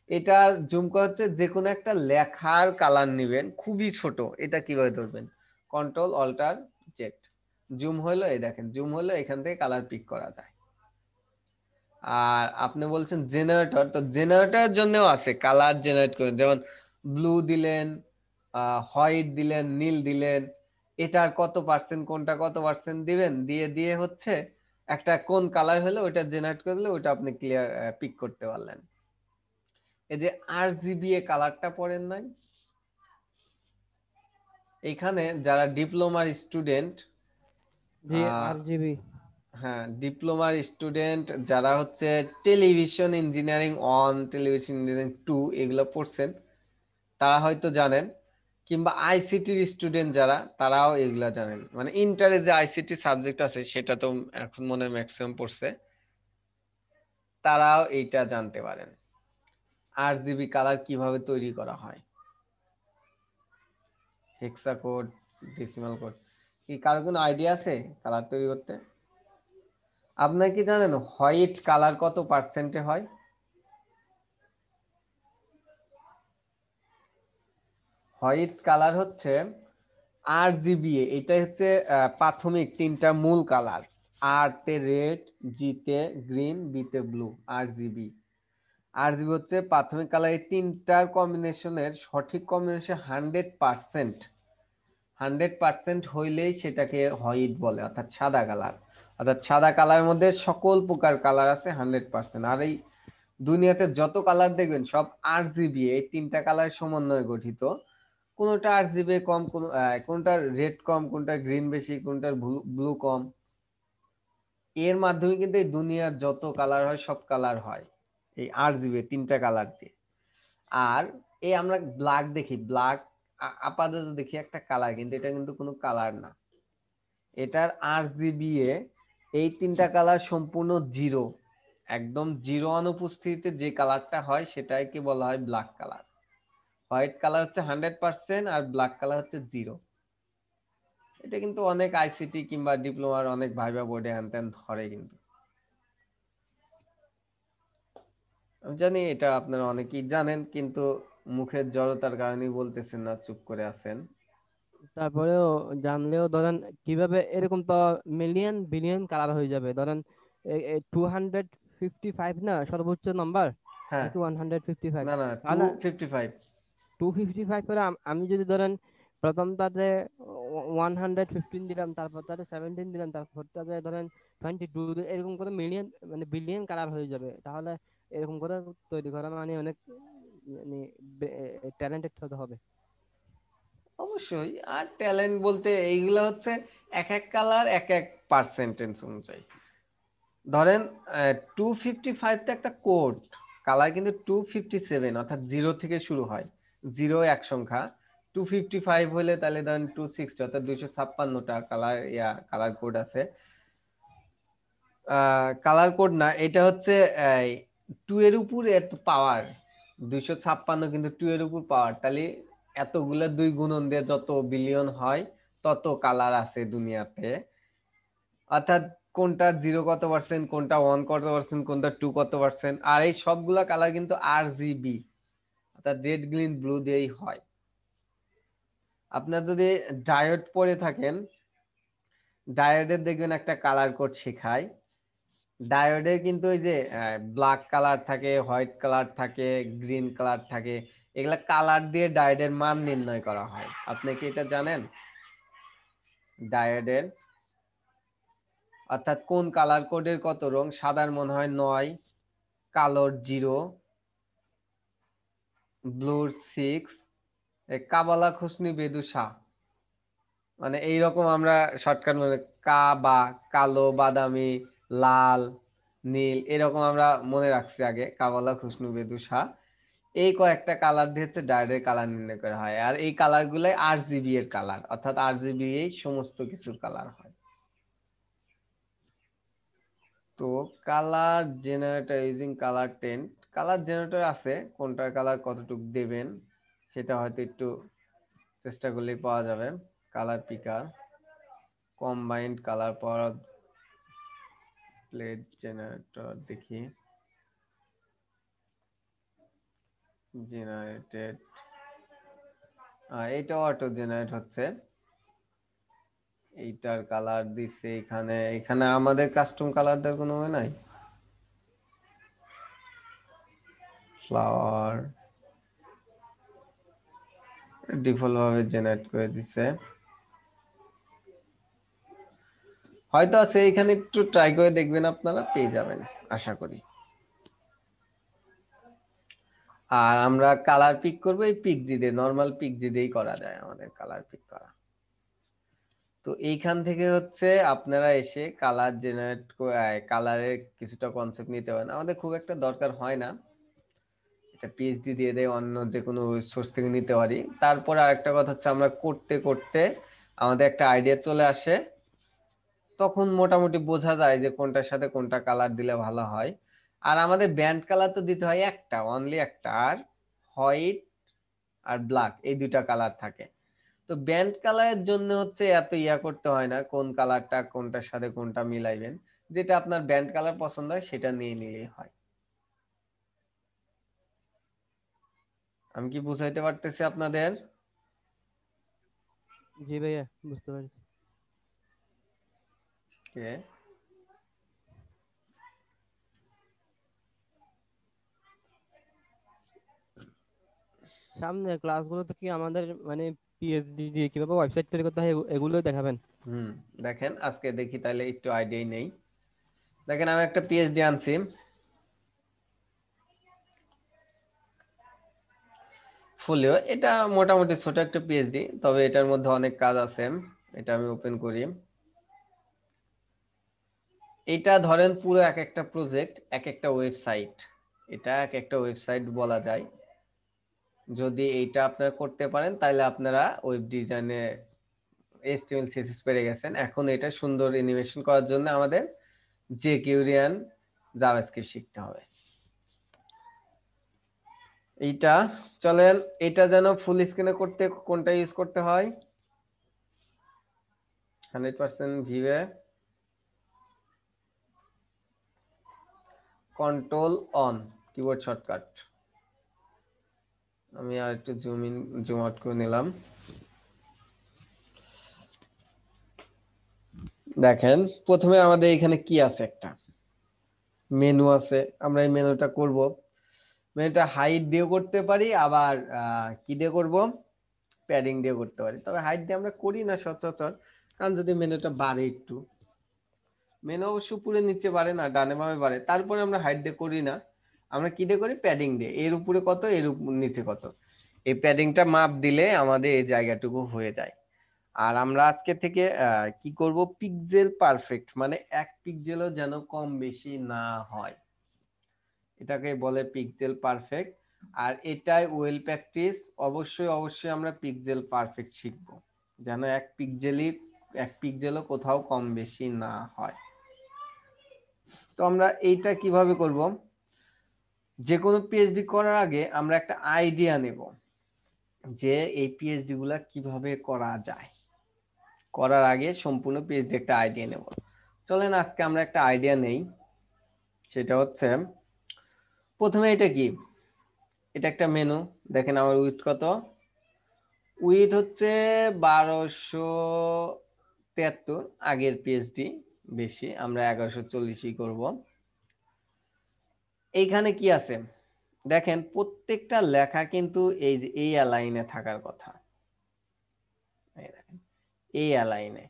[SPEAKER 5] এটা জুম করা হচ্ছে যে কোনো একটা লেখার কালার নেবেন খুবই ছোট, এটা কিভাবে ধরবেন, কন্ট্রোল অল্টার জেড, জুম হলো, এই দেখেন জুম হলো, এখান থেকে কালার পিক করা যায়। আর আপনি বলছেন জেনারেটর, তো জেনারেটরের জন্যও আছে কালার জেনারেট করে, যেমন ব্লু দিলেন, হোয়াইট দিলেন, নীল দিলেন, এটার কত পার্সেন্ট কোনটা কত পার্সেন্ট দিবেন, দিয়ে দিয়ে হচ্ছে একটা কোন কালার হলো ওটা জেনারেট করলে ওটা আপনি ক্লিয়ার পিক করতে পারলেন। এই যে RGBA কালারটা পড়েন নাই, এখানে যারা ডিপ্লোমার স্টুডেন্ট,
[SPEAKER 2] জি, RGB।
[SPEAKER 5] হ্যাঁ ডিপ্লোমার স্টুডেন্ট যারা হচ্ছে টেলিভিশন ইঞ্জিনিয়ারিং 1, টেলিভিশন ইঞ্জিনিয়ারিং 2 এগুলো পড়ছেন, তারা হয়তো জানেন, কিংবা আইসিটির স্টুডেন্ট যারা, তারাও এগুলা জানেন। মানে ইন্টারে যে আইসিটি সাবজেক্ট আছে সেটা তো এখন মনে হয় ম্যাক্সিমাম পড়ছে, তারাও এইটা জানতে পারেন RGB কালার কিভাবে তৈরি করা হয়, হেক্সা কোড, ডেসিমাল কোড। কি কারো কোনো আইডিয়া আছে কালার তৈরি করতে? আপনারা কি জানেন হোয়াইট কালার কত পার্সেন্টে হয়? হোয়াইট কালার হচ্ছে RGBA, এটা হচ্ছে প্রাথমিক তিনটা মূল কালার, আর তে রেড, জি তে গ্রিন, বি তে ব্লু, RGB। RGB হচ্ছে প্রাথমিক কালার। এই তিনটার কম্বিনেশনের সঠিক কম্বিনেশন 100% হইলেই সেটাকে হোয়াইট বলে, অর্থাৎ সাদা কালার। অর্থাৎ সাদা কালারের মধ্যে সকল প্রকার কালার আছে 100%। আর এই দুনিয়াতে যত কালার দেখবেন সব RGBA, এই তিনটা কালার সমন্বয়ে গঠিত। কোনটা RGBA কম, কোনটার রেড কম, কোনটার গ্রিন বেশি, কোনটার ব্লু কম, এর মাধ্যমে কিন্তু এই দুনিয়ার যত কালার হয় সব কালার হয় এই RGBA তিনটা কালার দিয়ে। আর এই আমরা ব্ল্যাক দেখি, ব্ল্যাক আপাতত দেখি একটা কালার, কিন্তু এটা কিন্তু কোনো কালার না। এটার RGBA এই তিনটা কালার সম্পূর্ণ জিরো, একদম জিরো অনুপস্থিতিতে যে কালারটা হয় সেটাকে বলা হয় ব্ল্যাক কালার। হোয়াইট কালার হচ্ছে 100% আর ব্ল্যাক কালার হচ্ছে জিরো। এটা কিন্তু অনেক আইসিটি কিংবা ডিপ্লোমার অনেক ভাইবা বোর্ডে হ্যান ধরে। কিন্তু আমি জানি এটা আপনারা অনেকেই জানেন, কিন্তু মুখের জড়তার কারণেই বলতেছেন না, চুপ করে আছেন।
[SPEAKER 2] তারপরেও জানলেও ধরেন কিভাবে, এরকম তো মিলিয়ন বিলিয়ন কালার হয়ে যাবে। ধরেন 255 না সর্বোচ্চ নাম্বার,
[SPEAKER 5] হ্যাঁ,
[SPEAKER 2] নাকি 155?
[SPEAKER 5] না না,
[SPEAKER 2] তাহলে
[SPEAKER 5] 255।
[SPEAKER 2] 255 করে আমি যদি ধরেন প্রথমটাতে 115 দিলাম, তারপর তাতে 17 দিলাম, তারপর তাতে ধরেন 22, এরকম করে মিলিয়ন মানে বিলিয়ন কালার হয়ে যাবে। তাহলে এরকম করে তৈরি করা মানে অনেক মানে ট্যালেন্টেড হতে হবে।
[SPEAKER 5] অবশ্যই। আর ট্যালেন্ট বলতে এইগুলা হচ্ছে এক এক কালার এক এক পার্সেন্টেজ অনুযায়ী। ধরেন 255 তে একটা কোড কালার কিন্তু 257, অর্থাৎ 0 থেকে শুরু হয়, 0 এক সংখ্যা। 255 হলে তাহলে ধরেন 260, অর্থাৎ 256টা কালার কালার কোড আছে। কালার কোড না, এটা হচ্ছে 2 এর উপর এত পাওয়ার, 256 কিন্তু 2 এর উপর পাওয়ার, তাহলে এতগুলা 2 গুণন দিয়ে যত বিলিয়ন হয় তত কালার আছে দুনিয়াতে। অর্থাৎ কোনটা 0 কত পার্সেন্ট, কোনটা 1 কত পার্সেন্ট, কোনটা 2 কত পার্সেন্ট। আর এই সবগুলা কালার কিন্তু RGB, অর্থাৎ রেড গ্রিন ব্লু দিয়েই হয়। আপনার যদি ডায়োড পড়ে থাকেন, ডায়োডের দেখবেন একটা কালার কোড শেখায়। ডায়োডে কিন্তু ওই যে ব্ল্যাক কালার থাকে, হোয়াইট কালার থাকে, গ্রিন কালার থাকে, এগুলা কালার দিয়ে ডায়োডের মান নির্ণয় করা হয়। আপনি কি এটা জানেন? ডায়োডের অর্থাৎ কোন কালার কোডের কত রং, সাদার মনে হয় 9, কালোর 0, ব্লুর 6, কাবালা খুসনি বেদুসা, মানে এইরকম আমরা শর্টকাট মনে কা বা কালো, বাদামি, লাল, নীল, এরকম আমরা মনে রাখছি আগে, কাবালা খুসনু বেদুসা। এই কয়েকটা কালার দিয়ে হচ্ছে ডায়োডের কালার নির্ণয় করা হয়। আর এই কালার গুলাই RGB এর কালার, অর্থাৎ RGB এই সমস্ত কিছুর কালার হয়। তো colour generator using colour tent, colour generator আছে, কোনটার কালার কতটুকু দেবেন সেটা হয়তো একটু চেষ্টা করলেই পাওয়া যাবে। কালার পিকার, কম্বাইন্ড কালার পাওয়ার প্লেট জেনারেটর, দেখি জেনারেটেড, এটা অটো জেনারেট হচ্ছে। এইটার কালার দিছে এখানে, এখানে আমাদের কাস্টম কালার দেওয়ার কোনো ওয়ে নাই। ফ্লাওয়ার ডিফল্ট ভাবে জেনারেট করে দিছে, হয়তো আছে এখানে, একটু ট্রাই করে দেখবেন, আপনারা পেয়ে যাবেন আশা করি। আর আমরা কালার পিক করবো এই পিকজি দিয়ে, নরমাল পিকজি দিয়েই করা যায় আমাদের কালার পিক করা। তো এইখান থেকে হচ্ছে আপনারা এসে কালার জেনারেট, কালারের কিছুটা কনসেপ্ট নিতে পারেন, আমাদের খুব একটা দরকার হয় না, এটা পিএইচডি দিয়ে দেয়, অন্য যে কোনো সোর্স থেকে নিতে পারি। তারপর আরেকটা কথা হচ্ছে আমরা করতে করতে আমাদের একটা আইডিয়া চলে আসে, তখন মোটামুটি বোঝা যায় যে কোনটার সাথে কোনটা কালার দিলে ভালো হয়। আর আমাদের ব্যান্ড কালার তো দিতে হয় একটা, অনলি একটা, আর হোয়াইট আর ব্ল্যাক এই দুইটা কালার থাকে। তো ব্যান্ড কালারের জন্য হচ্ছে এত ইয়া করতে হয় না, কোন কালারটা কোনটার সাথে কোনটা মিলাইবেন, যেটা আপনার ব্যান্ড কালার পছন্দ হয় সেটা নিয়ে নিলেই হয়। আমি কি বুঝাইতে পারতেছি আপনাদের?
[SPEAKER 2] জি ভাইয়া, বুঝতে পারছি।
[SPEAKER 5] কে
[SPEAKER 2] সামনে ক্লাসগুলোতে কি আমাদের মানে পিএইচডি দিয়ে কিভাবে ওয়েবসাইট তৈরি করতে হয় এগুলো দেখাবেন?
[SPEAKER 5] দেখেন আজকে দেখি তাহলে একটু আইডিয়াই নেই। দেখেন আমি একটা পিএইচডি আনছি, ফুলিও, এটা মোটামুটি ছোট একটা পিএইচডি, তবে এটার মধ্যে অনেক কাজ আছে। এটা আমি ওপেন করি, এটা ধরেন পুরো এক একটা প্রজেক্ট, এক একটা ওয়েবসাইট, এটা এক একটা ওয়েবসাইট বলা যায়। যদি এইটা আপনারা করতে পারেন তাহলে আপনারা ওয়েব ডিজাইনে HTML CSS পেরে গেছেন। এখন এটা সুন্দর অ্যানিমেশন করার জন্য আমাদের jQuery জাভাস্ক্রিপ্ট শিখতে হবে। এইটা চলেন, এটা যেন ফুল স্ক্রিনে করতে কোনটা ইউজ করতে হয়, 100% ভিউয়ে কন্ট্রোল অন কিবোর্ড শর্টকাট। আমি আর একটু জুম ইন জুম আউট করে নিলাম। দেখেন প্রথমে আমাদের এখানে কি আছে, একটা মেনু আছে, আমরা এই মেনুটা করব। মেনুটা হাইট দিয়ে করতে পারি, আবার কি দিয়ে করব, প্যাডিং দিয়ে করতে পারি। তবে হাইট দিয়ে আমরা করি না সচরাচর, কারণ যদি মেনুটা বাড়ে একটু, মেনু অবশ্য উপরে নিচে বাড়ে না, ডানে বামে বাড়ে, তারপরে আমরা হাইট দিয়ে করি না, আমরা কি দিয়ে করি, প্যাডিং দিয়ে। এর উপরে কত, এর নিচে কত, এই প্যাডিংটা মাপ দিলে আমাদের এই জায়গাটুকু হয়ে যায়। আর আমরা আজকে থেকে কি করব, পিক্সেল পারফেক্ট, মানে এক পিক্সেলও যেন কম বেশি না হয়, এটাকে বলে পিক্সেল পারফেক্ট। আর এটাই ওয়েল প্র্যাকটিস, অবশ্যই অবশ্যই আমরা পিক্সেল পারফেক্ট শিখব, যেন এক পিক্সেলও কোথাও কম বেশি না হয়। তো আমরা এইটা কিভাবে করব, যে কোনো পিএইচডি করার আগে আমরা একটা আইডিয়া নেব যে এই পিএইচডি গুলা কিভাবে করা যায়। করার আগে সম্পূর্ণ পিএইচডি একটা আইডিয়া নেব। চলেন আজকে আমরা একটা আইডিয়া নেই, সেটা হচ্ছে প্রথমে এটা কি, এটা একটা মেনু। দেখেন আমার উইথ কত, উইথ হচ্ছে 1273, আগের পিএইচডি বেশি, আমরা 1140ই করব। এইখানে কি আছে দেখেন, প্রত্যেকটা লেখা কিন্তু এই যে এই অ্যালাইনে থাকার কথা, এই দেখেন এই অ্যালাইনে,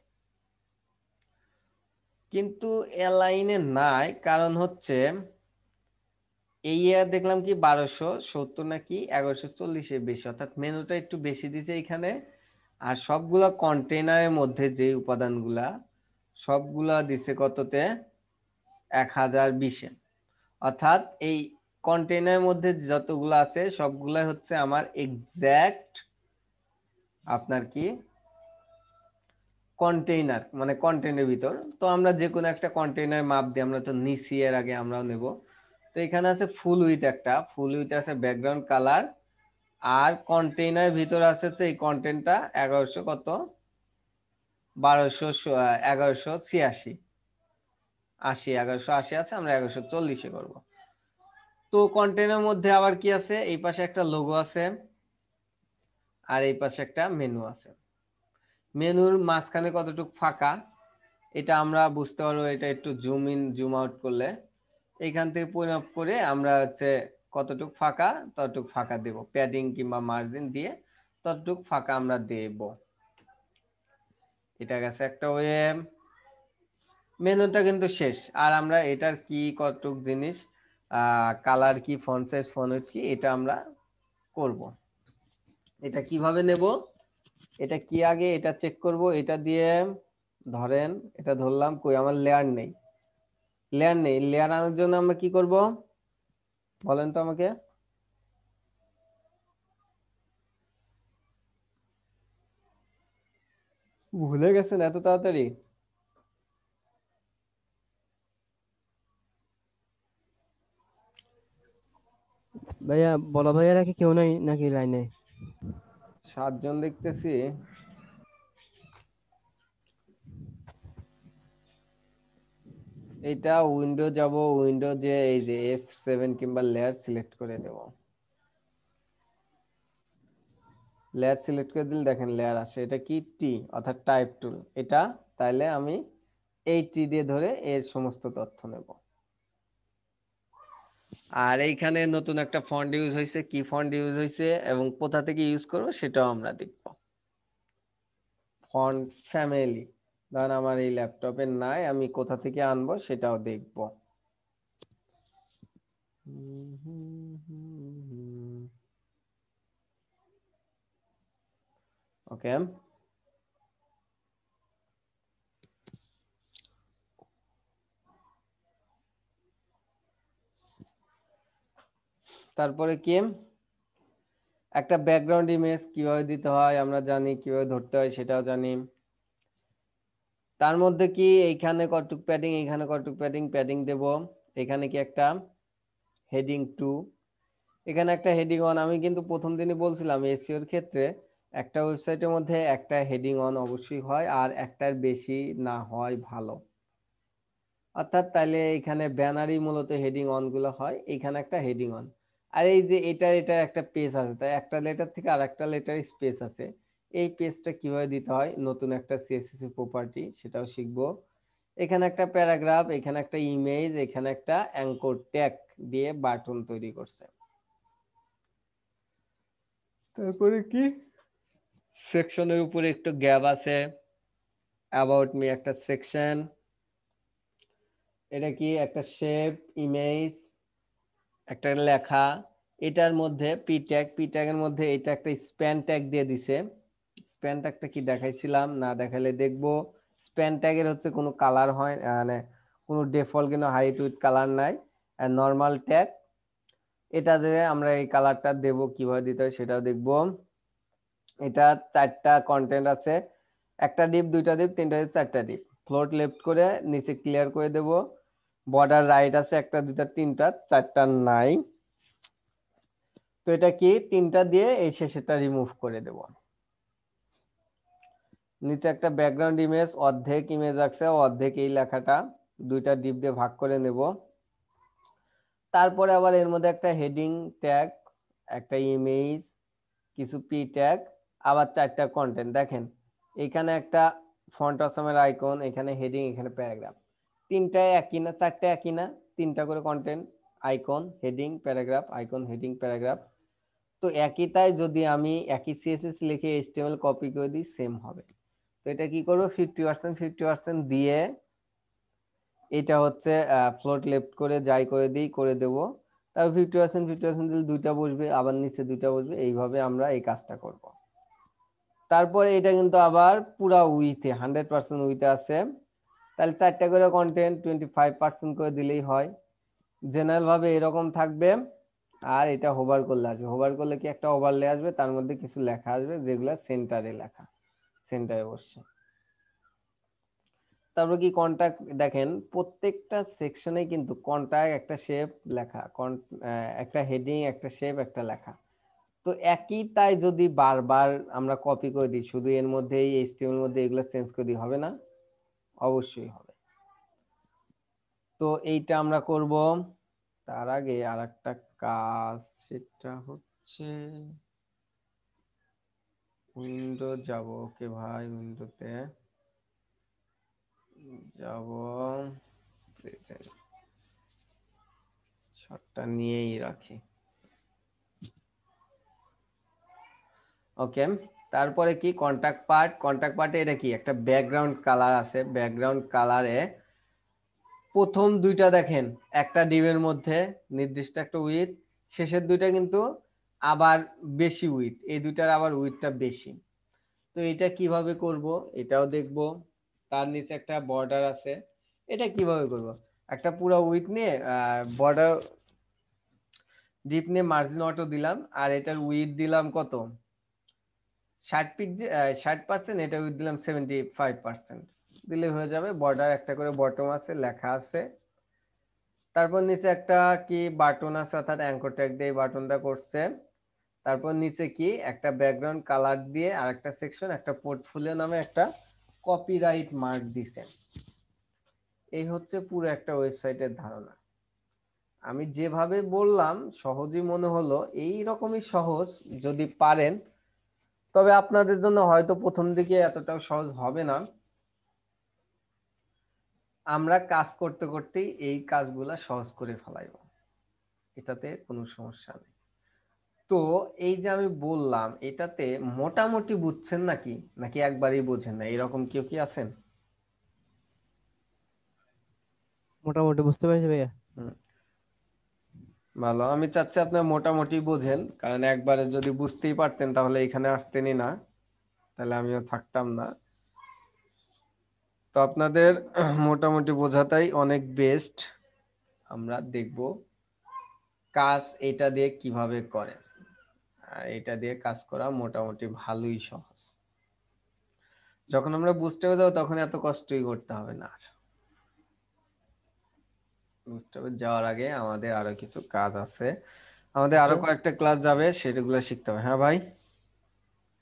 [SPEAKER 5] কিন্তু অ্যালাইনে নাই, কারণ হচ্ছে এই ইয়ার দেখলাম কি 1270 নাকি 1140 বেশি, অর্থাৎ মেনুটা একটু বেশি দিছে এখানে। আর সবগুলা কন্টেইনারের মধ্যে যে উপাদানগুলা সবগুলা দিছে কততে, 1020-এ, অর্থাৎ এই কন্টেইনারের মধ্যে যতগুলো আছে সবগুলাই হচ্ছে আমার এক্সাক্ট আপনার কি কন্টেইনার, মানে কন্টেইনারের ভিতর। তো আমরা যে কোনো একটা কন্টেইনার মাপ দিয়ে আমরা তো নিছি, এর আগে আমরাও নেব। তো এখানে আছে ফুল উইথ, একটা ফুল উইথ আছে ব্যাকগ্রাউন্ড কালার, আর কন্টেইনারের ভিতর আছে হচ্ছে এই কন্টেন্টটা 1100 কত 1186 1180 আছে, আমরা 1140 করব। তো কন্টেইনারের মধ্যে আবার কি আছে, এই পাশে একটা লোগো আছে আর এই পাশে একটা মেনু আছে। মেনুর মাঝখানে কতটুকু ফাঁকা এটা আমরা বুঝতে পারবো, এটা একটু জুম ইন জুম আউট করলে। এইখান থেকে পরিমাপ করে আমরা হচ্ছে কতটুকু ফাঁকা ততটুকু ফাঁকা দেব, প্যাডিং কিংবা মার্জিন দিয়ে ততটুকু ফাঁকা আমরা দেব। এটা গেছে একটা ওয়ে। মেনুটা কিন্তু শেষ। আর আমরা এটার কি কতটুকু জিনিস কালার কি, ফন্ট সাইজ, ফন্ট কি, এটা আমরা করব। এটা কিভাবে নেব, এটা কি আগে এটা চেক করব। এটা দিয়ে ধরেন এটা ধরলাম, কই আমার লেয়ার নেই, লেয়ার আনার জন্য আমরা কি করব বলেন তো আমাকে। ভুলে গেছেন এত তাড়াতাড়ি?
[SPEAKER 2] ভাইয়া বড় ভাইয়ারা কি কেউ নাই নাকি লাইনে?
[SPEAKER 5] 7 জন দেখতেছি। এটা উইন্ডো যাব, উইন্ডো যে এই যে F7 কিংবা লেয়ার সিলেক্ট করে দেব। লেয়ার সিলেক্ট করে দিলে দেখেন লেয়ার আসে। এটা কি টি অর্থাৎ টাইপ টুল এটা। তাইলে আমি এই টি দিয়ে ধরে এর সমস্ত তথ্য নেব। আর এইখানে নতুন একটা ফন্ট ইউজ হয়েছে, কি ফন্ট ইউজ হয়েছে এবং কোথা থেকে ইউজ করবো সেটাও আমরা দেখব। ফন্ট ফ্যামিলি ধরেন আমার এই ল্যাপটপে নাই, আমি কোথা থেকে আনবো সেটাও দেখব। ওকে, তারপরে কি একটা ব্যাকগ্রাউন্ড ইমেজ কিভাবে দিতে হয় আমরা জানি, কিভাবে ধরতে হয় সেটাও জানি। তার মধ্যে কি এইখানে কতটুক প্যাডিং, এইখানে কতটুক প্যাডিং, প্যাডিং দেব। এখানে কি একটা হেডিং 2, এখানে একটা হেডিং 1। আমি কিন্তু প্রথম দিনই বলছিলাম এসইওর ক্ষেত্রে একটা ওয়েবসাইটের মধ্যে একটা হেডিং 1 অবশ্যই হয়, আর একটার বেশি না হয় ভালো। অর্থাৎ তাইলে এখানে ব্যানারই মূলত হেডিং 1 গুলো হয়, এখানে একটা হেডিং 1। আর এই যে এটা একটা পেজ আছে, তাই একটা লেটার থেকে আর একটা লেটার স্পেস আছে। এই পেজটা কিভাবে দিতে হয়, নতুন একটা সিএসএস প্রপার্টি, সেটাও শিখবো। এখানে একটা প্যারাগ্রাফ, এখানে একটা ইমেজ, এখানে একটা অ্যাঙ্কর ট্যাগ দিয়ে বাটন তৈরি করছে। তারপরে কি সেকশনের উপরে একটু গ্যাপ আছে, অ্যাবাউট মি একটা সেকশন, এটা কি একটা শেপ, ইমেজ, একটা লেখা। এটার মধ্যে পি ট্যাগের মধ্যে এটা একটা স্প্যান ট্যাগ দিয়ে দিছে। স্প্যান ট্যাগটা কি দেখাইছিলাম, না দেখাইলে দেখবো। স্প্যান ট্যাগের হচ্ছে কোনো কালার হয় মানে কোনো ডিফল্ট কিন্তু হাইট উইথ কালার নাই, আর নরমাল ট্যাগ। এটা দিয়ে আমরা এই কালারটা দেব, কিভাবে দিতে হয় সেটাও দেখবো। এটা 4টা কন্টেন্ট আছে, একটা ডিপ, 2টা ডিপ, 3টা ডিপ, 4টা ডিপ। ফ্লোট লেফট করে নিচে ক্লিয়ার করে দেব। বর্ডার রাইট আছে 1টা 2টা 3টা, 4টা নাই। তো এটা কি 3টা দিয়ে এই শেষেরটা রিমুভ করে দেব। নিচে একটা ব্যাকগ্রাউন্ড ইমেজ, অর্ধেক ইমেজ আছে, অর্ধেক এই লেখাটা 2টা ডিপ দিয়ে ভাগ করে নেব। তারপরে আবার এর মধ্যে একটা হেডিং ট্যাগ, একটা ইমেজ, কিছু পি ট্যাগ, আবার 4টা কন্টেন্ট। দেখেন এখানে একটা ফন্ট অসমের আইকন, এখানে হেডিং, এখানে প্যারাগ্রাফ। 3টায় একই না, 4টা একই না, 3টা করে content, icon, heading, paragraph, icon, heading, paragraph. তো একই তাই যদি আমি একই সিএসএস লিখে এইচটিএমএল কপি করে দিই সেম হবে। তো এটা কি করব 50% দিয়ে এটা হচ্ছে ফ্লোট লেফট করে যাই করে দিই করে দেব। তারপর 50% দিলে 2টা বসবে, আবার নিচে 2টা বসবে, এইভাবে আমরা এই কাজটা করব। তারপরে এটা কিন্তু আবার পুরা উইথে 100% উইথে আছে, তাহলে 4টা করে কন্টেন্ট 25% করে দিলেই হয়। জেনারেল ভাবে এরকম থাকবে, আর এটা হোভার করলে আসবে। হোভার করলে কি একটা ওভারলে আসবে, তার মধ্যে কিছু লেখা আসবে যেগুলো সেন্টারে লেখা, সেন্টারে বসছে। তারপর কি কন্টাক্ট, দেখেন প্রত্যেকটা সেকশনে কিন্তু কন্টাক্ট একটা শেপ লেখা, একটা হেডিং, একটা শেপ, একটা লেখা। তো একই তাই যদি বারবার আমরা কপি করে দিই, শুধু এর মধ্যে এই HTML এর মধ্যে এগুলো চেঞ্জ করে দিই, হবে না? অবশ্যই হবে। তো এইটা আমরা করব। তার আগে আর একটা কাজ, সেটা হচ্ছে উইন্ডো যাব। ওকে ভাই, উইন্ডোতে যাব, শর্টটা নিয়েই রাখি। ওকে, তারপরে কি কন্টাক্ট পার্ট। কন্টাক্ট পার্টে এটা কি একটা ব্যাকগ্রাউন্ড কালার আছে, ব্যাকগ্রাউন্ড কালারে প্রথম দুইটা দেখেন একটা ডিভের মধ্যে নির্দিষ্ট একটা উইথ, শেষের দুইটা কিন্তু আবার বেশি উইথ, এই দুইটার আবার উইথটা বেশি। তো এটা কিভাবে করব এটাও দেখব। তার নিচে একটা বর্ডার আছে, এটা কিভাবে করব, একটা পুরো উইথ নিয়ে বর্ডার ডিপ নিয়ে মার্জিন অটো দিলাম, আর এটার উইথ দিলাম কত, 60%, এটা উইথ দিলাম 75%, দিলে হয়ে যাবে। বর্ডার একটা করে বটম আছে, লেখা আছে, তারপর নিচে একটা কি বাটন আছে, অর্থাৎ অ্যাঙ্কর ট্যাগ দিয়ে বাটনটা করছে। তারপর নিচে কি একটা ব্যাকগ্রাউন্ড কালার দিয়ে আর একটা সেকশন, একটা পোর্টফোলিও নামে একটা কপিরাইট মার্ক দিছে। এই হচ্ছে পুরো একটা ওয়েবসাইটের ধারণা। আমি যেভাবে বললাম সহজই মনে হলো, এই রকমই সহজ যদি পারেন, তবে আপনাদের জন্য হয়তো প্রথম দিকে এতটাও সহজ হবে না। আমরা কাজ করতে করতেই এই কাজগুলা সহজ করে ফেলাইব, এটাতে কোনো সমস্যা নেই। তো এই যে আমি বললাম, এটাতে মোটামুটি বুঝছেন নাকি, নাকি একবারই বোঝেন না, এরকম কেউ কি আছেন?
[SPEAKER 2] মোটামুটি বুঝতে পারছি ভাইয়া।
[SPEAKER 5] হুম, ভালো। আমি চাচ্ছি আপনার মোটামুটি বোঝেন, কারণ একবারে যদি বুঝতেই পারতেন তাহলে এখানে আসতেনই না, তাহলে আমিও থাকতাম না। তো আপনাদের মোটামুটি বোঝাটাই অনেক বেস্ট। আমরা দেখব কাজ এটা দিয়ে কিভাবে করে, আর এটা দিয়ে কাজ করা মোটামুটি ভালোই সহজ। যখন আমরা বুঝতে পেরে যাবো তখন এত কষ্টই করতে হবে না আর। বুঝতে পেরে যাওয়ার আগে আমাদের আরো কিছু কাজ আছে, আমাদের আরো
[SPEAKER 2] আচ্ছা,
[SPEAKER 5] কয়েকটা ক্লাস যাবে, সেগুলো শিখতে হবে। হ্যাঁ ভাই।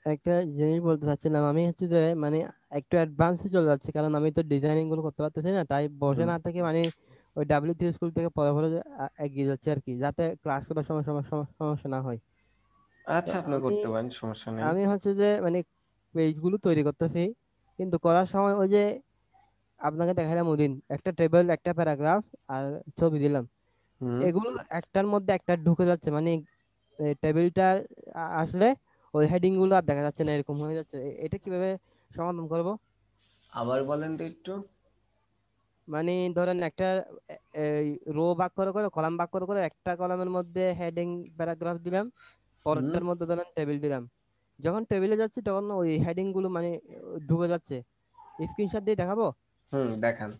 [SPEAKER 2] একটা জিনিস বলতে চাচ্ছিলাম, আমি হচ্ছে যে মানে একটু অ্যাডভান্সে চলে যাচ্ছে, কারণ আমি তো ডিজাইনিং গুলো করতে পারতেছি না, তাই বসে
[SPEAKER 5] হুম।
[SPEAKER 2] না থেকে মানে ওই W3 স্কুল থেকে পড়ে পড়ে এগিয়ে যাচ্ছে আর কি, যাতে ক্লাস করার সময় সমস্যা না হয়। তো
[SPEAKER 5] আচ্ছা, আপনি
[SPEAKER 2] আমি
[SPEAKER 5] করতে পারেন, সমস্যা নেই।
[SPEAKER 2] আমি হচ্ছে যে মানে পেজ গুলো তৈরি করতেছি, কিন্তু করার সময় ওই যে আপনাকে দেখালাম ওদিন একটা টেবিল, একটা প্যারাগ্রাফ আর ছবি দিলাম,
[SPEAKER 5] হুম।
[SPEAKER 2] এগুলো একটার মধ্যে একটা ঢুকে যাচ্ছে, মানে টেবিলটা আসলে ওই হেডিং গুলো আর দেখা যাচ্ছে না, এরকম হয়ে যাচ্ছে। এটা কিভাবে সমাধান করব?
[SPEAKER 5] আবার বলেন তো একটু।
[SPEAKER 2] মানে ধরেন একটা রো ভাগ করে করে, কলাম ভাগ করে করে, একটা কলামের মধ্যে হেডিং প্যারাগ্রাফ দিলাম,
[SPEAKER 5] হুম।
[SPEAKER 2] পরেরটার মধ্যে ধরেন টেবিল দিলাম। যখন টেবিলে যাচ্ছি তখন ওই হেডিং গুলো মানে ঢুকে যাচ্ছে। স্ক্রিনশট দিয়ে দেখাবো?
[SPEAKER 5] হুম, দেখান।